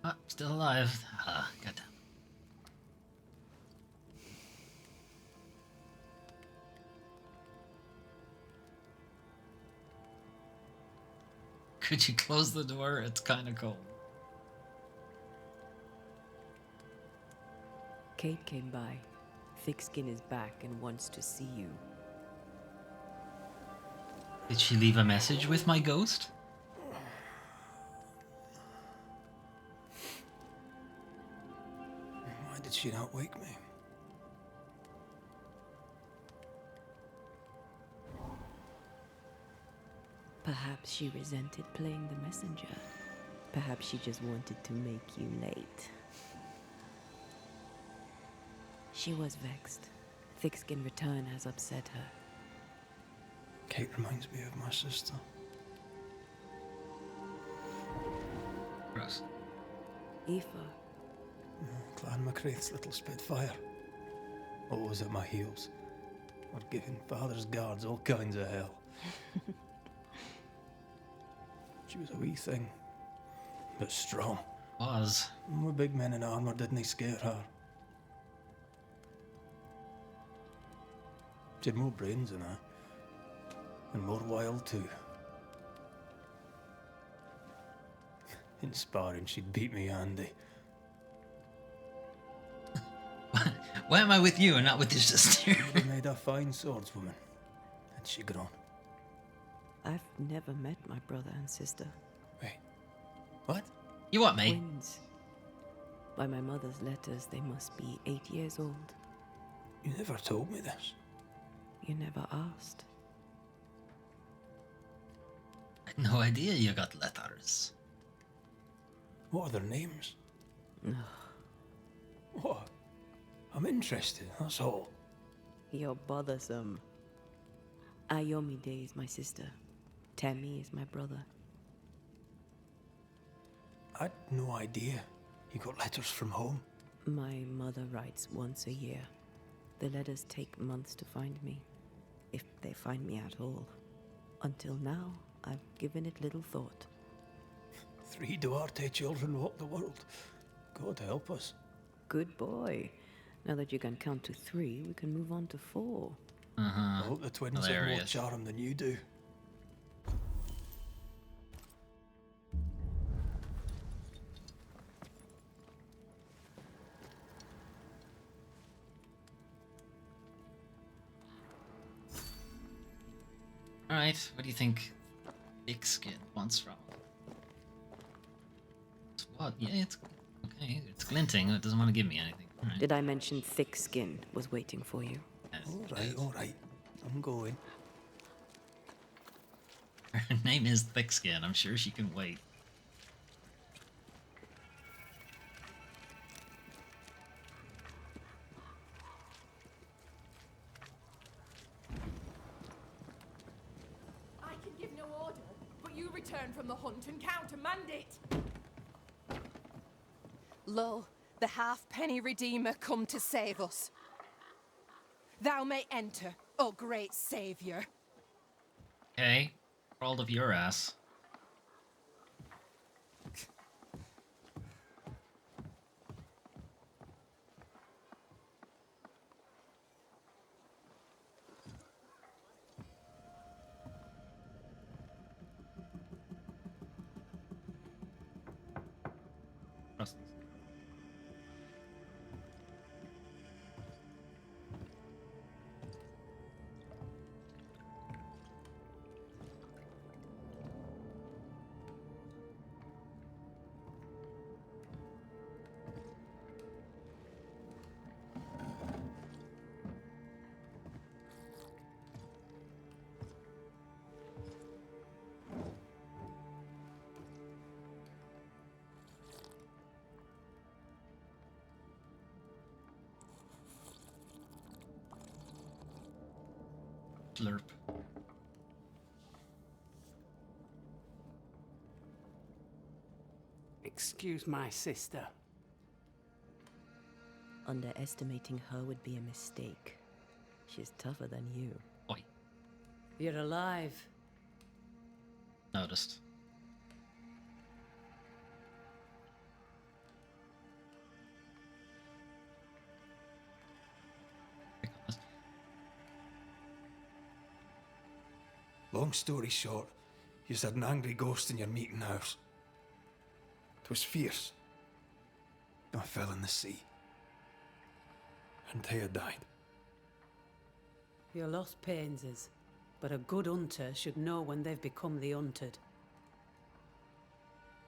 Ah, still alive. Ah, goddamn. Could you close the door? It's kind of cold. Kate came by. Thickskin is back and wants to see you. Did she leave a message with my ghost? Why did she not wake me? Perhaps she resented playing the messenger. Perhaps she just wanted to make you late. She was vexed. Thickskin return has upset her. Kate reminds me of my sister. Gross. Aoife. Clan McCraith's little Spitfire. Always at my heels. Or giving father's guards all kinds of hell. She was a wee thing, but strong. Was. We big men in armour didn't scare her. She had more brains than I. And more wild too. In sparring, she'd beat me handy. Why am I with you and not with your sister? She made a fine swordswoman. Had she grown? I've never met my brother and sister. Wait, what? You what, mate? Twins. By my mother's letters, they must be 8 years old. You never told me this. You never asked. I had no idea you got letters. What are their names? What? I'm interested, that's all. You're bothersome. Ayomide is my sister. Tammy is my brother. I'd no idea. You got letters from home? My mother writes once a year. The letters take months to find me, if they find me at all. Until now, I've given it little thought. 3 Duarte children walk the world. God help us. Good boy. Now that you can count to 3, we can move on to 4. I hope the twins have more charm than you do. Alright, what do you think Thickskin wants from? It's what? Yeah, it's okay. It's glinting. It doesn't want to give me anything. Right. Did I mention Thickskin was waiting for you? Yes, All right. I'm going. Her name is Thickskin. I'm sure she can wait. I can give no order, but you return from the hunt and countermand it. Lull, the halfpenny redeemer come to save us. Thou may enter, O great savior. Okay, crawled up your ass. across this. Slurp. Excuse my sister. Underestimating her would be a mistake. She's tougher than you. Oi. You're alive. Noticed. Long story short, you had an angry ghost in your meeting house. 'Twas fierce. I fell in the sea. And Taya died. Your loss pains us, but a good hunter should know when they've become the hunted.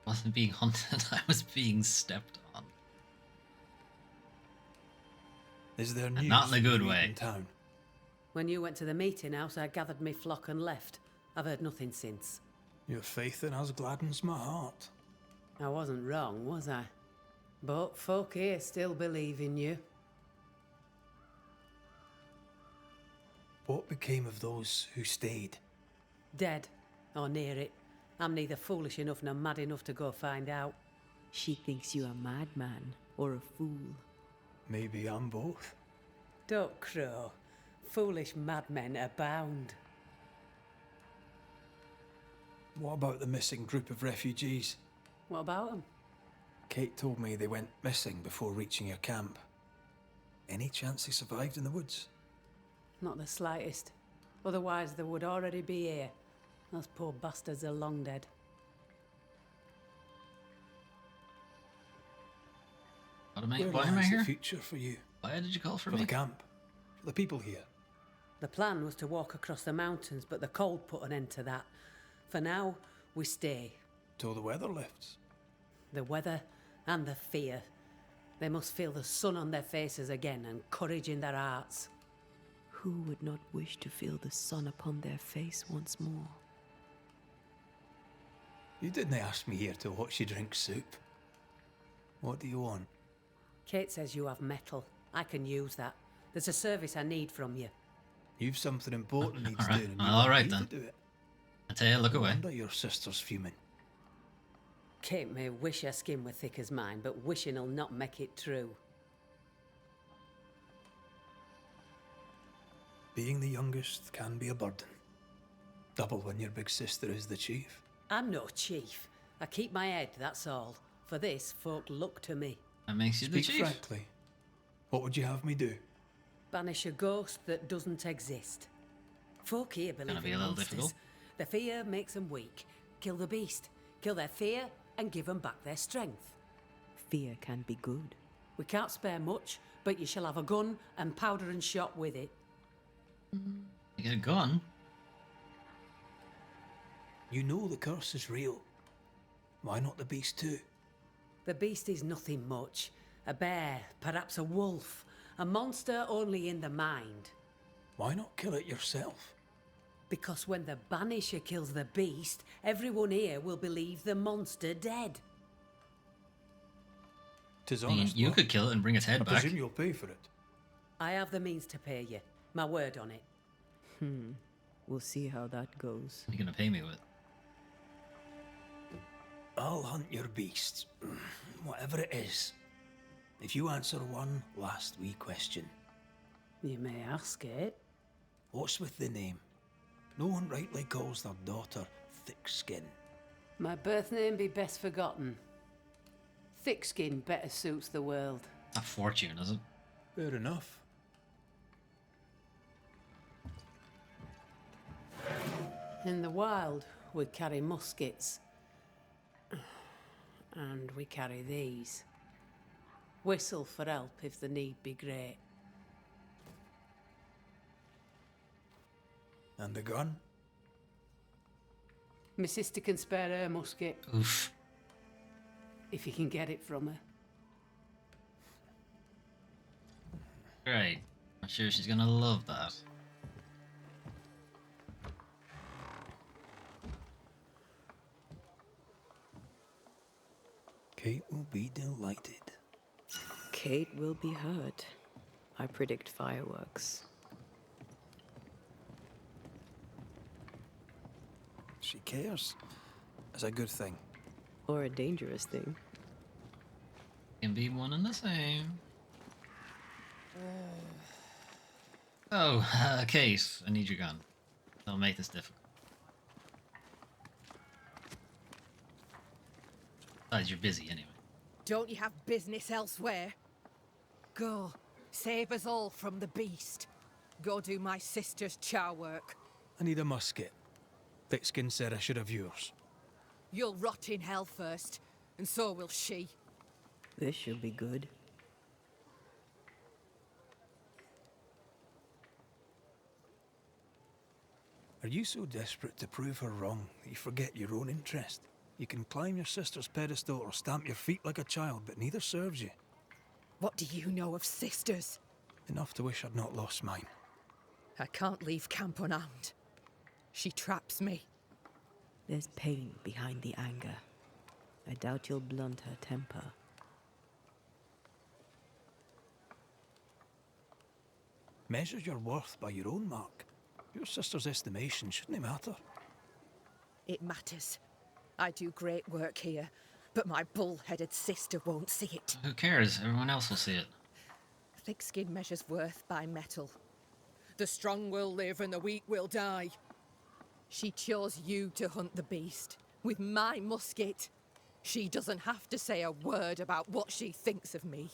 I wasn't being hunted, I was being stepped on. Is there And news not in a from good the way. meeting town? When you went to the meeting house, I gathered me flock and left. I've heard nothing since. Your faith in us gladdens my heart. I wasn't wrong, was I? But folk here still believe in you. What became of those who stayed? Dead, or near it. I'm neither foolish enough nor mad enough to go find out. She thinks you a madman or a fool. Maybe I'm both. Don't crow. Foolish madmen abound. What about the missing group of refugees? What about them? Kate told me they went missing before reaching your camp. Any chance they survived in the woods? Not the slightest. Otherwise they would already be here. Those poor bastards are long dead. Where Why am I lies here? the future for you? Why did you call for For me? the camp? For the people here? The plan was to walk across the mountains, but the cold put an end to that. For now, we stay. Till the weather lifts. The weather and the fear. They must feel the sun on their faces again and courage in their hearts. Who would not wish to feel the sun upon their face once more? You didn't ask me here to watch you drink soup. What do you want? Kate says you have metal. I can use that. There's a service I need from you. You've something important needs All right. doing and you All want right me then. to do it. I tell you, look No away. wonder your sister's fuming. Kate may wish her skin were thick as mine, but wishing'll not make it true. Being the youngest can be a burden. Double when your big sister is the chief. I'm no chief. I keep my head, that's all. For this, folk look to me. That makes you the Speak chief. frankly. What would you have me do? Banish a ghost that doesn't exist. Folk here believe Gonna be in a little monsters. difficult. The fear makes them weak. Kill the beast. Kill their fear and give them back their strength. Fear can be good. We can't spare much, but you shall have a gun and powder and shot with it. You get a gun? You know the curse is real. Why not the beast too? The beast is nothing much. A bear, perhaps a wolf. A monster only in the mind. Why not kill it yourself? Because when the Banisher kills the beast, everyone here will believe the monster dead. 'Tis I mean, honest you work. could kill it and bring its head I back. presume you'll pay for it. I have the means to pay you. My word on it. We'll see how that goes. You're gonna pay me with. I'll hunt your beast. Whatever it is. If you answer one last wee question. You may ask it. What's with the name? No one rightly calls their daughter Thick Skin. My birth name be best forgotten. Thick skin better suits the world. A fortune, is it? Fair enough. In the wild, we carry muskets. And we carry these. Whistle for help if the need be great. And the gun? My sister can spare her musket. Oof. If you can get it from her. Great. I'm sure she's gonna love that. Kate will be delighted. Kate will be hurt. I predict fireworks. She cares. It's a good thing. Or a dangerous thing. Can be one and the same. Oh, Kate, I need your gun. Don't make this difficult. Besides, you're busy anyway. Don't you have business elsewhere? Go. Save us all from the beast. Go do my sister's char work. I need a musket. Thickskin said I should have yours. You'll rot in hell first, and so will she. This should be good. Are you so desperate to prove her wrong that you forget your own interest? You can climb your sister's pedestal or stamp your feet like a child, but neither serves you. What do you know of sisters? Enough to wish I'd not lost mine. I can't leave camp unarmed. She traps me. There's pain behind the anger. I doubt you'll blunt her temper. Measure your worth by your own mark. Your sister's estimation shouldn't matter. It matters. I do great work here, but my bull-headed sister won't see it. Who cares? Everyone else will see it. Thick-skin measures worth by metal. The strong will live and the weak will die. She chose you to hunt the beast. With my musket, she doesn't have to say a word about what she thinks of me.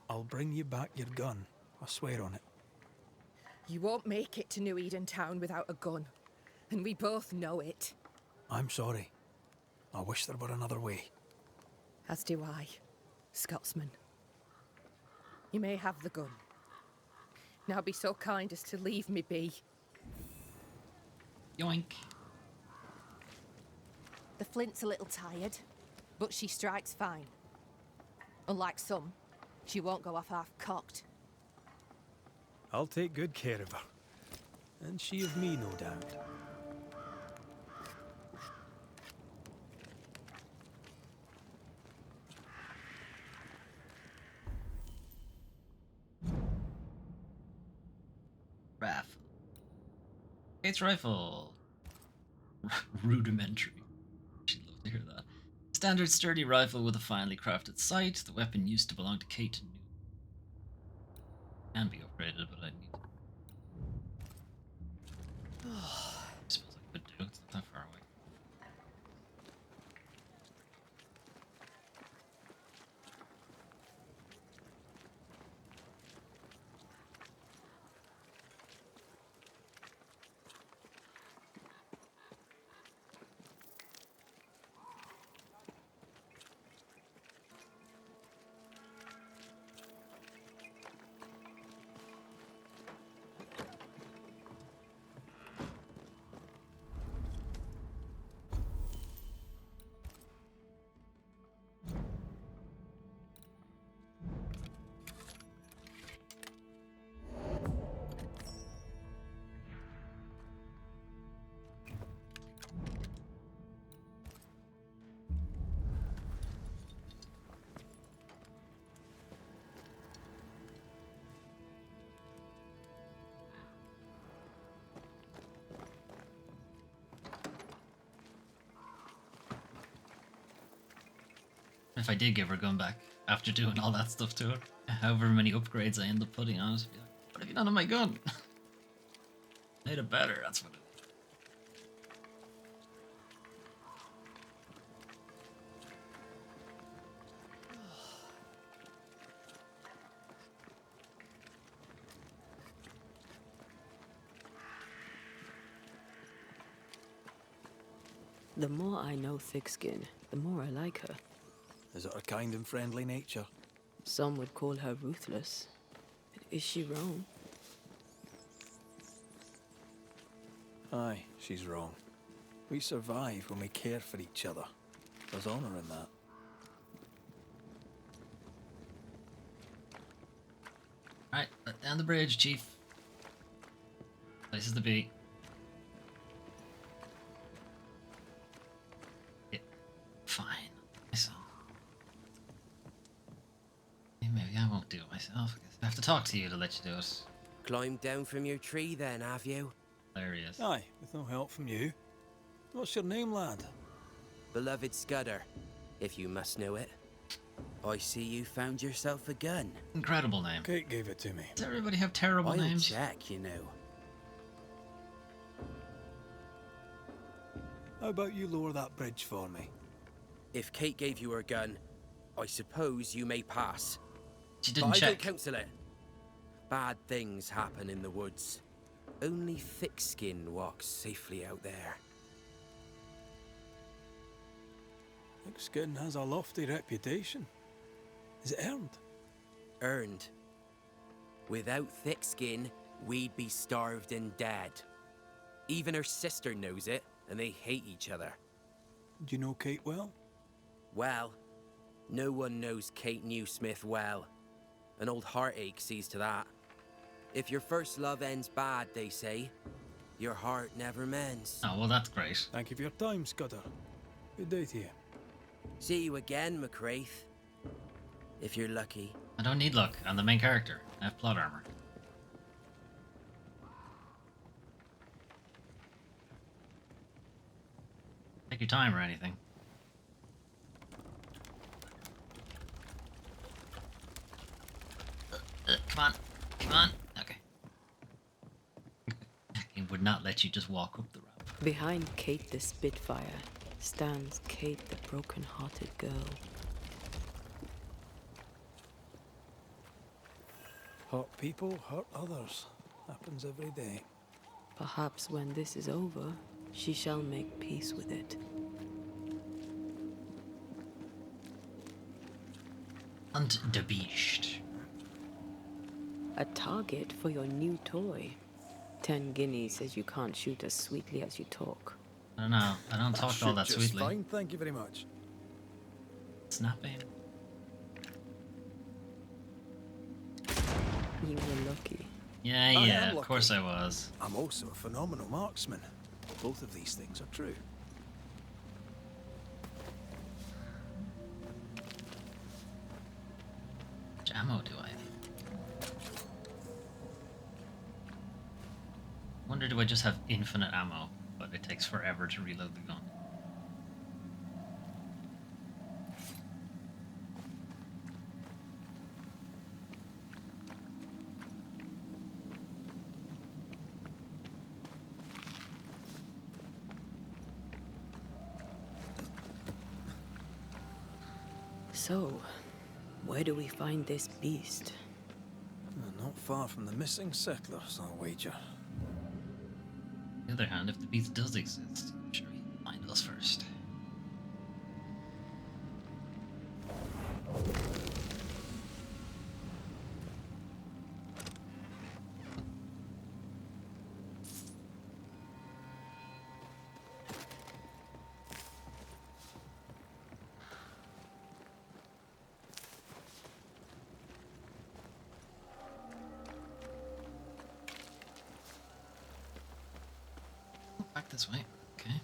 I'll bring you back your gun. I swear on it. You won't make it to New Eden Town without a gun, and we both know it. I'm sorry. I wish there were another way. As do I, Scotsman. You may have the gun. Now be so kind as to leave me be. Yoink. The flint's a little tired, but she strikes fine. Unlike some, she won't go off half-cocked. I'll take good care of her. And she of me, no doubt. Raff. Kate's rifle. Rudimentary. She'd love to hear that. Standard sturdy rifle with a finely crafted sight. The weapon used to belong to Kate. Can be upgraded, but I need. Smells like a good do. It's not that far away. If I did give her gun back after doing all that stuff to her, however many upgrades I end up putting on it, be like, what have you done to my gun? Made it better, that's what it is. The more I know Thickskin, the more I like her. Is it her kind and friendly nature? Some would call her ruthless. Is she wrong? Aye, she's wrong. We survive when we care for each other. There's honour in that. Alright, let down the bridge, Chief. Places to be. Yeah. Fine. Myself. Maybe I won't do it myself. I guess I have to talk to you to let you do it. Climbed down from your tree then, have you? There he is. Aye, with no help from you. What's your name, lad? Beloved Scudder, if you must know it. I see you found yourself a gun. Incredible name. Kate gave it to me. Does everybody have terrible I'll names? check, you know. How about you lower that bridge for me? If Kate gave you her gun, I suppose you may pass. She didn't but check. I don't counsel it. Bad things happen in the woods. Only Thickskin walks safely out there. Thickskin has a lofty reputation. Is it earned? Earned. Without Thickskin, we'd be starved and dead. Even her sister knows it, and they hate each other. Do you know Kate well? Well, no one knows Kate Newsmith well. An old heartache sees to that. If your first love ends bad, they say, your heart never mends. Oh, well, that's great. Thank you for your time, Scudder. Good day to you. See you again, McCraith. If you're lucky. I don't need luck. I'm the main character. I have plot armor. Take your time or anything. Come on. Come on. Okay. He would not let you just walk up the ramp. Behind Kate the Spitfire stands Kate the broken-hearted girl. Hurt people hurt others. Happens every day. Perhaps when this is over, she shall make peace with it. And the beast. A target for your new toy. 10 guineas says you can't shoot as sweetly as you talk. I don't know. I don't talk all that Just sweetly. fine, thank you very much. Snapping. You were lucky. Yeah, I yeah, am of course lucky. I was. I'm also a phenomenal marksman. Both of these things are true. How much ammo do I have? Wonder, do I just have infinite ammo, but it takes forever to reload the gun? So, where do we find this beast? Not far from the missing settlers, I'll wager. On the other hand, if the beast does exist, I'm sure he'll find us first. Back this way. Okay.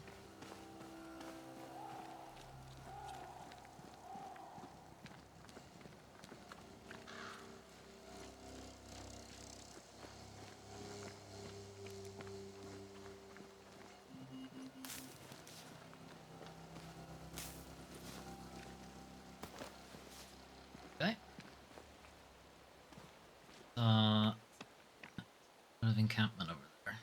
Okay. Bit of encampment over there.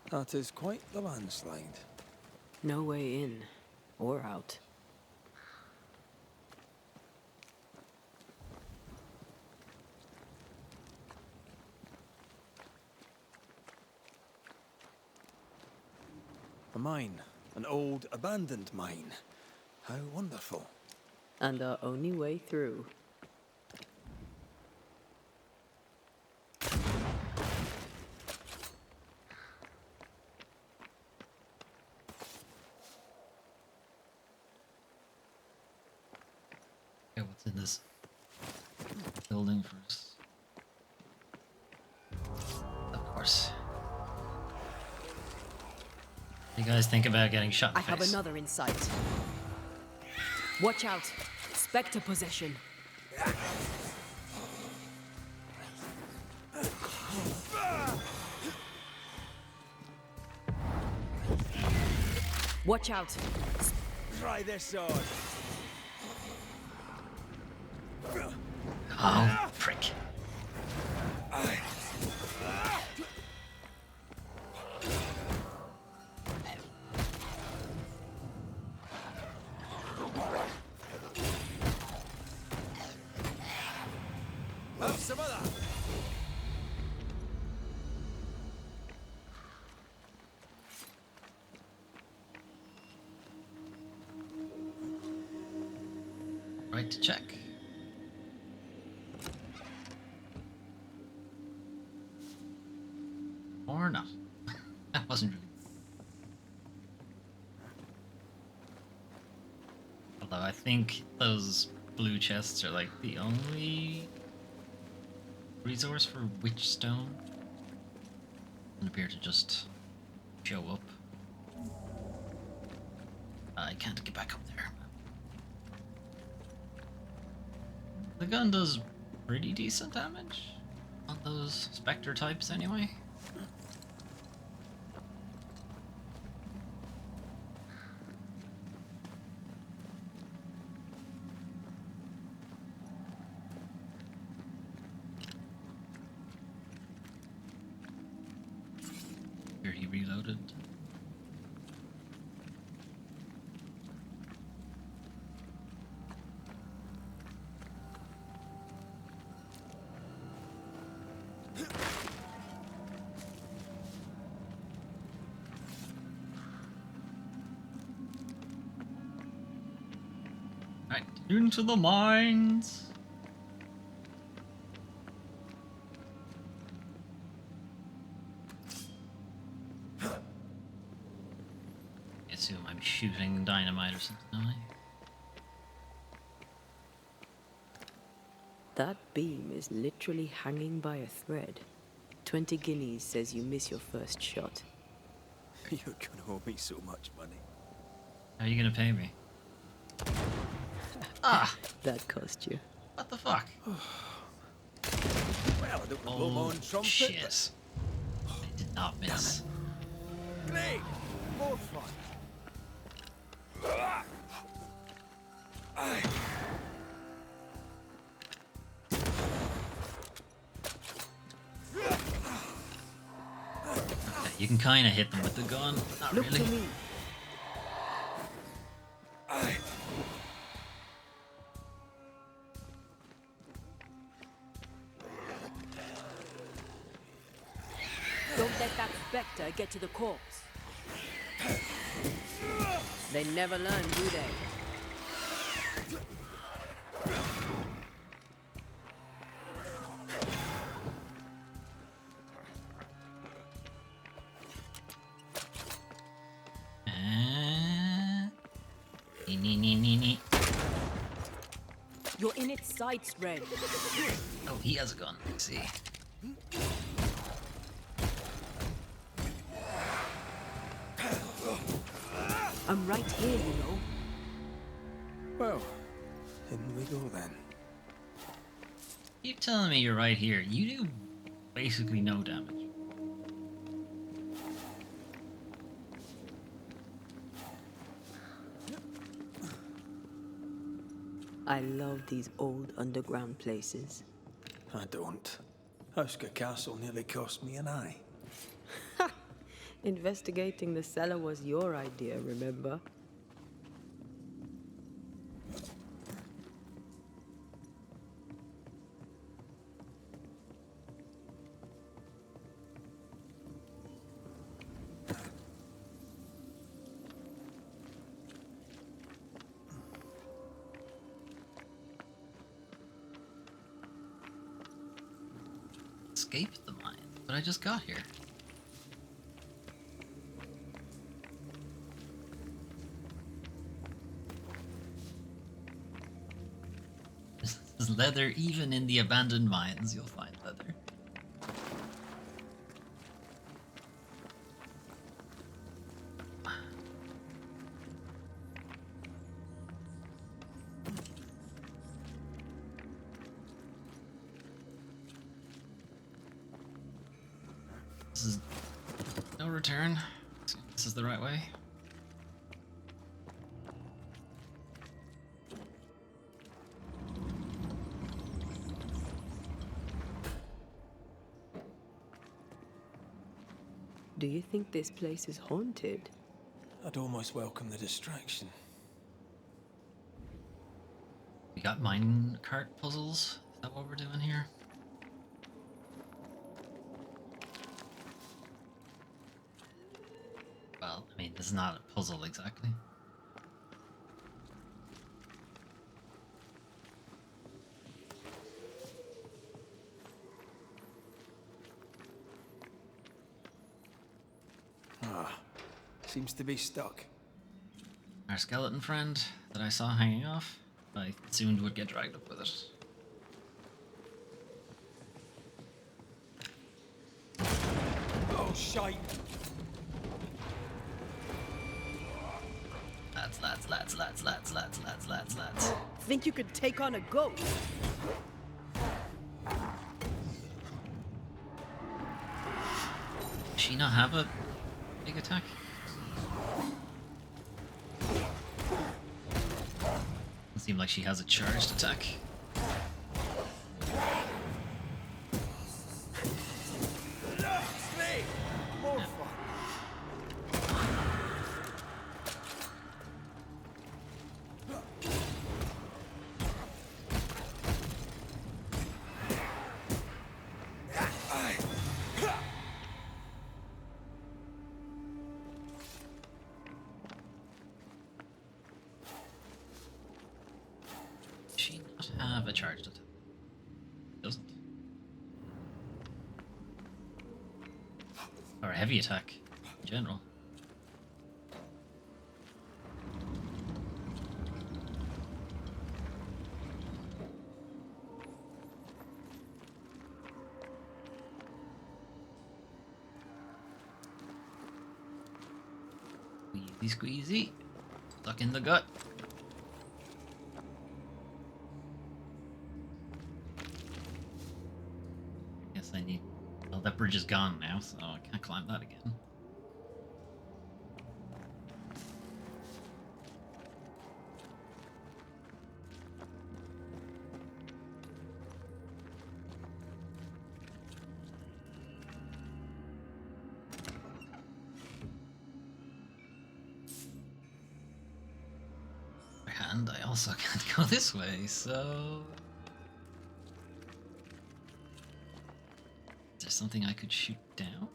That is quite the landslide. No way in or out. mine. An old, abandoned mine. How wonderful. And our only way through. Okay, what's in this building first? Of course. You guys think about getting shot in I the have face? another insight. Watch out. Spectre possession. Watch out. Try this sword. Oh, prick. Have some of that. Right to check. Or not. That wasn't really. Although I think those blue chests are like the only resource for witch stone. Doesn't appear to just show up. I can't get back up there. The gun does pretty decent damage on those spectre types anyway. Here he reloaded. Right, into the mines. I assume I'm shooting dynamite or something, am I? That beam is literally hanging by a thread. 20 guineas says you miss your first shot. You're gonna owe me so much money. How are you gonna pay me? Ah! That cost you. What the fuck? Well, I don't blow my own trumpet. Shit. I did not miss. Great! More fun. You can kind of hit them with the gun. Not Look really. to me. Don't let that spectre get to the corpse. They never learn, do they? Nee. You're in its sights, Red. Oh, he has a gun. Let's see. I'm right here, you know. Well, in we go then. Keep telling me you're right here. You do basically no damage. I love these old underground places. I don't. Houska Castle nearly cost me an eye. Investigating the cellar was your idea, remember? escaped the mine, but I just got here. There's leather even in the abandoned mines. You'll find leather. This is no return. This is the right way. Do you think this place is haunted? I'd almost welcome the distraction. We got mine cart puzzles. Is that what we're doing here? Well, I mean, this is not a puzzle exactly. Seems to be stuck. Our skeleton friend that I saw hanging off, I soon would get dragged up with it. Oh, shite! Lads. Think you could take on a ghost? Does she not have a big attack? Doesn't seem like she has a charged attack. Have a charged attack. Doesn't. Or a heavy attack in general. Squeezy, squeezy. Stuck in the gut. I need. Well, that bridge is gone now, so I can't climb that again. And I also can't go this way, so. Is there something I could shoot down?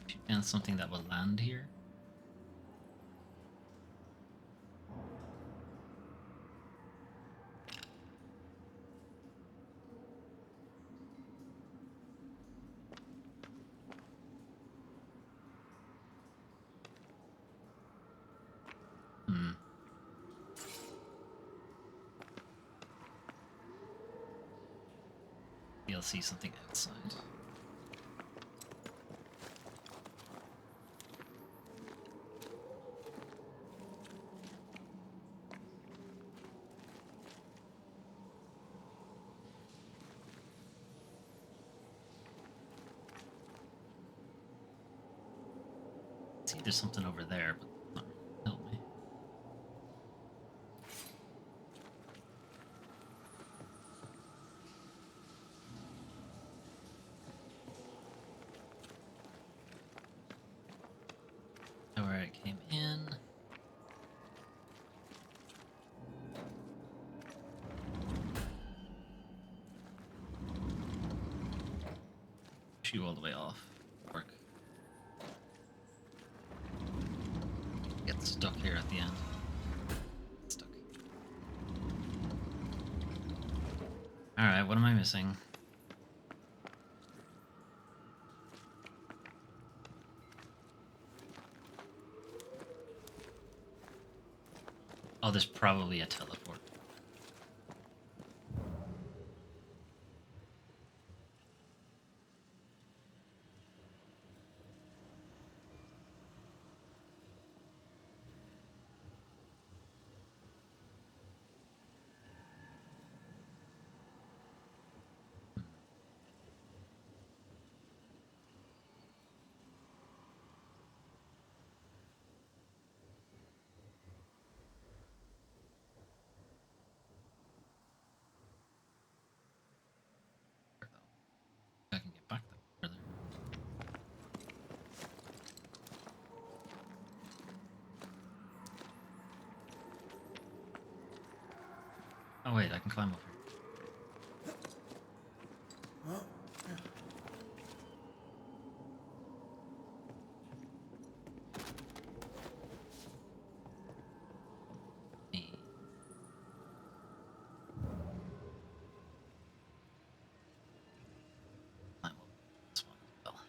Shoot down something that will land here? You'll see something outside. See, there's something over there, but not help me. Where it came in. Shoot all the way off. Work. Get stuck here at the end. Stuck. Alright, what am I missing? Oh, there's probably a teleport. I can get back there. Oh wait, I can climb up here. Climb up this one as well.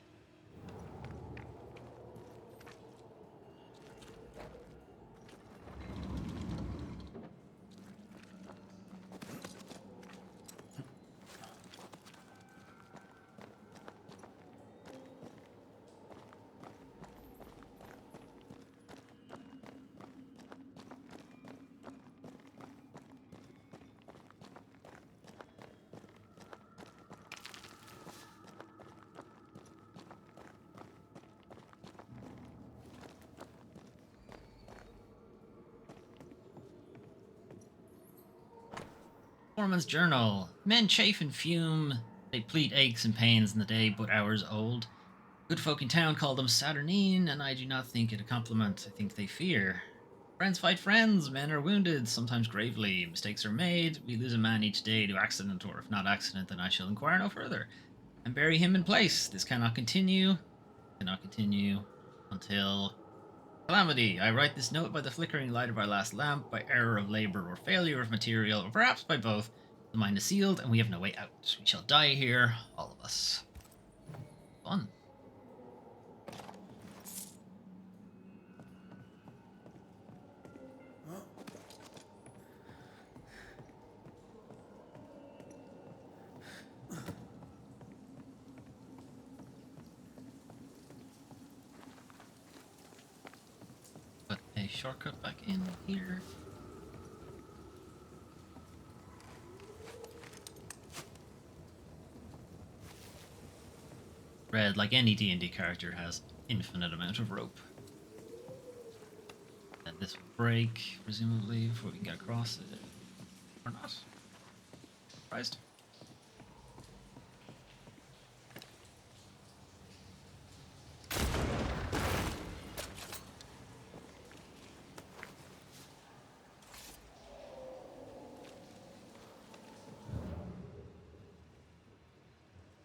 Foreman's journal. Men chafe and fume. They plead aches and pains in the day, but hours old. Good folk in town call them Saturnine, and I do not think it a compliment. I think they fear. Friends fight friends. Men are wounded, sometimes gravely. Mistakes are made. We lose a man each day to accident, or if not accident, then I shall inquire no further and bury him in place. This cannot continue. Cannot continue until calamity. I write this note by the flickering light of our last lamp, by error of labor or failure of material, or perhaps by both. The mine is sealed, and we have no way out. We shall die here, all of us. Fun. Put a shortcut back in here. Red, like any D&D character, has infinite amount of rope. And this will break, presumably, before we can get across it. Or not. Surprised?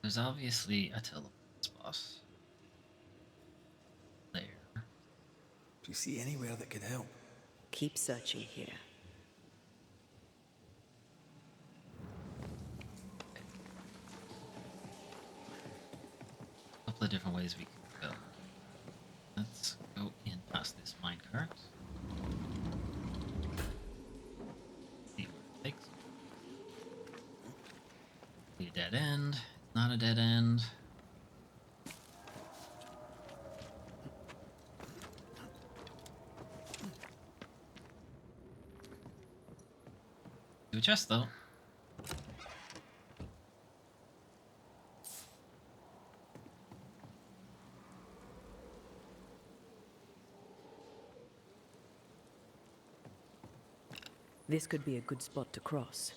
There's obviously a teleport spot. There. Do you see anywhere that could help? Keep searching here. A couple of different ways we can go. Let's go in past this minecart. See where it takes us. Be a dead end. It's not a dead end. Do a chest though. This could be a good spot to cross.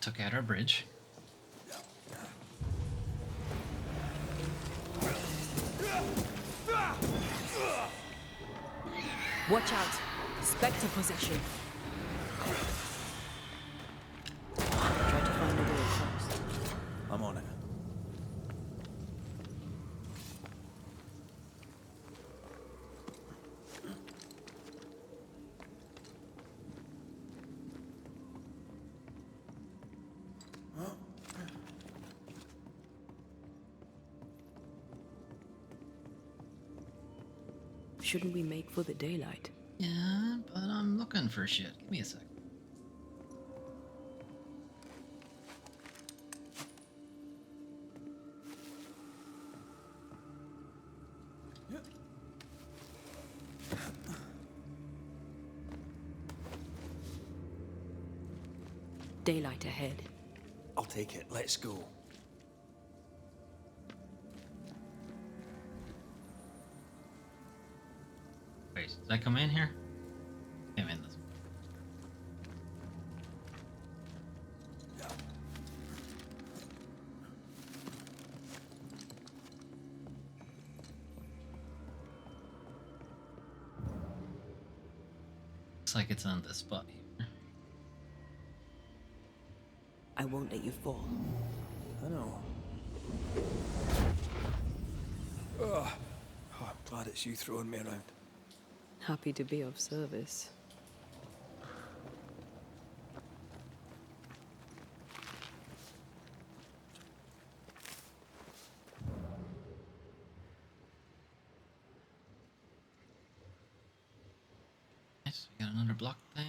Took out our bridge. Watch out! Spectre possession. Try to find a way across. I'm on it. Shouldn't we make for the daylight? Yeah, but I'm looking for shit. Give me a sec. Daylight ahead. I'll take it. Let's go. Wait, did I come in here? Came in this way. Looks like it's on this spot here. I won't let you fall. I know. Oh, I'm glad it's you throwing me around. Happy to be of service. Nice, we got another block thing.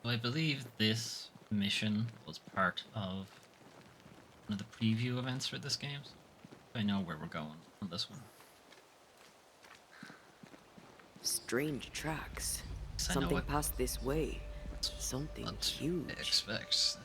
I believe this mission was part of one of the preview events for this game. So I know where we're going on this one. Strange tracks. I know Something what- passed this way. Something huge. Expects.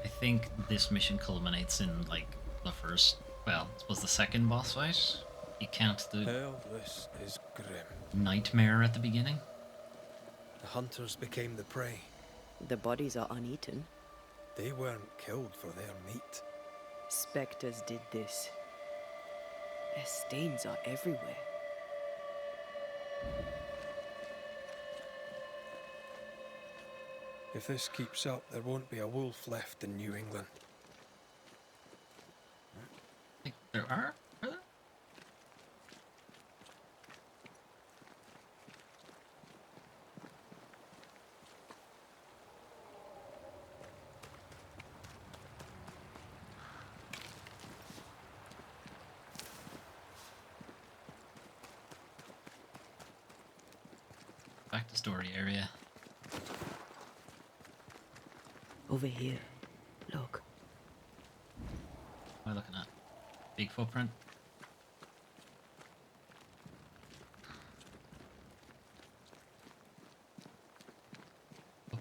I think this mission culminates in like the first, well, it was the second boss fight. You count the Hell, this is grim. nightmare at the beginning. The hunters became the prey. The bodies are uneaten. They weren't killed for their meat. Spectres did this. Their stains are everywhere. If this keeps up, there won't be a wolf left in New England. I think there are? Are there? Back to story area. Over here. Look. What am I looking at? Big footprint. Oh,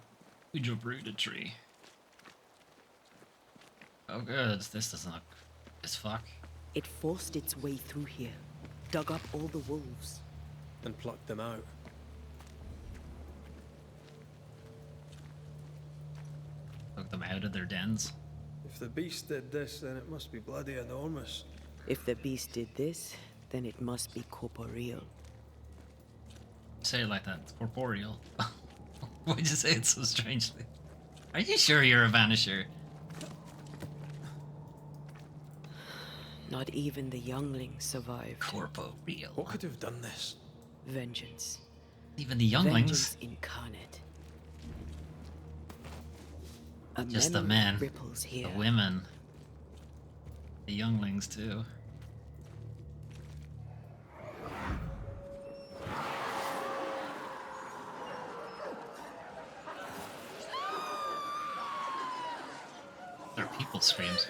we just rooted a tree. Oh good, this doesn't look as fuck. It forced its way through here. Dug up all the wolves. And plucked them out. Took them out of their dens. If the beast did this, then it must be bloody enormous. If the beast did this, then it must be corporeal. Say it like that, it's corporeal. Why'd you say it so strangely? Are you sure you're a Banisher? Not even the younglings survived. Corporeal. What could have done this? Vengeance. Even the younglings? Vengeance incarnate. A Just the memory men, ripples here. the women, the younglings too. There are people screams.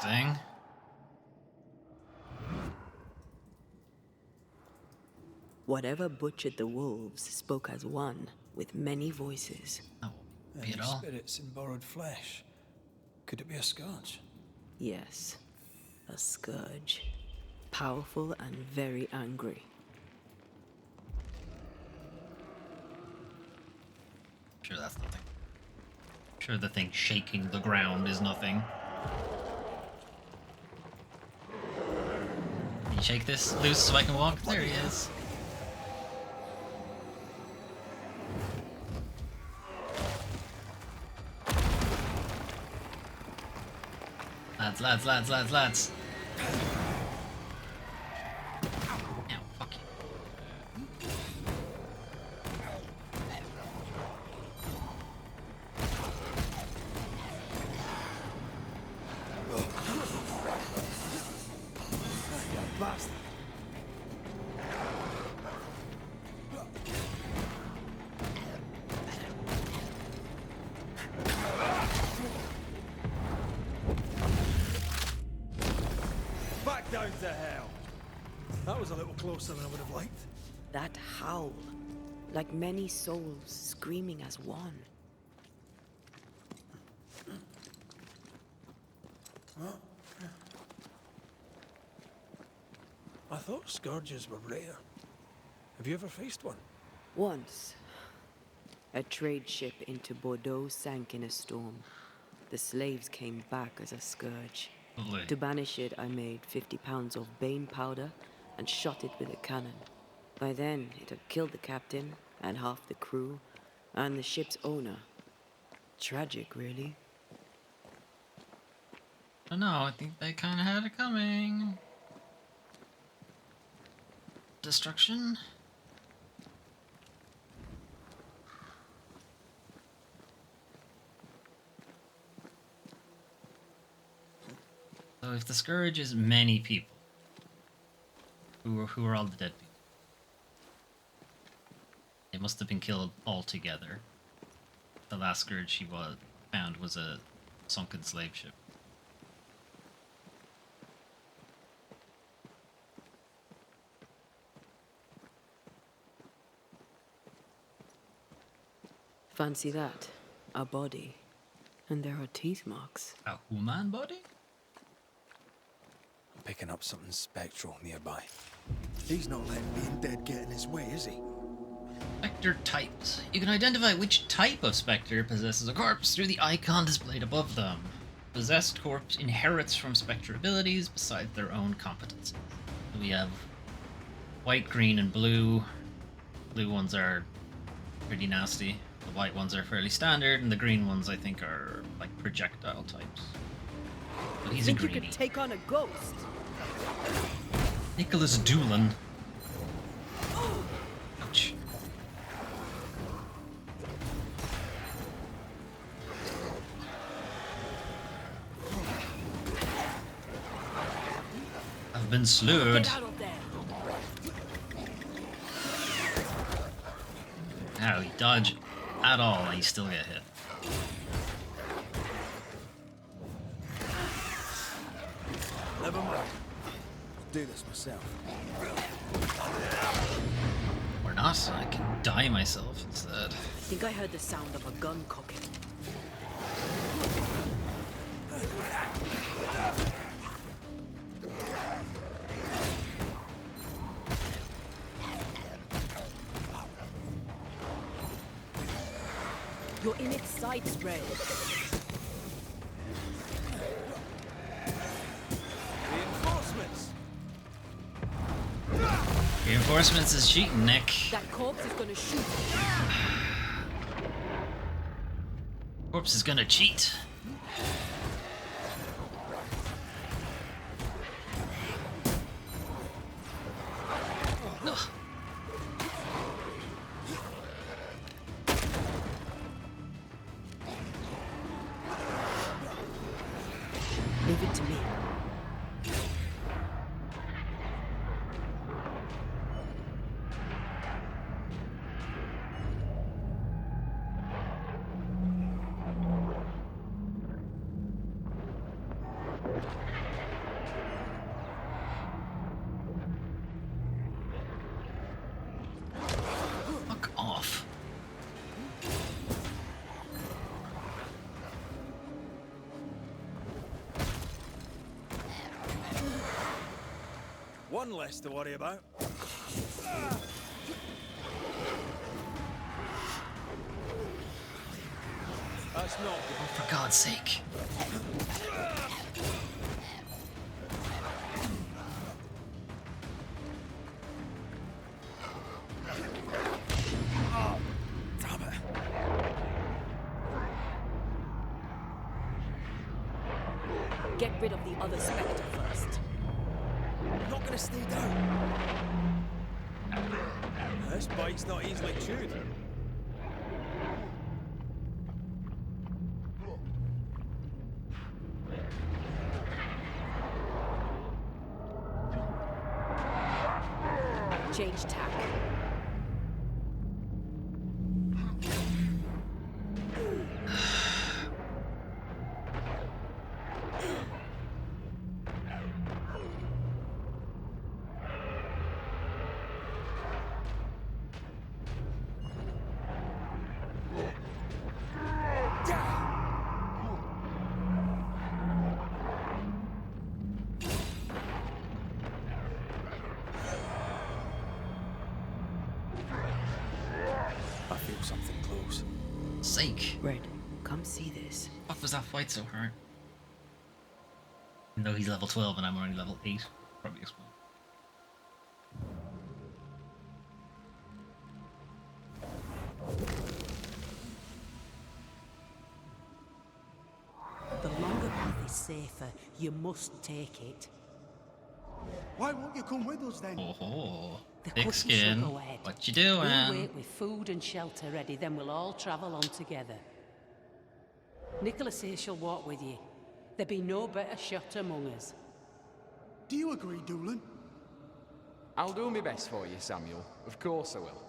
Interesting. Whatever butchered the wolves spoke as one, with many voices. Any spirits in borrowed flesh. Could it be a scourge? Yes, a scourge. Powerful and very angry. Sure, that's nothing. Sure, the thing shaking the ground is nothing. Can you shake this loose so I can walk? There he is. Lads. Ow, fuck you. Bastard. Back down to hell. That was a little closer than I would have liked. That howl, like many souls screaming as one. I thought scourges were rare. Have you ever faced one? Once, a trade ship into Bordeaux sank in a storm. The slaves came back as a scourge. Lovely. To banish it, I made 50 pounds of bane powder and shot it with a cannon. By then, it had killed the captain and half the crew and the ship's owner. Tragic, really. I don't know, I think they kind of had it coming. Destruction? So if the Scourge is many people, who are all the dead people? They must have been killed all together. The last Scourge she found was a sunken slave ship. Fancy that. A body. And there are teeth marks. A human body? I'm picking up something spectral nearby. He's not letting being dead get in his way, is he? Spectre types. You can identify which type of spectre possesses a corpse through the icon displayed above them. Possessed corpse inherits from spectre abilities besides their own competencies. So we have white, green, and blue. Blue ones are pretty nasty. The white ones are fairly standard, and the green ones I think are like projectile types. But he's a greenie. You could take on a ghost. Nicholas Doolan. Ouch. I've been slewed. How he dodge at all and you still get hit. Never mind. I'll do this myself. Or not, I can die myself instead. I think I heard the sound of a gun cocking. You're in its sights, Ray. Reinforcements! Reinforcements is cheating, Nick. That corpse is gonna shoot. Corpse is gonna cheat. Ugh. Leave it to me. One less to worry about. That's not good. Oh, for God's sake. Damn it. Get rid of the other Spectre first. I'm not gonna stay down. This bite's not easily chewed. Change tack. I feel something close. Sake. Red, come see this. Fuck was that fight so hard? Even though he's level 12 and I'm only level 8. Probably explain. The longer path is safer. You must take it. Why won't you come with us then? Oh, The thick quicker skin. she'll go ahead. What you doing? We'll wait with food and shelter ready, then we'll all travel on together. Nicholas here shall walk with you. There be no better shot among us. Do you agree, Doolin? I'll do my best for you, Samuel. Of course I will.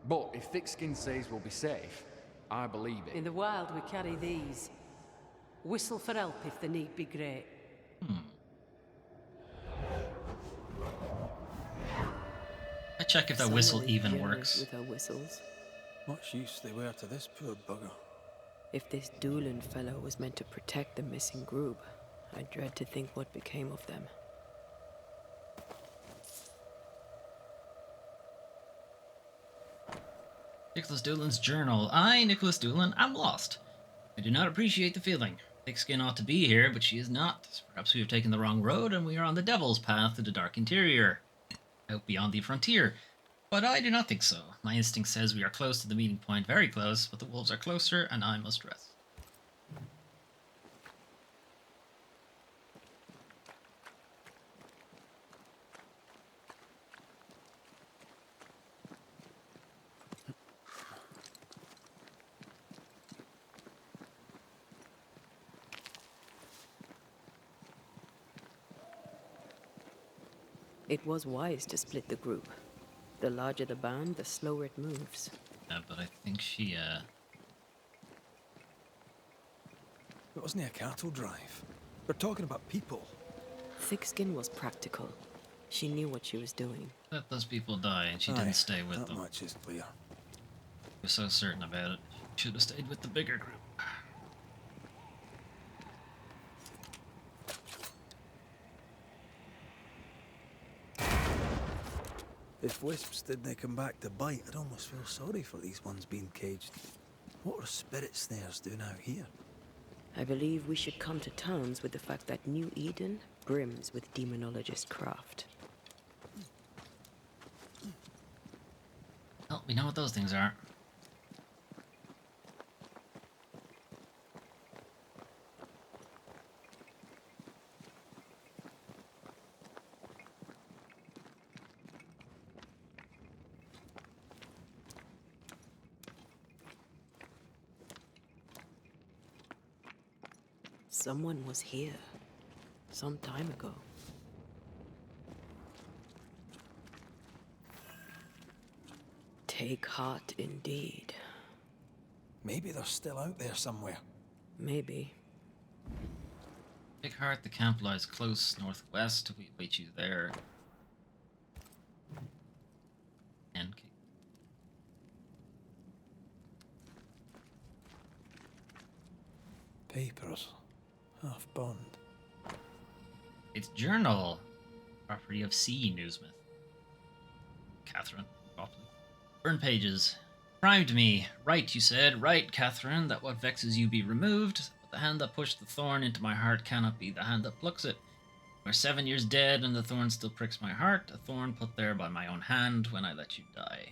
But if Thickskin says we'll be safe, I believe it. In the wild we carry these. Whistle for help if the need be great. I check if that Someone whistle is even generous works. with her whistles. Much use they were to this poor bugger. If this Doolin fellow was meant to protect the missing group, I dread to think what became of them. Nicholas Doolin's journal. I, Nicholas Doolin, am lost. I do not appreciate the feeling. Thickskin ought to be here, but she is not. Perhaps we have taken the wrong road and we are on the Devil's Path to the Dark Interior. Out beyond the frontier. But I do not think so. My instinct says we are close to the meeting point, very close, but the wolves are closer and I must rest. It was wise to split the group. The larger the band, the slower it moves. But I think she, It wasn't a cattle drive. We're talking about people. Thickskin was practical. She knew what she was doing. let those people die and she didn't stay with them. That much is clear. She was so certain about it. She should have stayed with the bigger group. If wisps didn't come back to bite, I'd almost feel sorry for these ones being caged. What are spirit snares doing out here? I believe we should come to terms with the fact that New Eden brims with demonologist craft. Well, we know what those things are. Someone was here. Some time ago. Take heart indeed. Maybe they're still out there somewhere. Maybe. Big Heart, the camp lies close northwest. We await you there. And Papers. Half bond. it's journal. property of C. Newsmith. Catherine, properly. Burn pages. Primed me. Right, you said. Right, Catherine, that what vexes you be removed. But the hand that pushed the thorn into my heart cannot be the hand that plucks it. We're 7 years dead, and the thorn still pricks my heart. A thorn put there by my own hand when I let you die.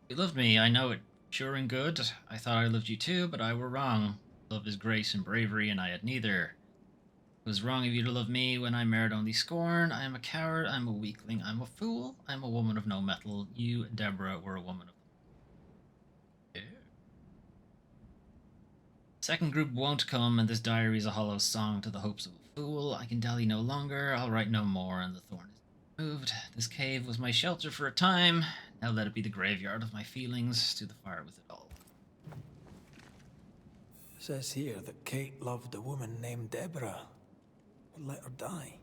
You loved me, I know it. Sure and good. I thought I loved you too, but I were wrong. Love is grace and bravery, and I had neither. It was wrong of you to love me when I merit only scorn. I am a coward, I'm a weakling, I'm a fool, I'm a woman of no metal. You, Deborah, were a woman of... Second group won't come, and this diary is a hollow song to the hopes of a fool. I can dally no longer, I'll write no more, and the thorn is removed. This cave was my shelter for a time. Now let it be the graveyard of my feelings, to the fire with it all. It says here that Kate loved a woman named Deborah, but let her die.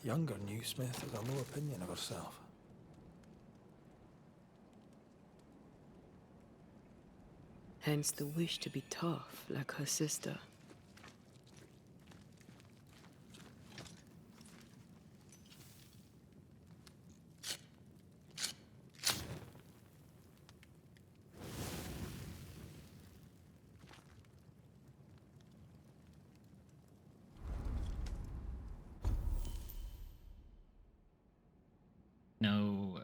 A younger Newsmith has a low opinion of herself. Hence the wish to be tough, like her sister. No,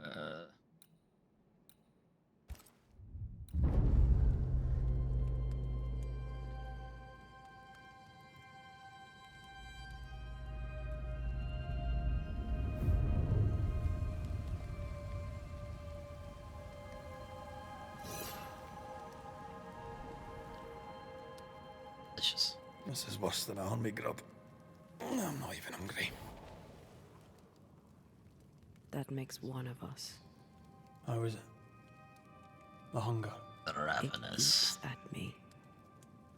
delicious. This is worse than a horny grub. I'm not even hungry. That makes one of us. How is it? The hunger. The ravenous. It eats at me.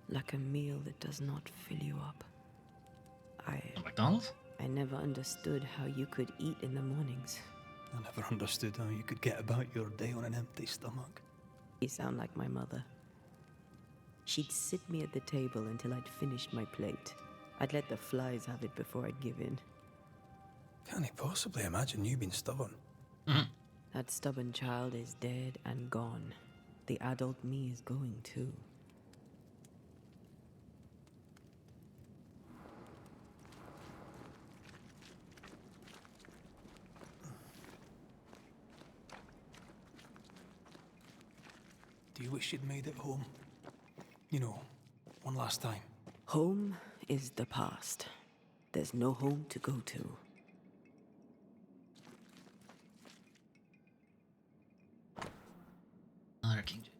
Like a meal that does not fill you up. McDonald's? I never understood how you could eat in the mornings. I never understood how you could get about your day on an empty stomach. You sound like my mother. She'd sit me at the table until I'd finished my plate. I'd let the flies have it before I'd give in. Can't he possibly imagine you being stubborn? That stubborn child is dead and gone. The adult me is going too. Do you wish you'd made it home? You know, one last time. Home is the past. There's no home to go to. Another King James.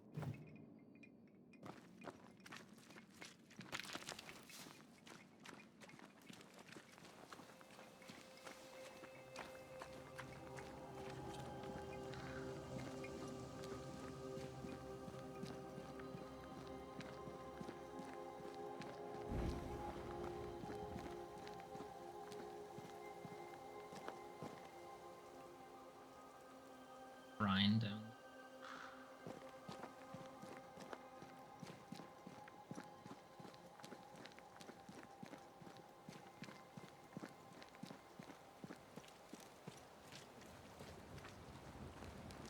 Brian down.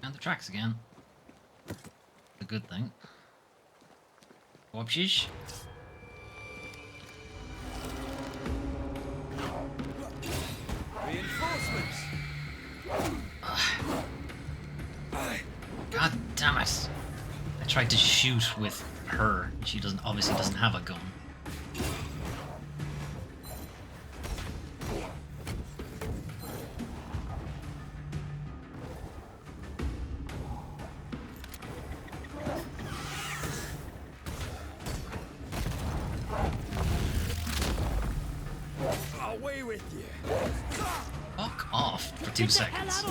And the tracks again. A good thing. Whoopsies. Reinforcements! God damn it. I tried to shoot with her. She obviously doesn't have a gun. Away with you! Fuck off for 2 seconds.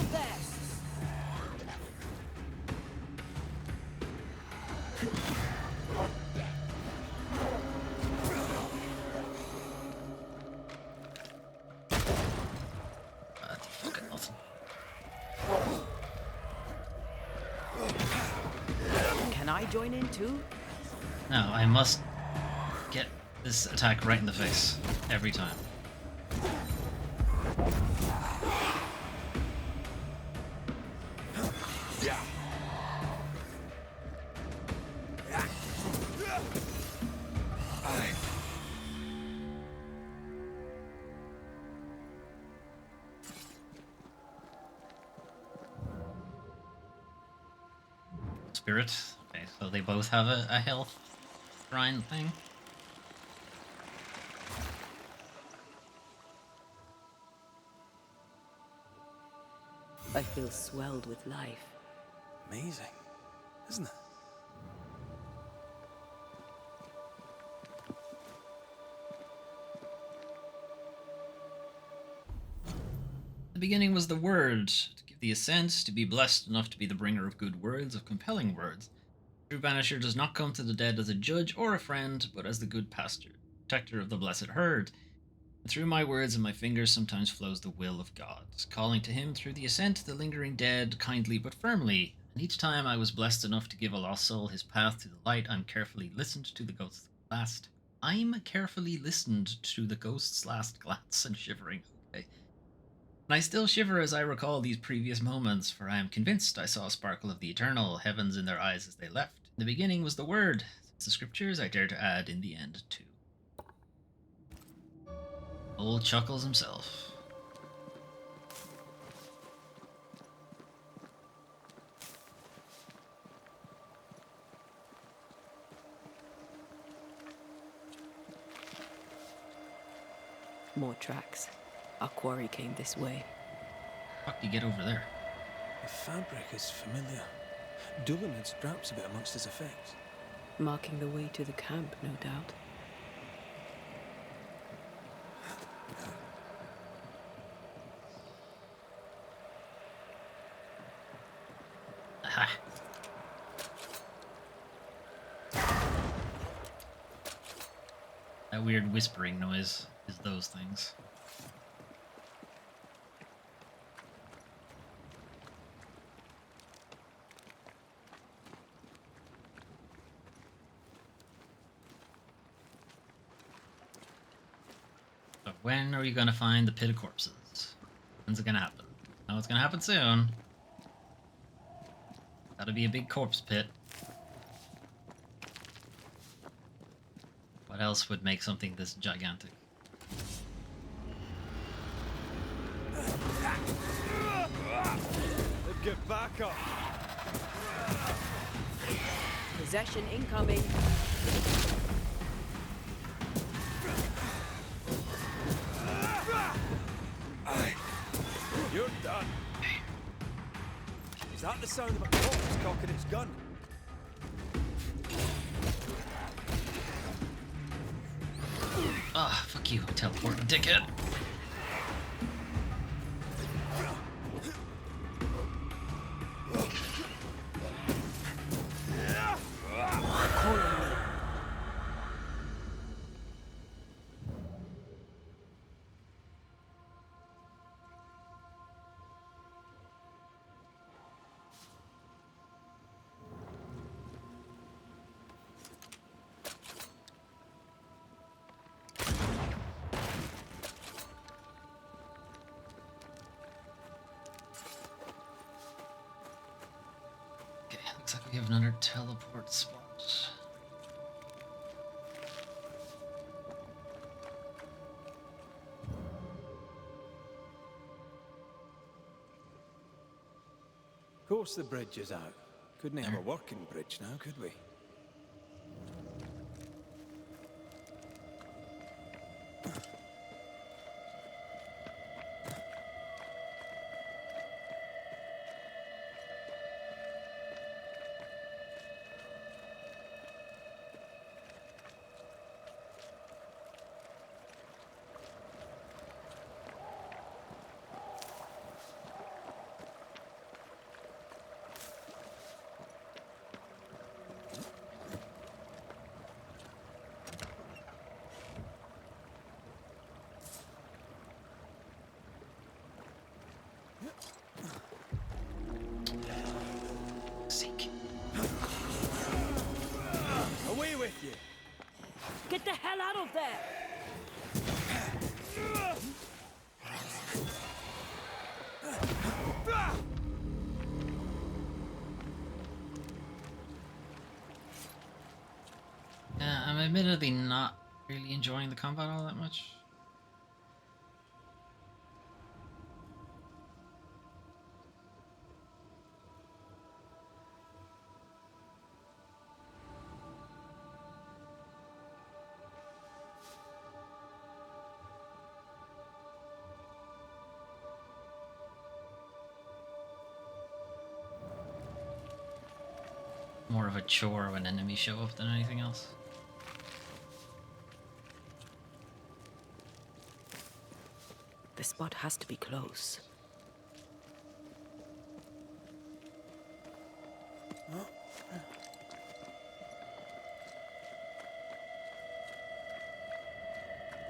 Fucking nothing. Can I join in too? No, I must get this attack right in the face every time. Spirit. Okay, so they both have a health shrine thing. I feel swelled with life. Amazing, isn't it? The beginning was the Word, to give the assent, to be blessed enough to be the bringer of good words, of compelling words. True Banisher does not come to the dead as a judge or a friend, but as the good pastor, protector of the blessed herd. And through my words and my fingers sometimes flows the will of God, calling to him through the ascent the lingering dead, kindly but firmly. And each time I was blessed enough to give a lost soul his path to the light, I'm carefully listened to the ghost's last glance and shivering. Okay. And I still shiver as I recall these previous moments, for I am convinced I saw a sparkle of the eternal heavens in their eyes as they left. In the beginning was the Word. Since the scriptures, I dare to add in the end too. Old Chuckles himself. More tracks. Our quarry came this way. How do you get over there? The fabric is familiar. Doolan had scraps of it amongst his effects. Marking the way to the camp, no doubt. Aha. That weird whispering noise is those things. So when are we going to find the pit of corpses? When's it going to happen? Oh, it's going to happen soon. Gotta be a big corpse pit. What else would make something this gigantic? Get back up! Possession incoming. You're done. Is that the sound of a corpse cocking its gun? Ah, fuck you, teleporting dickhead. Looks like we have another teleport spot. Of course the bridge is out. Couldn't have a working bridge now, could we? Away with you! Get the hell out of there! Yeah, I'm admittedly not really enjoying the combat all that much. more of a chore when enemies show up than anything else. The spot has to be close.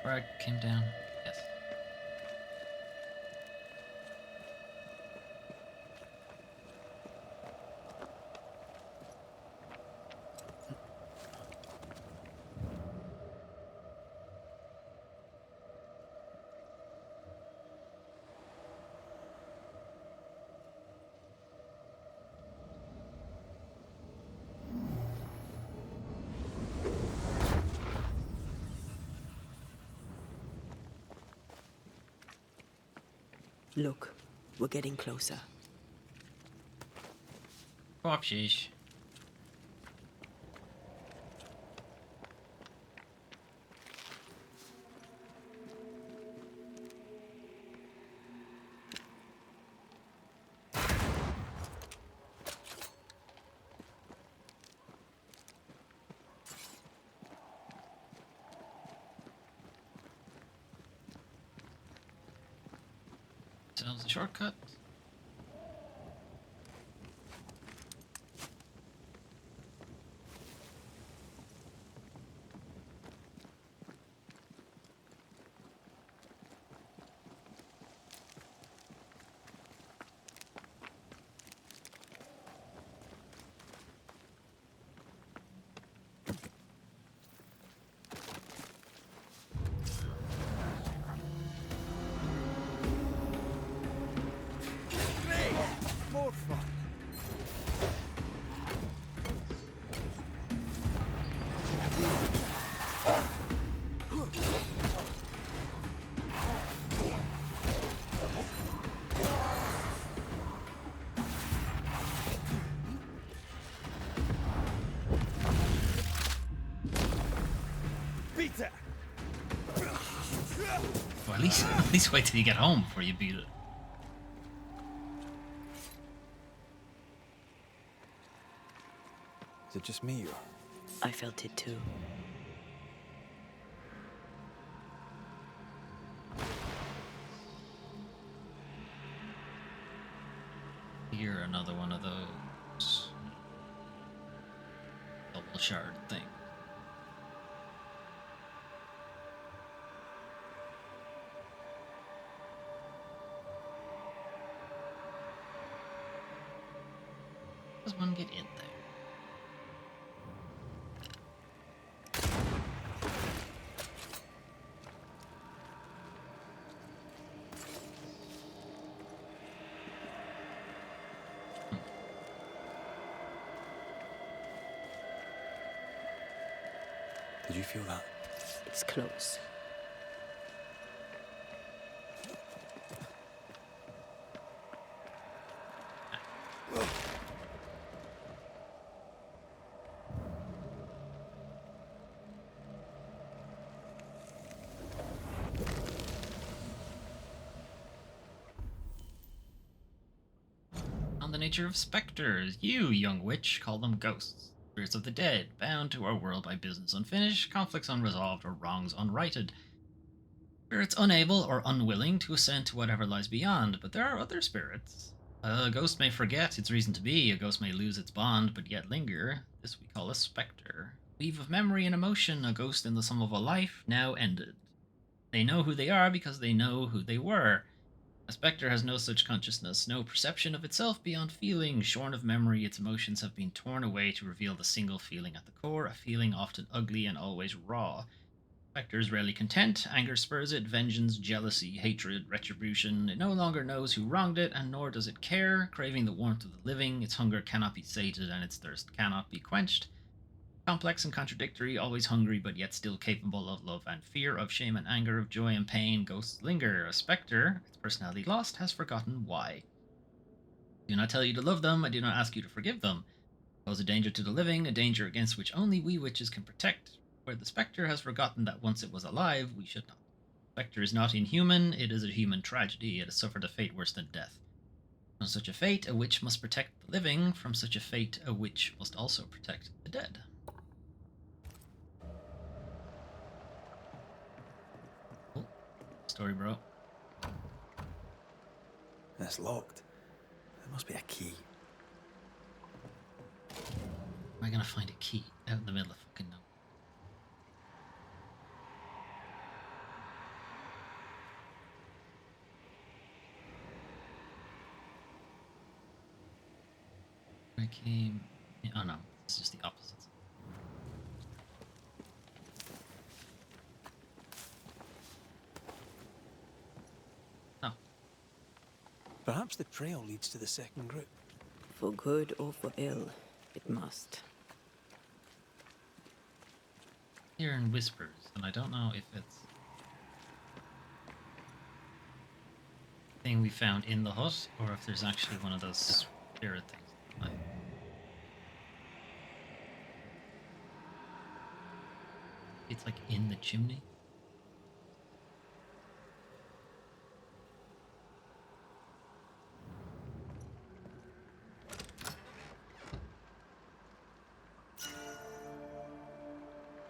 Where I came down. Yes. Look, we're getting closer. Oh, sheesh. So that was a shortcut. More fun. Beat it. Well, at least wait till you get home before you beat it. Is it just me or? I felt it too. You're another one of those double shard thing. Does one get in there? Did you feel that? It's close. On the nature of specters, you, young witch, call them ghosts. Spirits of the dead, bound to our world by business unfinished, conflicts unresolved, or wrongs unrighted. Spirits unable or unwilling to ascend to whatever lies beyond, but there are other spirits. A ghost may forget its reason to be, a ghost may lose its bond, but yet linger. This we call a spectre. Weave of memory and emotion, a ghost in the sum of a life, now ended. They know who they are because they know who they were. A spectre has no such consciousness, no perception of itself beyond feeling. Shorn of memory, its emotions have been torn away to reveal the single feeling at the core, a feeling often ugly and always raw. Spectre is rarely content, anger spurs it, vengeance, jealousy, hatred, retribution. It no longer knows who wronged it, and nor does it care, craving the warmth of the living. Its hunger cannot be sated, and its thirst cannot be quenched. Complex and contradictory, always hungry but yet still capable of love and fear, of shame and anger, of joy and pain, ghosts linger. A spectre, its personality lost, has forgotten why. I do not tell you to love them, I do not ask you to forgive them. Pose a danger to the living, a danger against which only we witches can protect. Where the spectre has forgotten that once it was alive, we should not. The spectre is not inhuman, it is a human tragedy, it has suffered a fate worse than death. From such a fate, a witch must protect the living. From such a fate, a witch must also protect the dead. Oh, story, bro. It's locked. There must be a key. Am I gonna find a key out in the middle of fucking nowhere? I came. Oh no, it's just the opposite. Oh. Perhaps the trail leads to the second group. For good or for ill, it must. Hearing whispers, and I don't know if it's thing we found in the hut or if there's actually one of those spirit things. It's like in the chimney.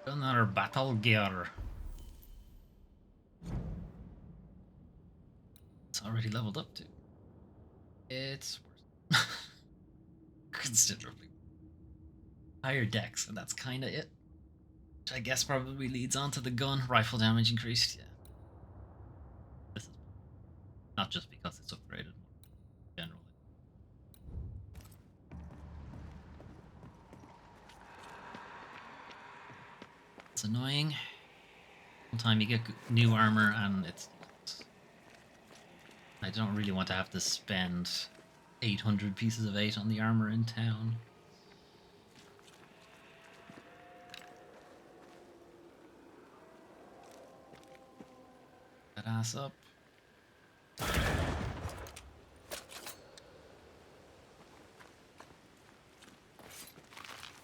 Another battle gear. It's already leveled up to. It's worse. Considerably. Higher dex, and that's kind of it. Which I guess probably leads on to the gun. Rifle damage increased, yeah. This is not just because it's upgraded, generally. It's annoying. Sometimes you get new armor and it's... I don't really want to have to spend 800 pieces of 8 on the armor in town. That ass up.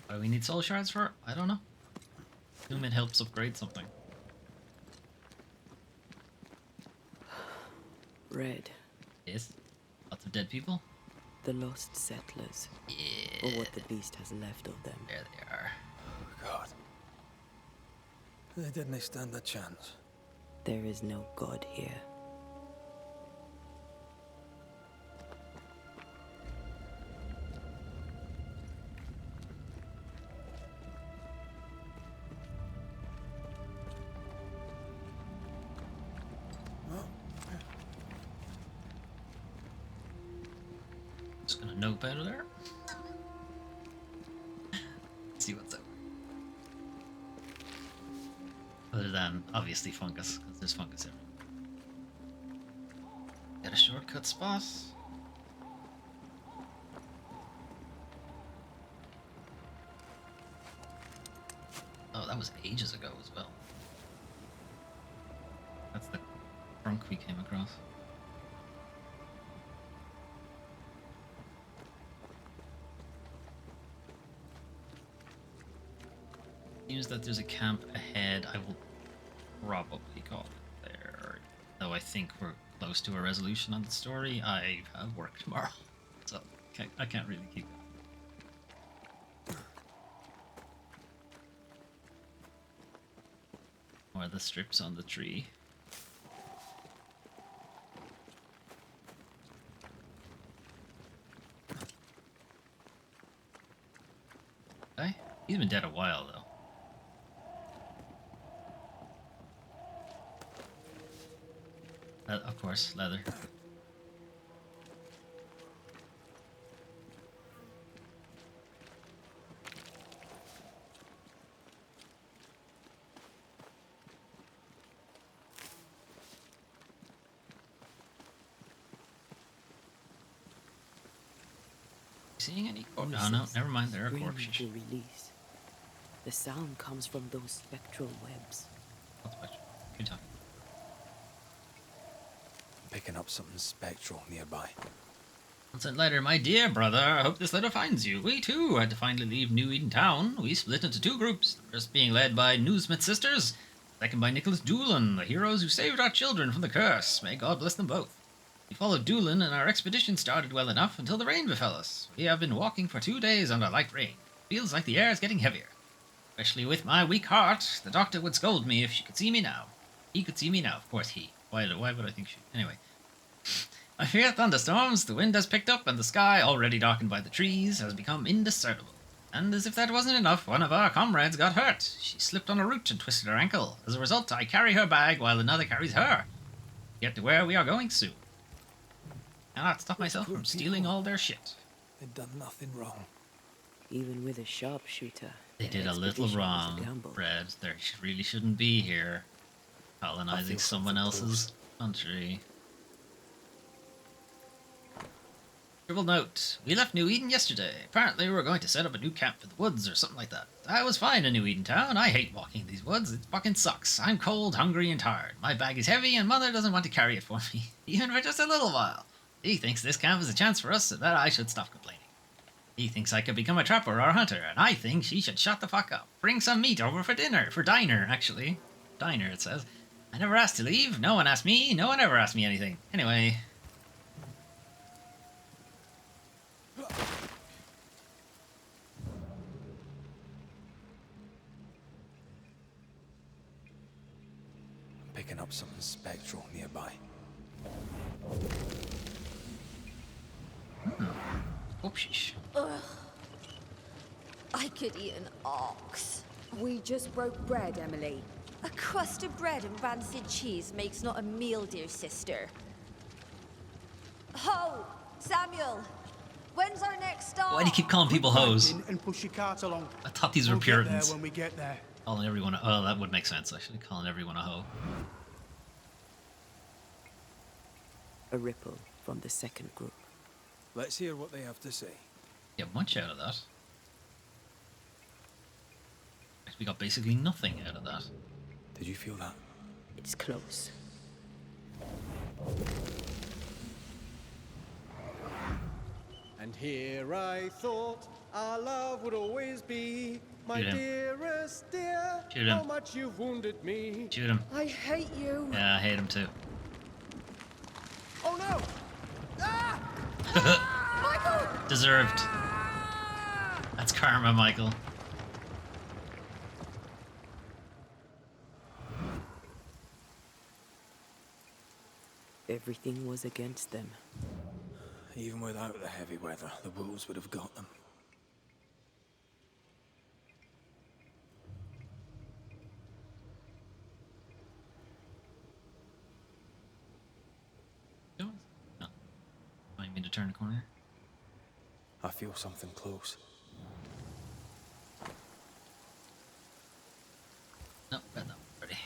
What do we need soul shards for? I don't know. Assume it helps upgrade something. Red. Yes. Lots of dead people. The lost settlers. Yeah. Or what the beast has left of them. There they are. Oh, God. They didn't stand a chance. There is no God here. Just gonna nope out of there. See what's up. Other than obviously fungus, because there's fungus everywhere. Got a shortcut spot. Oh, that was ages ago as well. That's the trunk we came across. Seems that there's a camp ahead. I will probably call it there. Though I think we're close to a resolution on the story. I have work tomorrow, so I can't really keep going. Or the strips on the tree. Okay. He's been dead a while though. Of course, leather. Seeing any? Oh no, never mind. There are corpses. To release. The sound comes from those spectral webs. What spectral? What are you talking? Picking up something spectral nearby. Sent letter, my dear brother. I hope this letter finds you. We too had to finally leave New Eden Town. We split into two groups. The first being led by Newsmith sisters, second by Nicholas Doolan, the heroes who saved our children from the curse. May God bless them both. We followed Doolin, and our expedition started well enough until the rain befell us. We have been walking for 2 days under light rain. Feels like the air is getting heavier. Especially with my weak heart. The doctor would scold me if she could see me now. He could see me now, of course he. Why would I think she... Anyway. I fear thunderstorms. The wind has picked up, and the sky, already darkened by the trees, has become indiscernible. And as if that wasn't enough, one of our comrades got hurt. She slipped on a root and twisted her ankle. As a result, I carry her bag while another carries her. Get to where we are going soon. Cannot stop myself from stealing all their shit. They'd done nothing wrong. Even with a sharpshooter. They did a little wrong, Fred. They really shouldn't be here. Colonizing someone else's country. Scribble note. We left New Eden yesterday. Apparently we were going to set up a new camp for the woods or something like that. I was fine in New Eden town. I hate walking these woods. It fucking sucks. I'm cold, hungry, and tired. My bag is heavy and Mother doesn't want to carry it for me. Even for just a little while. He thinks this camp is a chance for us so that I should stop complaining. He thinks I could become a trapper or a hunter, and I think she should shut the fuck up. Bring some meat over for dinner. For diner, actually. Diner, it says. I never asked to leave. No one asked me. No one ever asked me anything. Anyway. I'm picking up something spectral nearby. Oopsies. Ugh. I could eat an ox. We just broke bread, Emily. A crust of bread and rancid cheese makes not a meal, dear sister. Ho! Samuel! When's our next stop? Why do you keep calling people hoes? And push your cart along. I thought these were We'll get there Puritans. when we get there. Calling everyone a... Oh, that would make sense, actually. Calling everyone a hoe. A ripple from the second group. Let's hear what they have to say. Get much out of that. We got basically nothing out of that. Did you feel that? It's close. And here I thought our love would always be my Shoot him. dearest dear. Shoot him. How much you've wounded me. Shoot him. I hate you. Yeah, I hate him too. Oh no! Michael! Deserved. That's karma, Michael. Everything was against them. Even without the heavy weather, the wolves would have got them. No. I mean to turn a corner. I feel something close. No, got that already.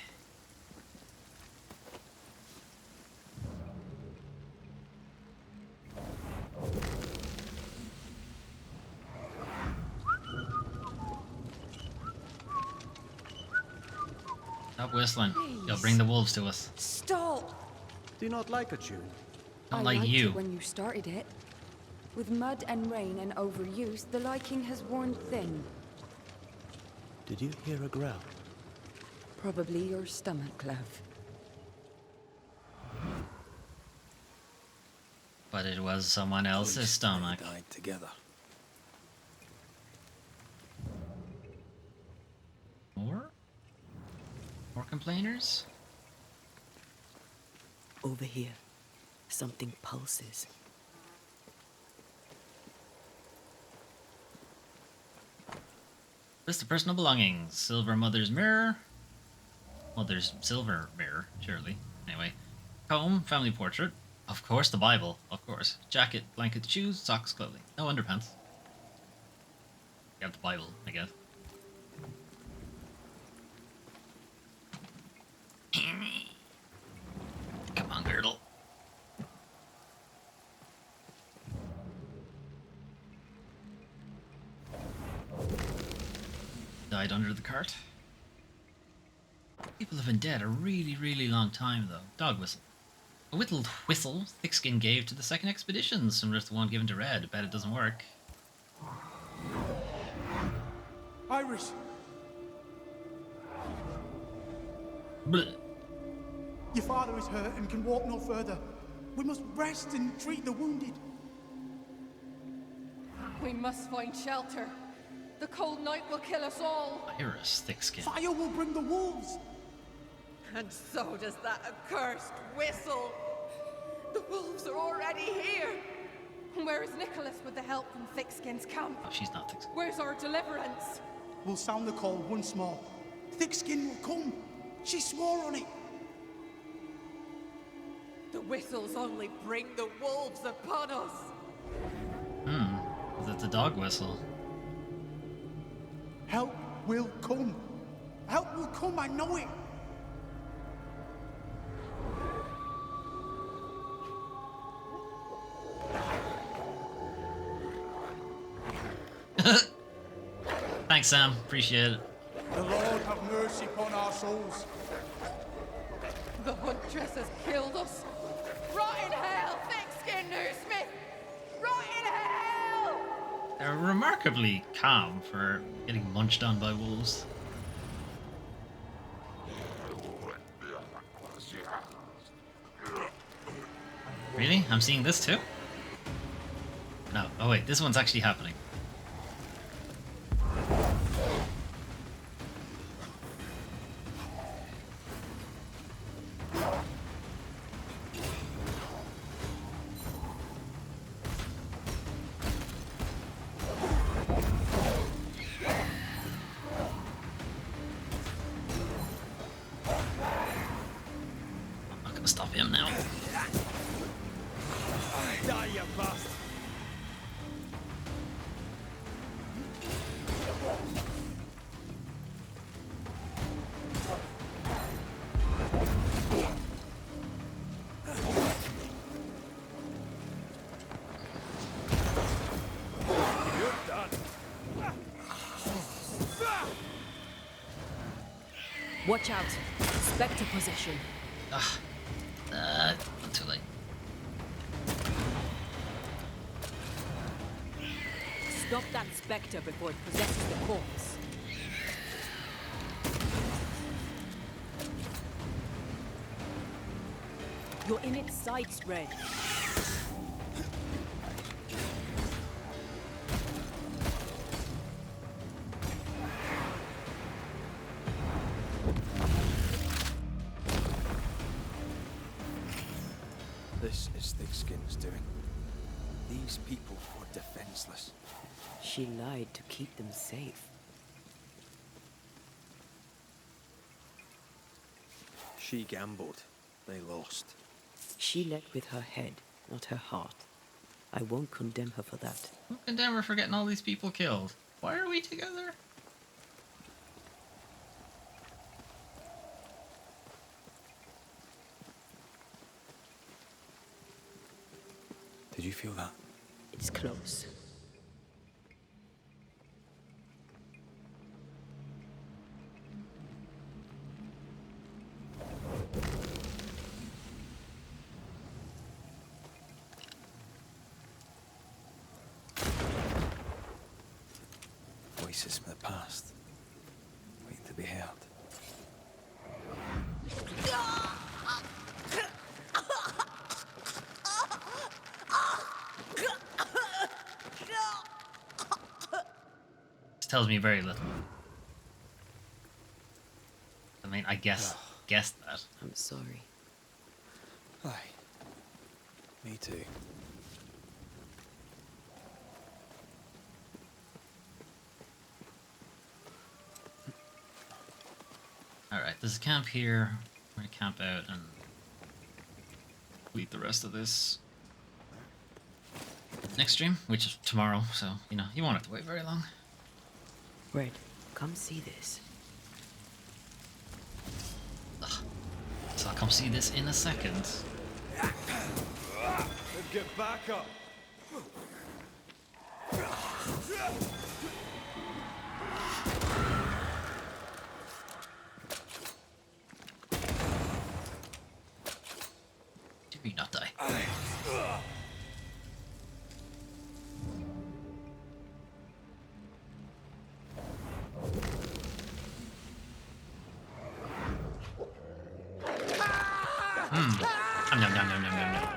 Stop whistling. You'll bring the wolves to us. Stop! Do you not like a tune? Not I like liked you. it when you started it. With mud and rain and overuse, the liking has worn thin. Did you hear a growl? Probably your stomach, love. But it was someone else's stomach. Died together. More? More complainers? Over here, something pulses. List of personal belongings. Silver mother's mirror. Mother's silver mirror, surely. Anyway. Comb, family portrait. Of course, the Bible. Of course. Jacket, blanket, shoes, socks, clothing. No underpants. You have the Bible, I guess. Come on, girdle. Died under the cart. People have been dead a really, really long time, though. Dog whistle. A whittled whistle Thickskin gave to the second expedition, similar to the one given to Red. Bet it doesn't work. Iris! Blech. Your father is hurt and can walk no further. We must rest and treat the wounded. We must find shelter. The cold night will kill us all. Iris, thick skin. Fire will bring the wolves. And so does that accursed whistle. The wolves are already here. Where is Nicholas with the help from Thickskin's camp? Oh, she's not thick skin. Where's our deliverance? We'll sound the call once more. Thickskin will come. She swore on it. The whistles only bring the wolves upon us. Is it the dog whistle? Help will come. Help will come, I know it. Thanks, Sam. Appreciate it. The Lord have mercy upon our souls. The huntress has killed us. Rot in hell, Thickskin Newsmith! Rot in hell! They're remarkably calm for getting munched on by wolves. Really? I'm seeing this too? No. Oh wait, this one's actually happening. I'm not gonna stop him now. Die, you bastard! You're done. Watch out. Spectre possession. Too late. Stop that spectre before it possesses the corpse. You're in its sights, Red. This is Thickskin's doing. These people were defenseless. She lied to keep them safe. She gambled. They lost. She led with her head, not her heart. I won't condemn her for that. Who condemn her for getting all these people killed? Why are we together? Did you feel that? It's close. Voices from the past, waiting to be heard. This tells me very little. I mean, I guessed that. I'm sorry. Aye. Me too. Alright, there's a camp here. We're gonna camp out and complete the rest of this next stream, which is tomorrow, so, you know, you won't have to wait very long. Red, come see this. So I'll come see this in a second. Let's get back up. Do we not die? Nom, nom, nom, nom, nom, nom.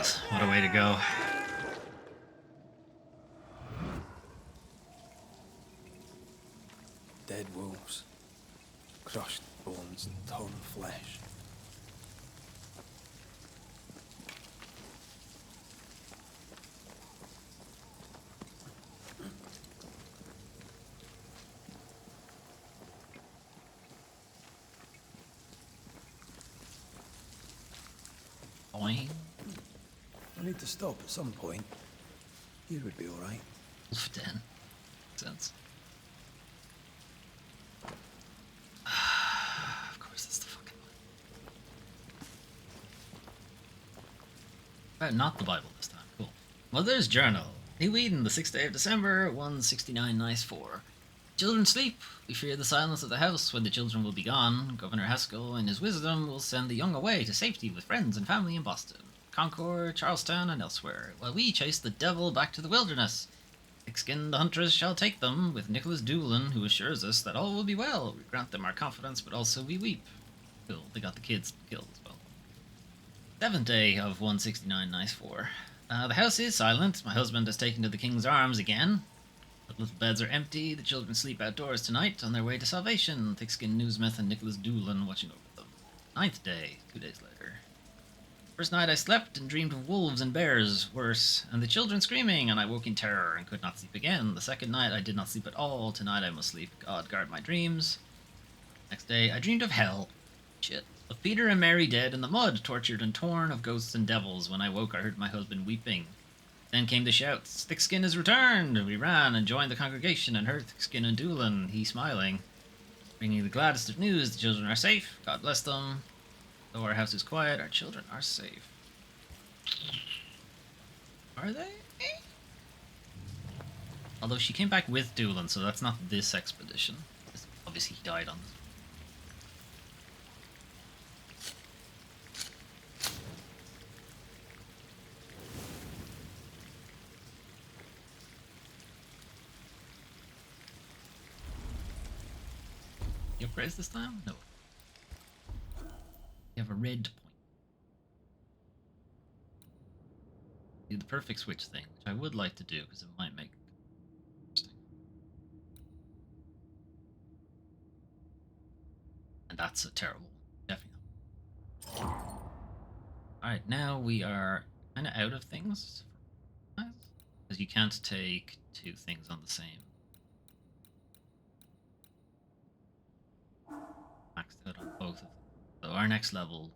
Jesus, what a way to go. Dead wolves, crushed bones and torn flesh. Boing. I need to stop at some point. Here would be alright. Wolf den. Makes sense. Of course, it's the fucking Bible. Not the Bible this time. Cool. Mother's Journal. New Eden, the 6th day of December, 169 nice 4. Children sleep. We fear the silence of the house when the children will be gone. Governor Haskell, in his wisdom, will send the young away to safety with friends and family in Boston, Concord, Charlestown, and elsewhere, while we chase the devil back to the wilderness. Thick-skinned huntress shall take them, with Nicholas Doolin, who assures us that all will be well. We grant them our confidence, but also we weep. Cool, they got the kids killed as well. 7th day of 169 nice 4. The house is silent. My husband has taken to the king's arms again. The little beds are empty. The children sleep outdoors tonight on their way to salvation. Thick-skinned newsmith and Nicholas Doolin watching over them. 9th day, 2 days later. First night I slept and dreamed of wolves and bears, worse, and the children screaming, and I woke in terror and could not sleep again. The second night I did not sleep at all. Tonight I must sleep. God guard my dreams. Next day I dreamed of hell. Shit. Of Peter and Mary dead in the mud, tortured and torn, of ghosts and devils. When I woke I heard my husband weeping. Then came the shouts, Thickskin is returned! We ran and joined the congregation and heard Thickskin and Doolin, he smiling. Bringing the gladdest of news, the children are safe, God bless them. Though our house is quiet, our children are safe. Are they? Although she came back with Doolin, so that's not this expedition. Obviously he died on this. You upgrades this time? No. You have a red point. Do the perfect switch thing, which I would like to do because it might make it interesting. And that's a terrible, definitely. Alright, now we are kind of out of things. Because you can't take 2 things on the same. Maxed out on both of them. So our next level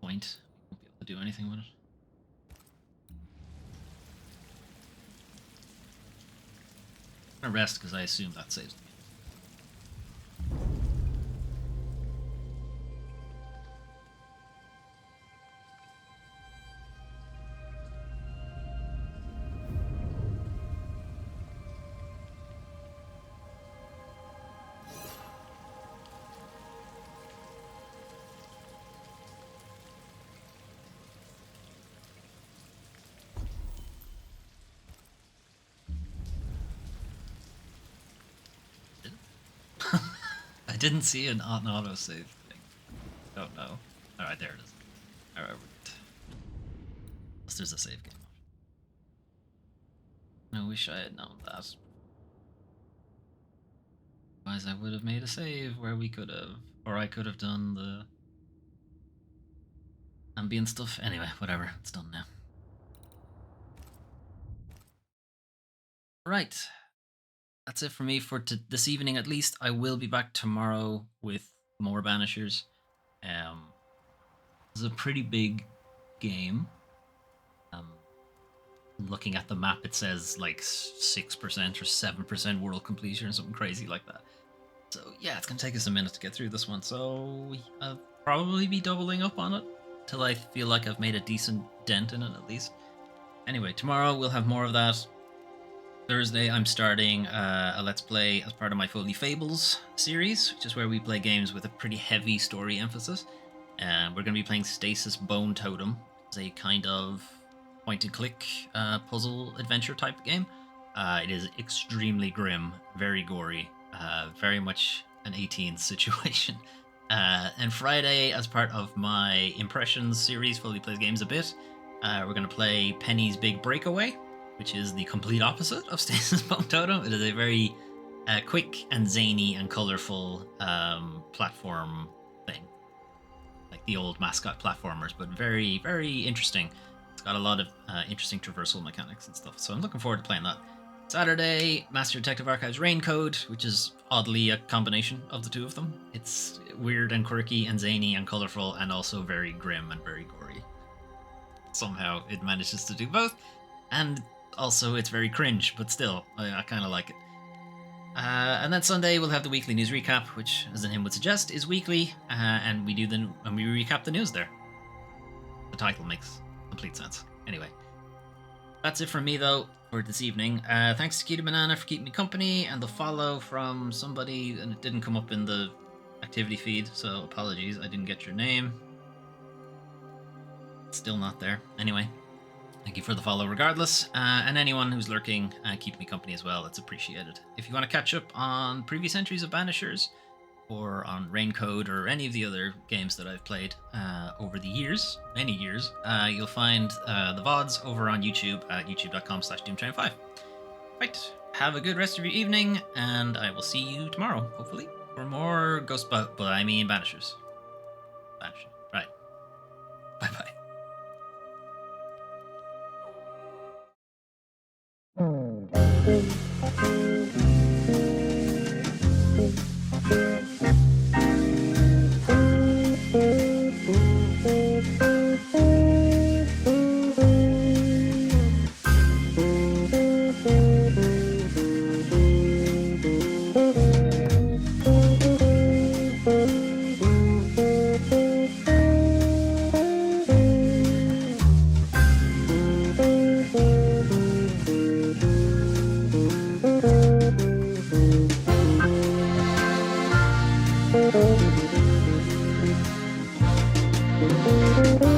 point, we won't be able to do anything with it. I'm gonna rest because I assume that saves me. I didn't see an autosave thing. Don't know. Alright, there it is. Alright, unless there's a save game. I wish I had known that. Otherwise I would have made a save where we could have, or I could have done the ambient stuff. Anyway, whatever, it's done now. Right. That's it for me for this evening, at least. I will be back tomorrow with more Banishers. It's a pretty big game. Looking at the map, it says like 6% or 7% world completion or something crazy like that. So yeah, it's gonna take us a minute to get through this one. So I'll probably be doubling up on it till I feel like I've made a decent dent in it at least. Anyway, tomorrow we'll have more of that. Thursday, I'm starting a Let's Play as part of my Foley Fables series, which is where we play games with a pretty heavy story emphasis. We're going to be playing Stasis Bone Totem. It's a kind of point-and-click puzzle adventure type game. It is extremely grim, very gory, very much an 18th situation. And Friday, as part of my Impressions series, Foley Plays Games a Bit, We're going to play Penny's Big Breakaway, which is the complete opposite of Stasis Bone Totem. It is a very quick and zany and colorful platform thing, like the old mascot platformers, but very, very interesting. It's got a lot of interesting traversal mechanics and stuff, so I'm looking forward to playing that. Saturday, Master Detective Archives Raincode, which is oddly a combination of the two of them. It's weird and quirky and zany and colorful and also very grim and very gory. Somehow it manages to do both, and also it's very cringe, but still, I kind of like it. And then Sunday we'll have the weekly news recap, which, as the name would suggest, is weekly, and we recap the news there. The title makes complete sense. Anyway, that's it from me though for this evening. Thanks to Kita Banana for keeping me company, and the follow from somebody, and it didn't come up in the activity feed, so apologies, I didn't get your name. It's still not there. Anyway, thank you for the follow regardless, and anyone who's lurking, keep me company as well, it's appreciated. If you want to catch up on previous entries of Banishers, or on Raincode, or any of the other games that I've played over the years, many years, you'll find the VODs over on YouTube at youtube.com/Doom25. Right, have a good rest of your evening, and I will see you tomorrow, hopefully, for more Banishers. Right. Bye-bye. Thank you.